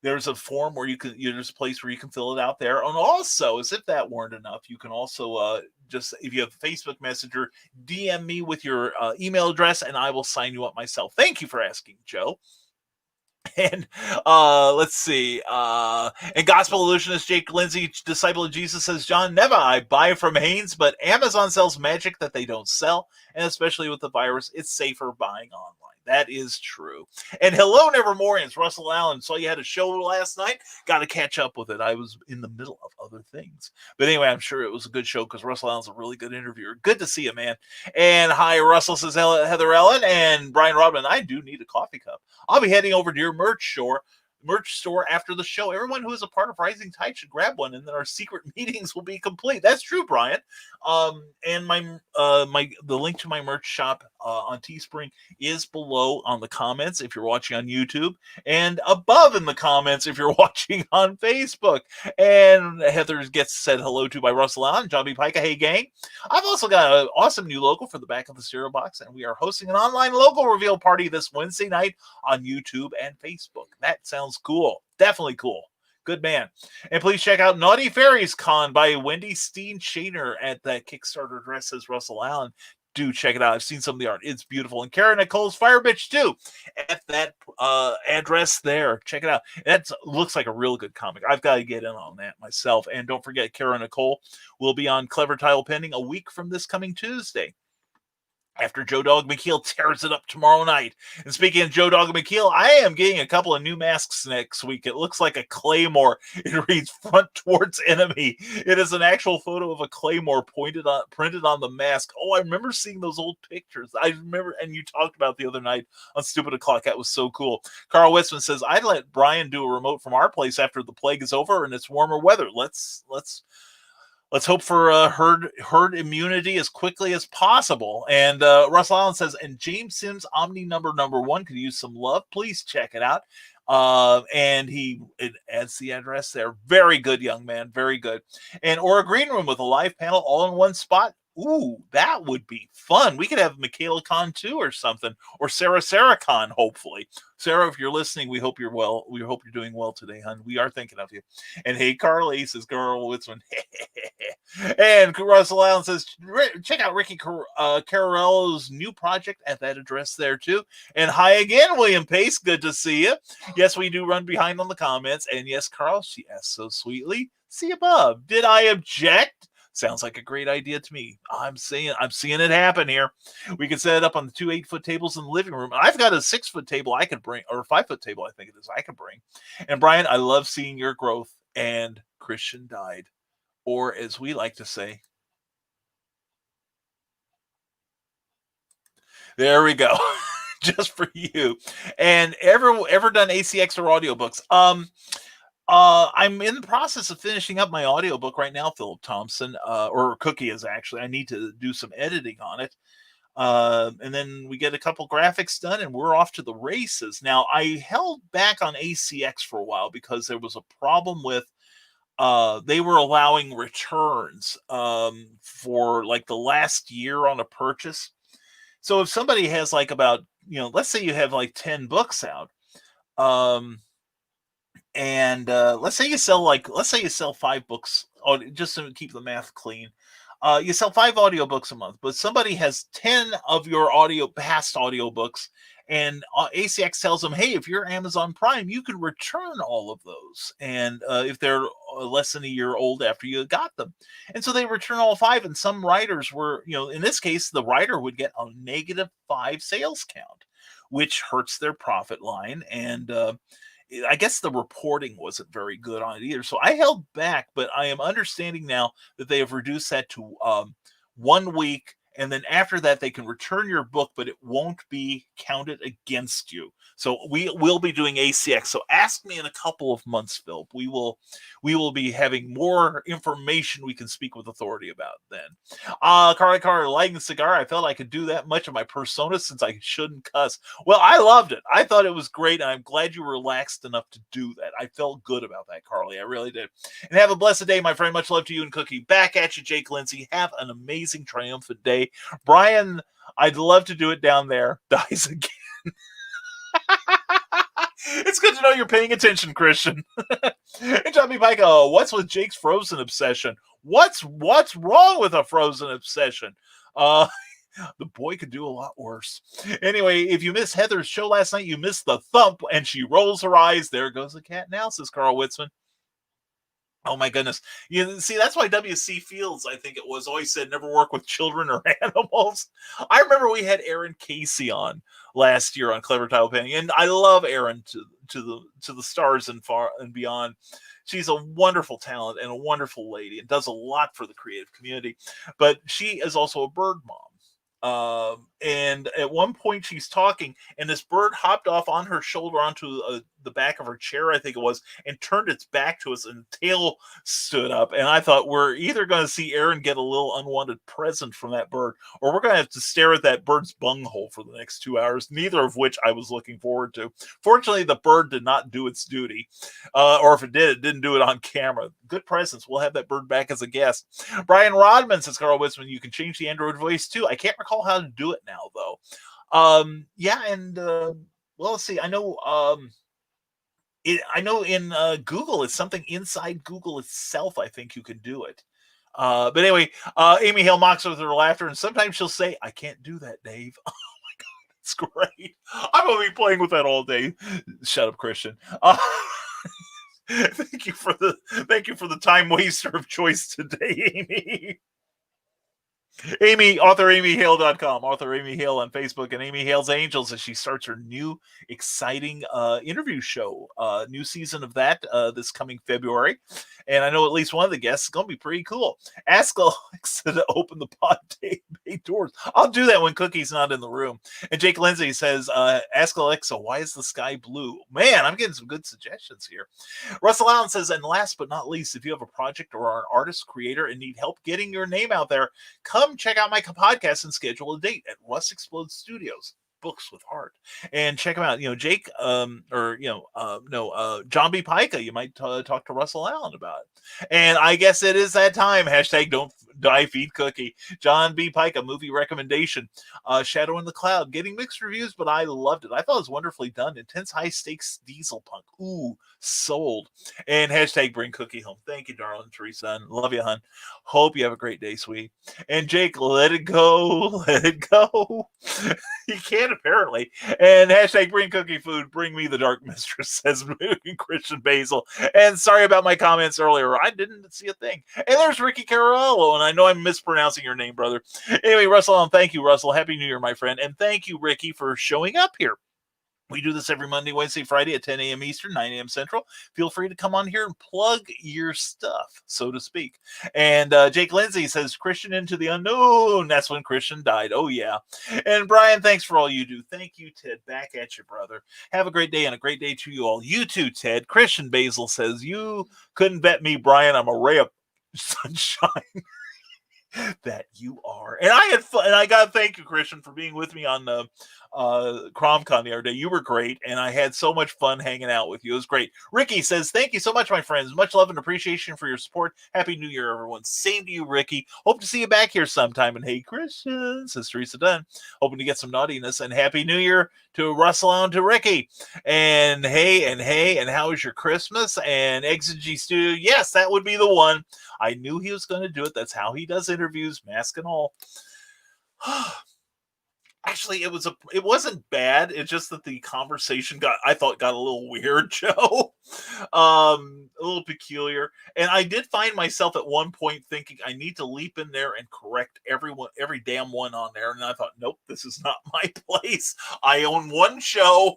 There's a form where there's a place where you can fill it out there. And also, as if that weren't enough, you can also just, if you have a Facebook Messenger, DM me with your email address and I will sign you up myself. Thank you for asking, Joe. And let's see. And Gospel Illusionist Jake Lindsay, Disciple of Jesus, says, John, never I buy from Hanes, but Amazon sells magic that they don't sell. And especially with the virus, it's safer buying online. That is true. And hello, Nevermorians. Russell Allen. Saw you had a show last night. Got to catch up with it. I was in the middle of other things. But anyway, I'm sure it was a good show because Russell Allen's a really good interviewer. Good to see you, man. And hi, Russell, says Heather Ellen. And Brian Rodman, I do need a coffee cup. I'll be heading over to your merch store after the show. Everyone who is a part of Rising Tide should grab one, and then our secret meetings will be complete. That's true, Brian. And the link to my merch shop on Teespring is below on the comments if you're watching on YouTube, and above in the comments if you're watching on Facebook. And Heather gets said hello to by Russell Allen, John B. Pica. Hey, gang. I've also got an awesome new logo for the back of the stereo box, and we are hosting an online logo reveal party this Wednesday night on YouTube and Facebook. That sounds cool. Definitely cool. Good man. And please check out Naughty Fairies Con by Wendy Steen Shaner at that Kickstarter address, says Russell Allen. Do check it out. I've seen some of the art. It's beautiful. And Kara Nicole's Fire Bitch too at that address there. Check it out. That looks like a real good comic. I've got to get in on that myself. And don't forget, Kara Nicole will be on Clever Title Pending a week from this coming Tuesday, after Joe Dog McKeel tears it up tomorrow night. And speaking of Joe Dog McKeel, I am getting a couple of new masks next week. It looks like a claymore. It reads front towards enemy. It is an actual photo of a claymore printed on the mask. Oh, I remember seeing those old pictures. I remember, and you talked about the other night on Stupid O'Clock. That was so cool. Carl Westman says, I'd let Brian do a remote from our place after the plague is over and it's warmer weather. Let's hope for herd immunity as quickly as possible. And Russell Allen says, and James Sims Omni number 1 could use some love. Please check it out. And it adds the address there. Very good, young man. Very good. And or a green room with a live panel all in one spot. Ooh, that would be fun. We could have Michaela Khan too or something, or Sarah Khan, hopefully. Sarah, if you're listening, we hope you're well. We hope you're doing well today, hon. We are thinking of you. And hey, Carly, says Carl Witzman. And Russell Allen says, check out Ricky Carollo's new project at that address there too. And hi again, William Pace. Good to see you. Yes, we do run behind on the comments. And yes, Carl, she asked so sweetly, see above. Did I object? Sounds like a great idea to me. I'm seeing it happen here. We can set it up on the 2 8-foot tables in the living room. I've got a 6-foot table I could bring, or a 5-foot table, I think it is, I could bring. And Brian, I love seeing your growth. And Christian died. Or as we like to say, there we go. Just for you. And ever done ACX or audiobooks? I'm in the process of finishing up my audiobook right now, Philip Thompson, or Cookie is actually. I need to do some editing on it. And then we get a couple graphics done and we're off to the races. Now, I held back on ACX for a while because there was a problem with they were allowing returns for like the last year on a purchase. So if somebody has like about, let's say you have like 10 books out, and let's say you sell 5 books, just to keep the math clean. You sell 5 audiobooks a month, but somebody has 10 of your past audiobooks, and ACX tells them, hey, if you're Amazon Prime, you can return all of those. And if they're less than a year old after you got them. And so they return all 5. And some writers were, in this case, the writer would get a -5 sales count, which hurts their profit line. And I guess the reporting wasn't very good on it either. So I held back, but I am understanding now that they have reduced that to 1 week. And then after that, they can return your book, but it won't be counted against you. So we will be doing ACX. So ask me in a couple of months, Phil. We will be having more information we can speak with authority about then. Carly Carter, lighting a cigar. I felt I could do that much of my persona since I shouldn't cuss. Well, I loved it. I thought it was great, and I'm glad you were relaxed enough to do that. I felt good about that, Carly. I really did. And have a blessed day, my friend. Much love to you and Cookie. Back at you, Jake Lindsay. Have an amazing, triumphant day. Brian, I'd love to do it down there. Dies again. It's good to know you're paying attention, Christian. And John B. Pike, what's with Jake's Frozen obsession? What's wrong with a Frozen obsession? The boy could do a lot worse. Anyway, if you missed Heather's show last night, you missed the thump, and she rolls her eyes. There goes the cat now, says Carl Witzman. Oh my goodness. You see, that's why W.C. Fields, I think it was, always said never work with children or animals. I remember we had Erin Casey on last year on Clever Title Penny, and I love Erin to the stars and far and beyond. She's a wonderful talent and a wonderful lady and does a lot for the creative community. But she is also a bird mom. And at one point she's talking, and this bird hopped off on her shoulder onto the back of her chair, I think it was, and turned its back to us, and the tail stood up. And I thought, we're either going to see Erin get a little unwanted present from that bird, or we're going to have to stare at that bird's bunghole for the next 2 hours, neither of which I was looking forward to. Fortunately, the bird did not do its duty, or if it did, it didn't do it on camera. Good presence. We'll have that bird back as a guest. Brian Rodman, says Carl Witzman, you can change the Android voice too. I can't recall how to do it now, though. Well, let's see. I know in Google, it's something inside Google itself. I think you can do it. But anyway, Amy Hale mocks with her laughter, and sometimes she'll say, "I can't do that, Dave." Oh my God, it's great. I'm gonna be playing with that all day. Shut up, Christian. Thank you for the time waster of choice today, Amy. AuthorAmyHale.com, Author Amy Hale on Facebook, and Amy Hale's Angels as she starts her new exciting interview show. New season of that this coming February. And I know at least one of the guests is going to be pretty cool. Ask Alexa to open the pod bay doors. I'll do that when Cookie's not in the room. And Jake Lindsay says, ask Alexa, why is the sky blue? Man, I'm getting some good suggestions here. Russell Allen says, and last but not least, if you have a project or are an artist, creator, and need help getting your name out there, come check out my podcast and schedule a date at Russ Explode Studios. Books with Heart, and check them out. Jake, John B. Pica, you might talk to Russell Allen about it. And I guess it is that time. Hashtag don't die, feed Cookie. John B. Pica, movie recommendation. Shadow in the Cloud, getting mixed reviews, but I loved it. I thought it was wonderfully done. Intense high stakes diesel punk. Ooh, sold. And hashtag bring Cookie home. Thank you, darling Teresa. Love you, hon. Hope you have a great day, sweet. And Jake, let it go. Let it go. You can't apparently. And hashtag bring cookie food, bring me the dark mistress, says Christian Basil. And sorry about my comments earlier. I didn't see a thing. And there's Ricky Carollo, and I know I'm mispronouncing your name, brother. Anyway, Russell, thank you, Russell. Happy New Year, my friend. And thank you, Ricky, for showing up here. We do this every Monday, Wednesday, Friday at 10 a.m. Eastern, 9 a.m. Central. Feel free to come on here and plug your stuff, so to speak. And Jake Lindsay says, Christian into the unknown. That's when Christian died. Oh, yeah. And Brian, thanks for all you do. Thank you, Ted. Back at you, brother. Have a great day and a great day to you all. You too, Ted. Christian Basil says, you couldn't bet me, Brian. I'm a ray of sunshine. That you are. And I had fun, and I gotta thank you, Christian, for being with me on the CromCon the other day. You were great, and I had so much fun hanging out with you. It was great. Ricky says, thank you so much, my friends. Much love and appreciation for your support. Happy New Year, everyone. Same to you, Ricky. Hope to see you back here sometime. And hey, Christian, says Teresa Dunn, hoping to get some naughtiness. And Happy New Year to Russell and to Ricky. And hey, and how was your Christmas? And Exigy Studio, yes, that would be the one. I knew he was going to do it. That's how he does interviews, mask and all. Actually, it wasn't bad. It's just that the conversation got a little weird, Joe. A little peculiar. And I did find myself at one point thinking I need to leap in there and correct every damn one on there. And I thought, nope, this is not my place. I own one show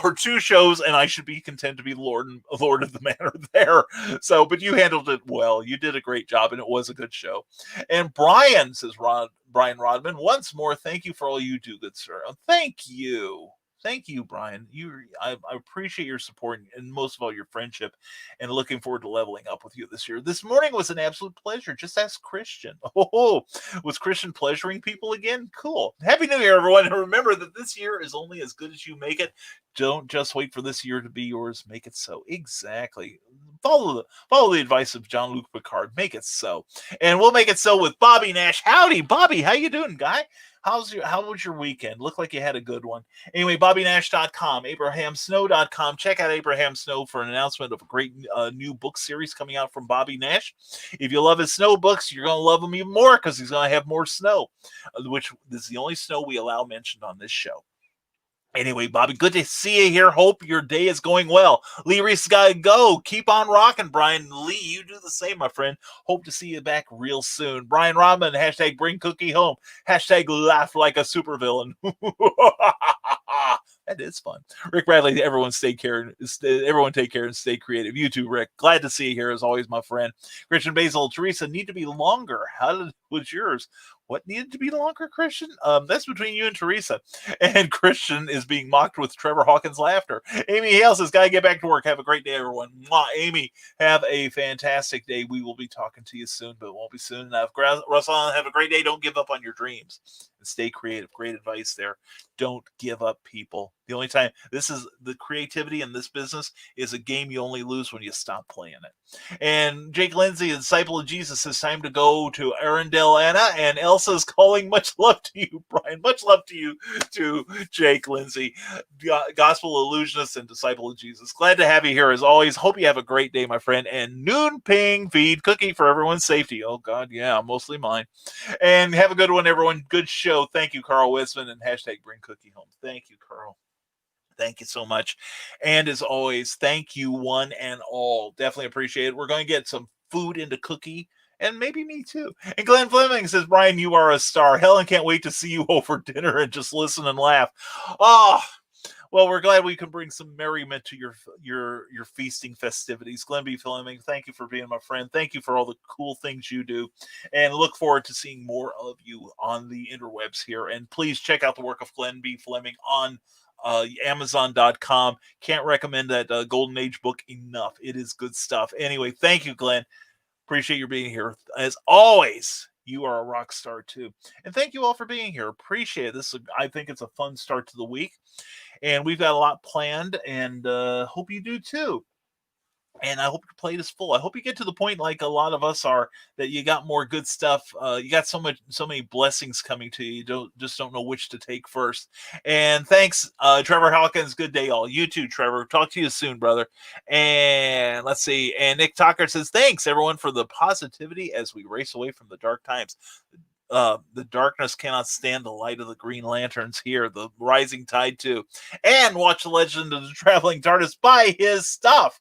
or two shows, and I should be content to be Lord of the Manor there. So, but you handled it well. You did a great job, and it was a good show. And Brian, says Brian Rodman, once more, thank you for all you do, good sir. Thank you. Thank you, Brian. I appreciate your support and most of all your friendship, and looking forward to leveling up with you this year. This morning was an absolute pleasure. Just ask Christian. Oh, was Christian pleasuring people again? Cool. Happy New Year, everyone. And remember that this year is only as good as you make it. Don't just wait for this year to be yours. Make it so. Exactly. Follow the advice of Jean-Luc Picard. Make it so. And we'll make it so with Bobby Nash. Howdy, Bobby. How you doing, guy? How was your weekend? Looked like you had a good one. Anyway, BobbyNash.com, AbrahamSnow.com. Check out Abraham Snow for an announcement of a great new book series coming out from Bobby Nash. If you love his snow books, you're going to love him even more because he's going to have more snow, which is the only snow we allow mentioned on this show. Anyway, Bobby, good to see you here. Hope your day is going well. Lee Reese got to go. Keep on rocking, Brian. Lee, you do the same, my friend. Hope to see you back real soon. Brian Rodman, hashtag bring cookie home. Hashtag laugh like a supervillain. That is fun. Rick Bradley, everyone take care and stay creative. You too, Rick. Glad to see you here as always, my friend. Christian Basil, Teresa, need to be longer. Was yours? What needed to be longer, Christian? That's between you and Teresa. And Christian is being mocked with Trevor Hawkins' laughter. Amy Hale says, gotta get back to work. Have a great day, everyone. Mwah. Amy, have a fantastic day. We will be talking to you soon, but it won't be soon enough. Russell, have a great day. Don't give up on your dreams. And stay creative. Great advice there. Don't give up, people. The only time this is the creativity in this business is a game you only lose when you stop playing it. And Jake Lindsay, a disciple of Jesus, it's time to go to Arundel, Anna, and Elsa's calling. Much love to you, Brian. Much love to you, to Jake Lindsay, gospel illusionist and disciple of Jesus. Glad to have you here as always. Hope you have a great day, my friend. And noon ping feed cookie for everyone's safety. Oh God, yeah, mostly mine. And have a good one, everyone. Good show. Thank you, Carl Wisman, and hashtag bring cookie home. Thank you, Carl. Thank you so much. And as always, thank you one and all. Definitely appreciate it. We're going to get some food into Cookie and maybe me too. And Glenn Fleming says, Brian, you are a star. Helen can't wait to see you over dinner and just listen and laugh. Oh, well, we're glad we can bring some merriment to your feasting festivities. Glenn B. Fleming, thank you for being my friend. Thank you for all the cool things you do. And look forward to seeing more of you on the interwebs here. And please check out the work of Glenn B. Fleming on Amazon.com. Can't recommend that Golden Age book enough. It is good stuff. Anyway, thank you, Glenn. Appreciate you being here. As always, you are a rock star too. And thank you all for being here. Appreciate it. I think it's a fun start to the week. And we've got a lot planned, and hope you do too. And I hope your plate is full. I hope you get to the point, like a lot of us are, that you got more good stuff. You got so many blessings coming to you. You don't know which to take first. And thanks, Trevor Hawkins. Good day, all. You too, Trevor. Talk to you soon, brother. And let's see. And Nick Tucker says, thanks everyone for the positivity as we race away from the dark times. The darkness cannot stand the light of the Green Lanterns here. The Rising Tide too. And watch The Legend of the Traveling TARDIS. Buy his stuff.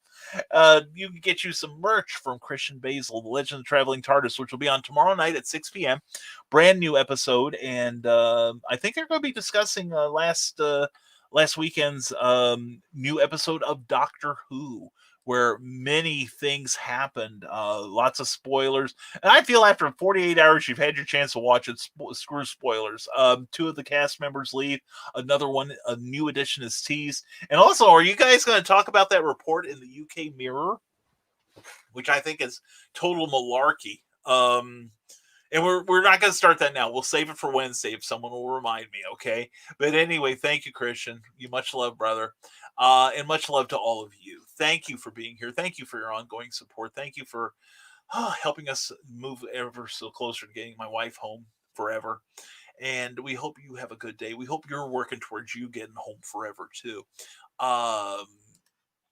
You can get you some merch from Christian Basil, The Legend of the Traveling TARDIS, which will be on tomorrow night at 6 p.m. Brand new episode. And I think they're going to be discussing last weekend's new episode of Doctor Who, where many things happened, lots of spoilers. And I feel after 48 hours, you've had your chance to watch it. Screw spoilers. Two of the cast members leave. Another one, a new edition is teased. And also, are you guys going to talk about that report in the UK Mirror? Which I think is total malarkey. And we're not going to start that now. We'll save it for Wednesday if someone will remind me, okay? But anyway, thank you, Christian. You much love, brother. And much love to all of you. Thank you for being here. Thank you for your ongoing support. Thank you for helping us move ever so closer to getting my wife home forever. And we hope you have a good day. We hope you're working towards you getting home forever, too.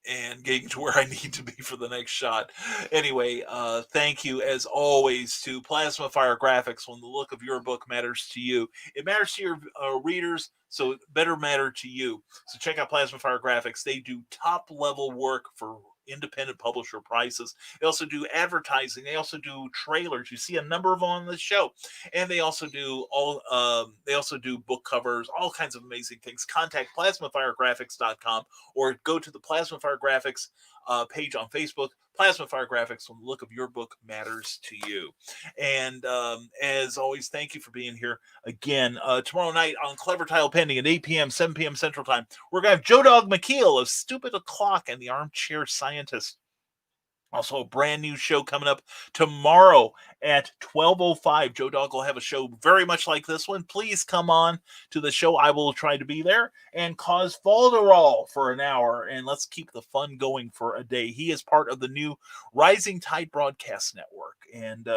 And getting to where I need to be for the next shot. Anyway, thank you as always to Plasma Fire Graphics. When the look of your book matters to you, it matters to your readers, so it better matter to you. So check out Plasma Fire Graphics. They do top level work for independent publisher prices. They also do advertising. They also do trailers. You see a number of them on the show, and they also do book covers, all kinds of amazing things. Contact plasmafiregraphics.com or go to the Plasma Fire Graphics page on Facebook. Plasma Fire Graphics, when the look of your book matters to you. And as always, thank you for being here again. Tomorrow night on Clever Tile Pending at 8 p.m., 7 p.m. Central Time, we're going to have Joe Dog McKeel of Stupid O'Clock and the Armchair Scientist. Also, a brand new show coming up tomorrow at 12:05. Joe Dog will have a show very much like this one. Please come on to the show. I will try to be there and cause Falderall for an hour. And let's keep the fun going for a day. He is part of the new Rising Tide Broadcast Network. And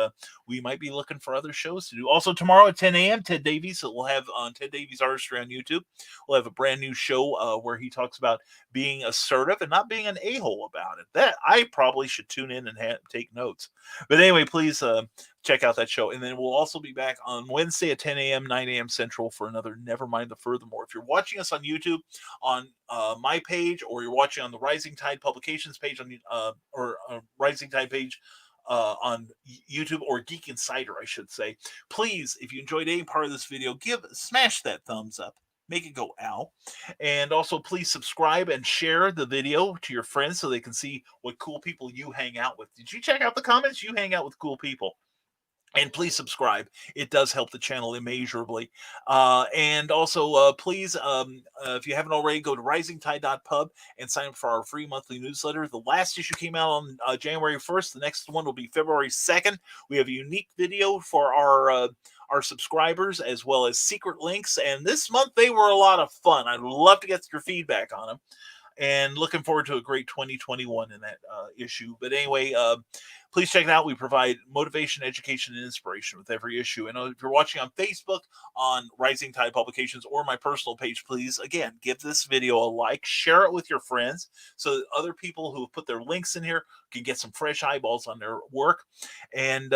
we might be looking for other shows to do. Also, tomorrow at 10 a.m., Ted Davies. So we'll have on Ted Davies Artistry on YouTube. We'll have a brand new show where he talks about being assertive and not being an a-hole about it. That I probably should tune in and take notes. But anyway, please check out that show. And then we'll also be back on Wednesday at 10 a.m., 9 a.m. Central for another Nevermind the Furthermore. If you're watching us on YouTube on my page, or you're watching on the Rising Tide Publications page or Rising Tide page on YouTube, or Geek Insider, I should say, please, if you enjoyed any part of this video, smash that thumbs up. Make it go ow. And also, please subscribe and share the video to your friends so they can see what cool people you hang out with. Did you check out the comments? You hang out with cool people. And please subscribe. It does help the channel immeasurably. And also, please, if you haven't already, go to risingtide.pub and sign up for our free monthly newsletter. The last issue came out on January 1st. The next one will be February 2nd. We have a unique video for our subscribers, as well as secret links. And this month, they were a lot of fun. I'd love to get your feedback on them. And looking forward to a great 2021 in that issue. But anyway, please check it out. We provide motivation, education, and inspiration with every issue. And if you're watching on Facebook, on Rising Tide Publications, or my personal page, please, again, give this video a like, share it with your friends so that other people who have put their links in here can get some fresh eyeballs on their work. And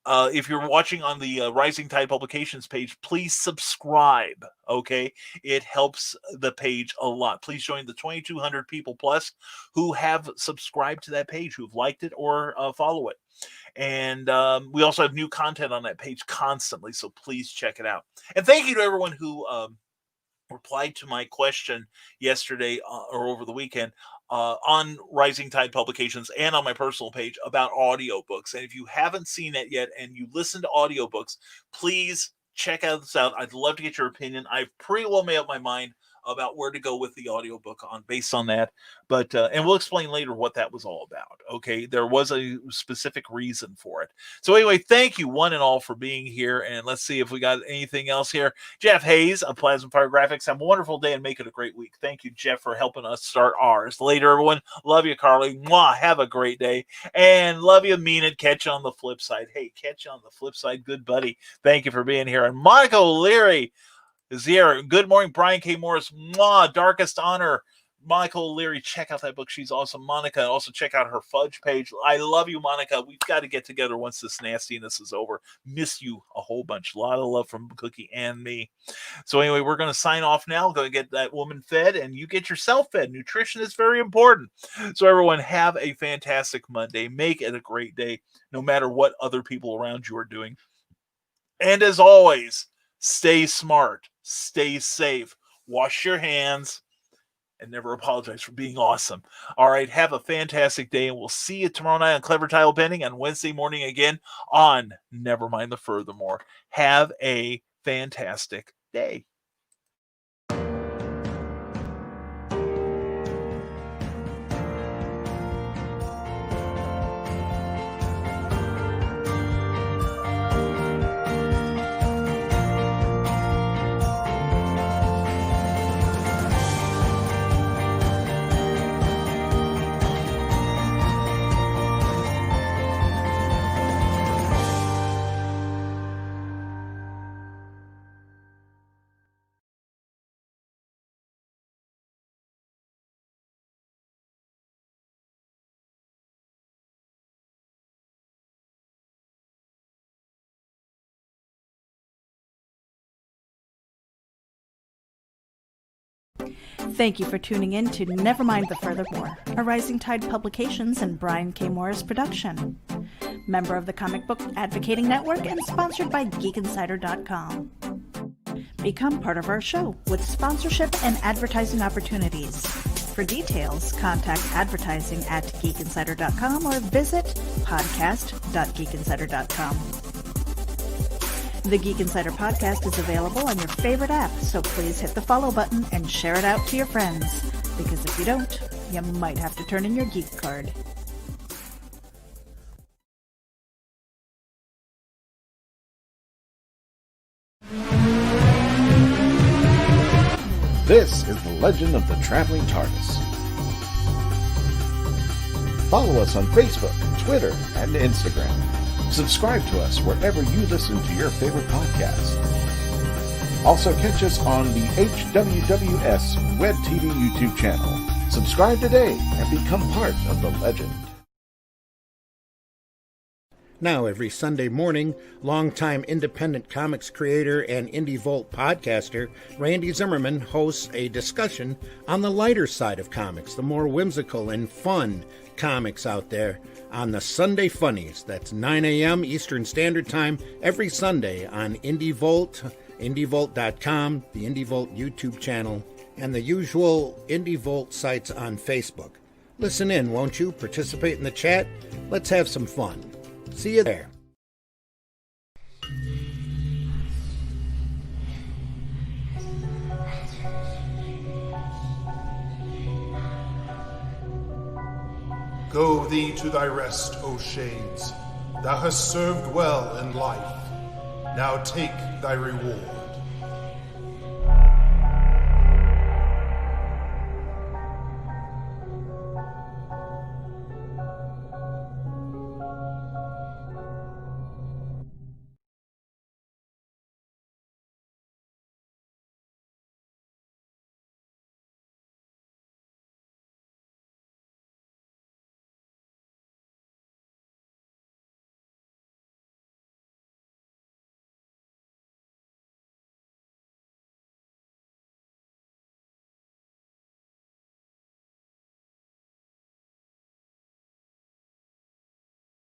if you're watching on the Rising Tide Publications page, please subscribe, okay? It helps the page a lot. Please join the 2,200 people plus who have subscribed to that page, who've liked it or follow it. And we also have new content on that page constantly, so please check it out. And thank you to everyone who replied to my question yesterday or over the weekend on Rising Tide Publications and on my personal page about audiobooks. And if you haven't seen it yet and you listen to audiobooks, please check this out. I'd love to get your opinion. I've pretty well made up my mind about where to go with the audiobook based on that. But and we'll explain later what that was all about. Okay, there was a specific reason for it. So anyway, thank you one and all for being here. And let's see if we got anything else here. Jeff Hayes of Plasma Fire Graphics. Have a wonderful day and make it a great week. Thank you, Jeff, for helping us start ours. Later, everyone. Love you, Carly. Mwah. Have a great day. And love you, mean it. Catch you on the flip side. Hey, catch you on the flip side. Good buddy. Thank you for being here. And Monica O'Leary is here. Good morning, Brian K. Morris. Mwah, darkest honor. Monica O'Leary, check out that book. She's awesome. Monica, and also check out her Fudge page. I love you, Monica. We've got to get together once this nastiness is over. Miss you a whole bunch. A lot of love from Cookie and me. So anyway, we're going to sign off now. Go get that woman fed, and you get yourself fed. Nutrition is very important. So everyone, have a fantastic Monday. Make it a great day, no matter what other people around you are doing. And as always, stay smart, stay safe, wash your hands, and never apologize for being awesome. All right, have a fantastic day, and we'll see you tomorrow night on Clever Tile Bending, and Wednesday morning again on Nevermind the Furthermore. Have a fantastic day. Thank you for tuning in to Nevermind the Furthermore, a Rising Tide Publications and Brian K. Morris production. Member of the Comic Book Advocating Network and sponsored by GeekInsider.com. Become part of our show with sponsorship and advertising opportunities. For details, contact advertising at GeekInsider.com or visit podcast.geekinsider.com. The Geek Insider podcast is available on your favorite app, so please hit the follow button and share it out to your friends, because if you don't, you might have to turn in your geek card. This is the Legend of the Traveling TARDIS. Follow us on Facebook, Twitter, and Instagram. Subscribe to us wherever you listen to your favorite podcast. Also catch us on the HWWS Web TV YouTube channel. Subscribe today and become part of the legend. Now, every Sunday morning, longtime independent comics creator and Indie Volt podcaster Randy Zimmerman hosts a discussion on the lighter side of comics, the more whimsical and fun comics out there, on the Sunday Funnies. That's 9 a.m. Eastern Standard Time every Sunday on Indie Volt, indievolt.com, the Indie Volt YouTube channel, and the usual Indie Volt sites on Facebook. Listen in, won't you? Participate in the chat. Let's have some fun. See you there. Go thee to thy rest, O Shades. Thou hast served well in life. Now take thy reward.